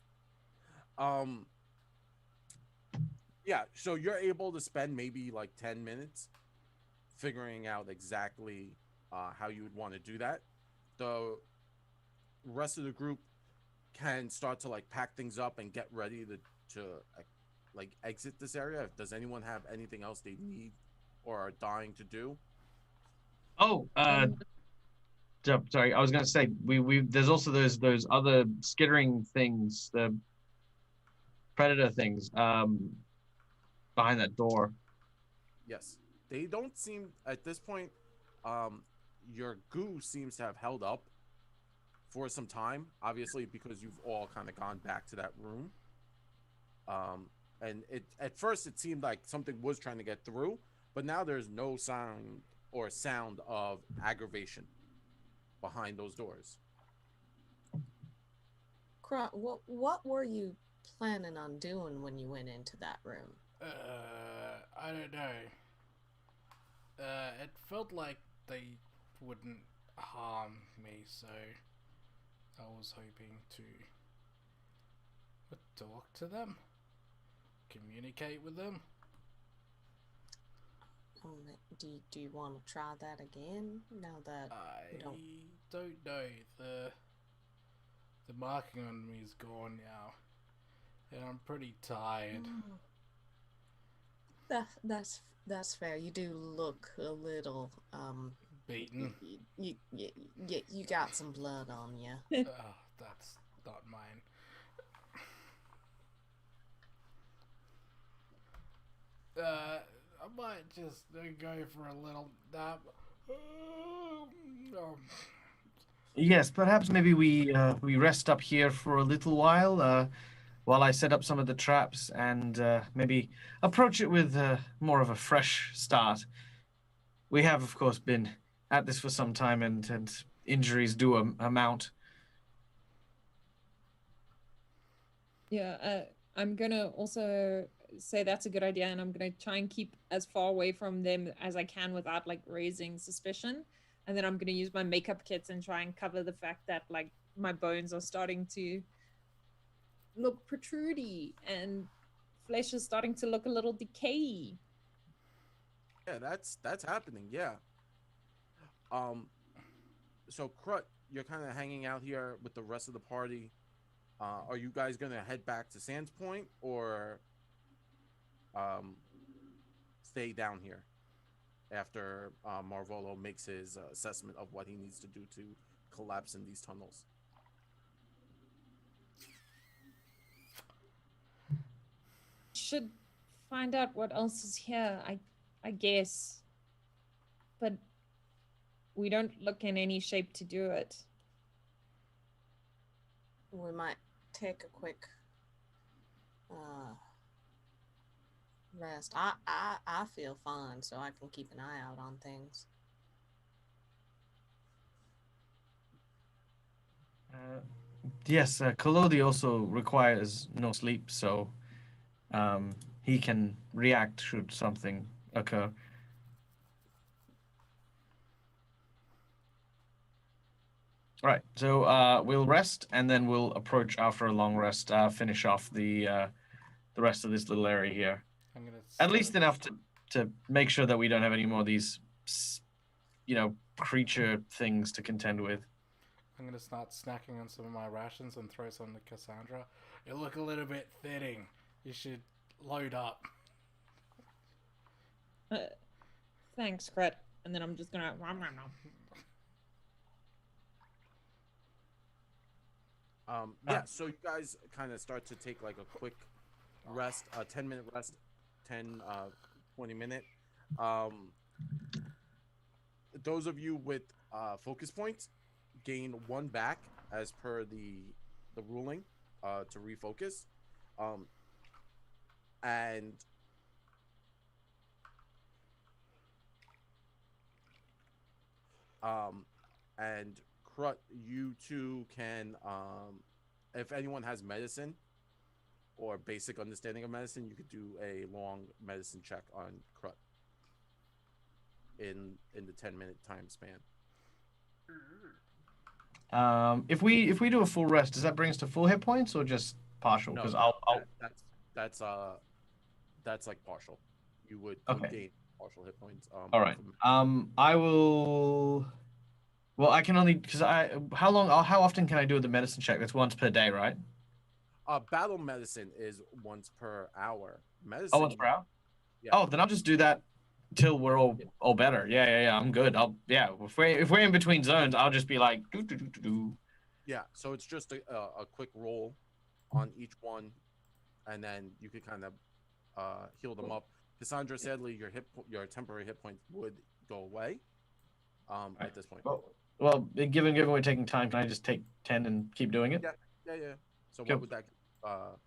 Yeah, so you're able to spend maybe like 10 minutes figuring out exactly how you would want to do that. The rest of the group can start to like pack things up and get ready to like exit this area. Does anyone have anything else they need or are dying to do? Oh, sorry, I was gonna say we there's also those other skittering things, the predator things, behind that door. Yes, they don't seem at this point. Your goo seems to have held up for some time, obviously because you've all kind of gone back to that room. And at first it seemed like something was trying to get through, but now there's no sound or sound of aggravation behind those doors. Krut, what were you planning on doing when you went into that room? I don't know. It felt like they wouldn't harm me, so I was hoping to talk to them, communicate with them. Do you want to try that again now that I we don't? don't know. The marking on me is gone now, and I'm pretty tired. That's fair. You do look a little Beaten. You got some blood on you. Oh, that's not mine. I might just go for a little nap. Yes, perhaps maybe we rest up here for a little while I set up some of the traps and maybe approach it with more of a fresh start. We have, of course, been at this for some time, and injuries do amount. Yeah, I'm gonna also say that's a good idea, and I'm gonna try and keep as far away from them as I can without like raising suspicion. And then I'm gonna use my makeup kits and try and cover the fact that like my bones are starting to look protrudy and flesh is starting to look a little decay. Yeah, that's happening. Yeah. So Krut, you're kind of hanging out here with the rest of the party. Are you guys gonna head back to Sands Point or stay down here after Malvolo makes his assessment of what he needs to do to collapse in these tunnels? Should find out what else is here, I guess. But we don't look in any shape to do it. We might take a quick rest. I feel fine, so I can keep an eye out on things. Yes, Collodi also requires no sleep, so he can react should something occur. All right, so we'll rest, and then we'll approach after a long rest, finish off the rest of this little area here. I'm gonna At least enough to make sure that we don't have any more of these, creature things to contend with. I'm gonna start snacking on some of my rations and throw some to Kasaundra. You look a little bit thinning. You should load up. Thanks, Krut. And then I'm just gonna. Yeah, so you guys kind of start to take like a quick rest, a 10-minute rest, 20-minute. Those of you with focus points gain 1 back as per the ruling to refocus. And Krut, you two can, if anyone has medicine or basic understanding of medicine, you could do a long medicine check on Krut in the 10-minute time span. If we do a full rest, does that bring us to full hit points or just partial? Because No, I'll that's like partial. You would Okay. gain partial hit points. All right. I will. Well, I can only because how often can I do the medicine check? That's once per day, right? Battle medicine is once per hour. Medicine. Oh, once per hour. Yeah. Oh, then I'll just do that till we're all better. Yeah. I'm good. If we're in between zones, I'll just be like do. Yeah. So it's just a quick roll on each one, and then you could kind of heal them up. Kasaundra, sadly, your temporary hit points would go away. At this point. Well, given we're taking time, can I just take 10 and keep doing it? Yeah. So Cool. what would that?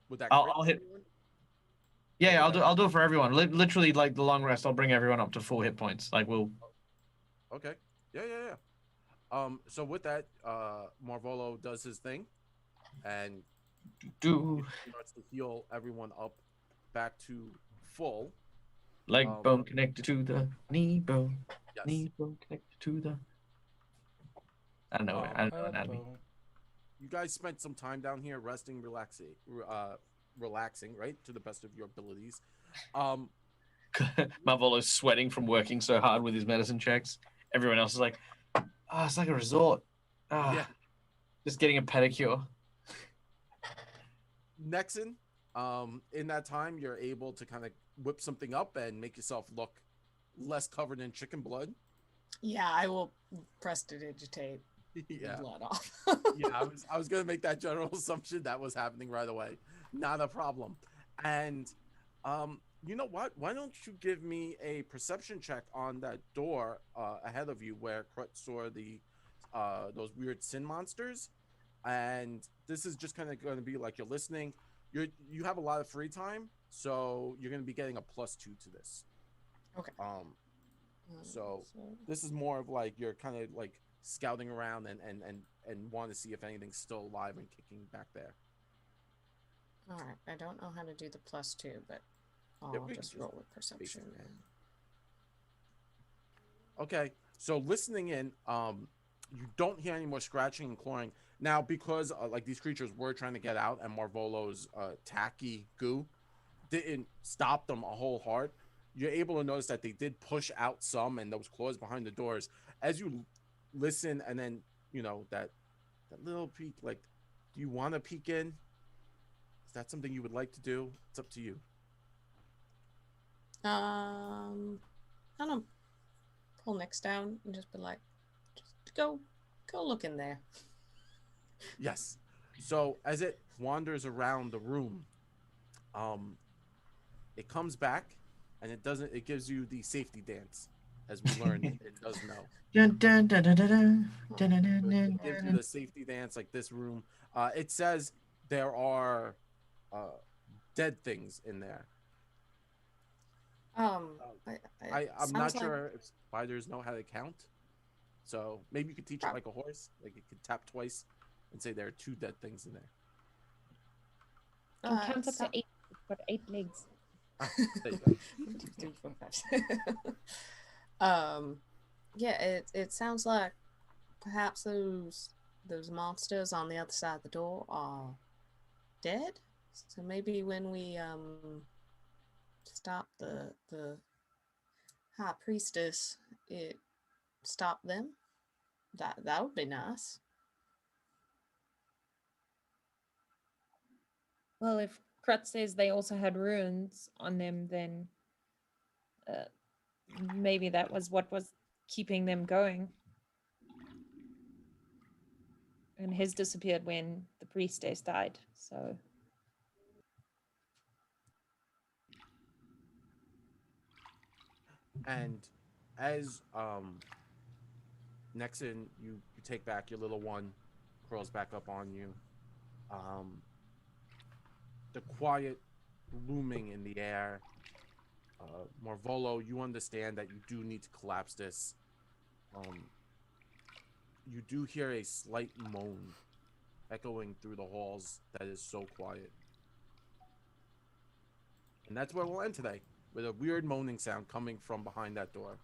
Would that? I'll hit. Yeah, I'll do it for everyone. Literally, like the long rest, I'll bring everyone up to full hit points. Like we'll. Okay. Yeah. So with that, Malvolo does his thing, and Do starts to heal everyone up back to full. leg bone connected to the knee bone. Yes. Knee bone connected to the. I don't know. I don't know anatomy. You guys spent some time down here resting, relaxing, right, to the best of your abilities. Malvolo's sweating from working so hard with his medicine checks. Everyone else is like, it's like a resort. Yeah. Just getting a pedicure. Nexen, in that time, you're able to kind of whip something up and make yourself look less covered in chicken blood. Yeah, I will prestidigitate Yeah. the blood off. Yeah, I was gonna make that general assumption that was happening right away. Not a problem. And you know what? Why don't you give me a perception check on that door ahead of you where Krut saw the those weird sin monsters? And this is just kind of going to be like you're listening. You have a lot of free time, so you're going to be getting a +2 to this. Okay. So this is more of like you're kind of like scouting around and want to see if anything's still alive and kicking back there. All right. I don't know how to do the +2, but I'll just roll with perception. Okay. So listening in, you don't hear any more scratching and clawing. Now, because like these creatures were trying to get out and Malvolo's tacky goo didn't stop them a whole heart, you're able to notice that they did push out some and those claws behind the doors. As you listen and then, you know, that little peek, like, do you want to peek in? Is that something you would like to do? It's up to you. I'm gonna pull Nyx down and just be like, just go look in there. Yes. So as it wanders around the room, it comes back and it gives you the safety dance, as we learned it does know. Dun, dun, dun, dun, dun, dun. Dun, dun, dun, It dun, gives you dun. the safety dance like this room. It says there are dead things in there. I'm not sure if spiders know how to count. So maybe you could teach it like a horse. Like it could tap twice and say there are 2 dead things in there. Can count up to 8. It's got 8 legs. There you go. 1, 2, 3, 4, 5. Yeah, it sounds like perhaps those monsters on the other side of the door are dead. So maybe when we stop the high priestess, it stopped them. That would be nice. Well, if Krut says they also had runes on them, then maybe that was what was keeping them going. And his disappeared when the priestess died, so... And as Nexen, you take back your little one, curls back up on you. The quiet looming in the air. Malvolo, you understand that you do need to collapse this. You do hear a slight moan echoing through the halls that is so quiet. And that's where we'll end today, with a weird moaning sound coming from behind that door.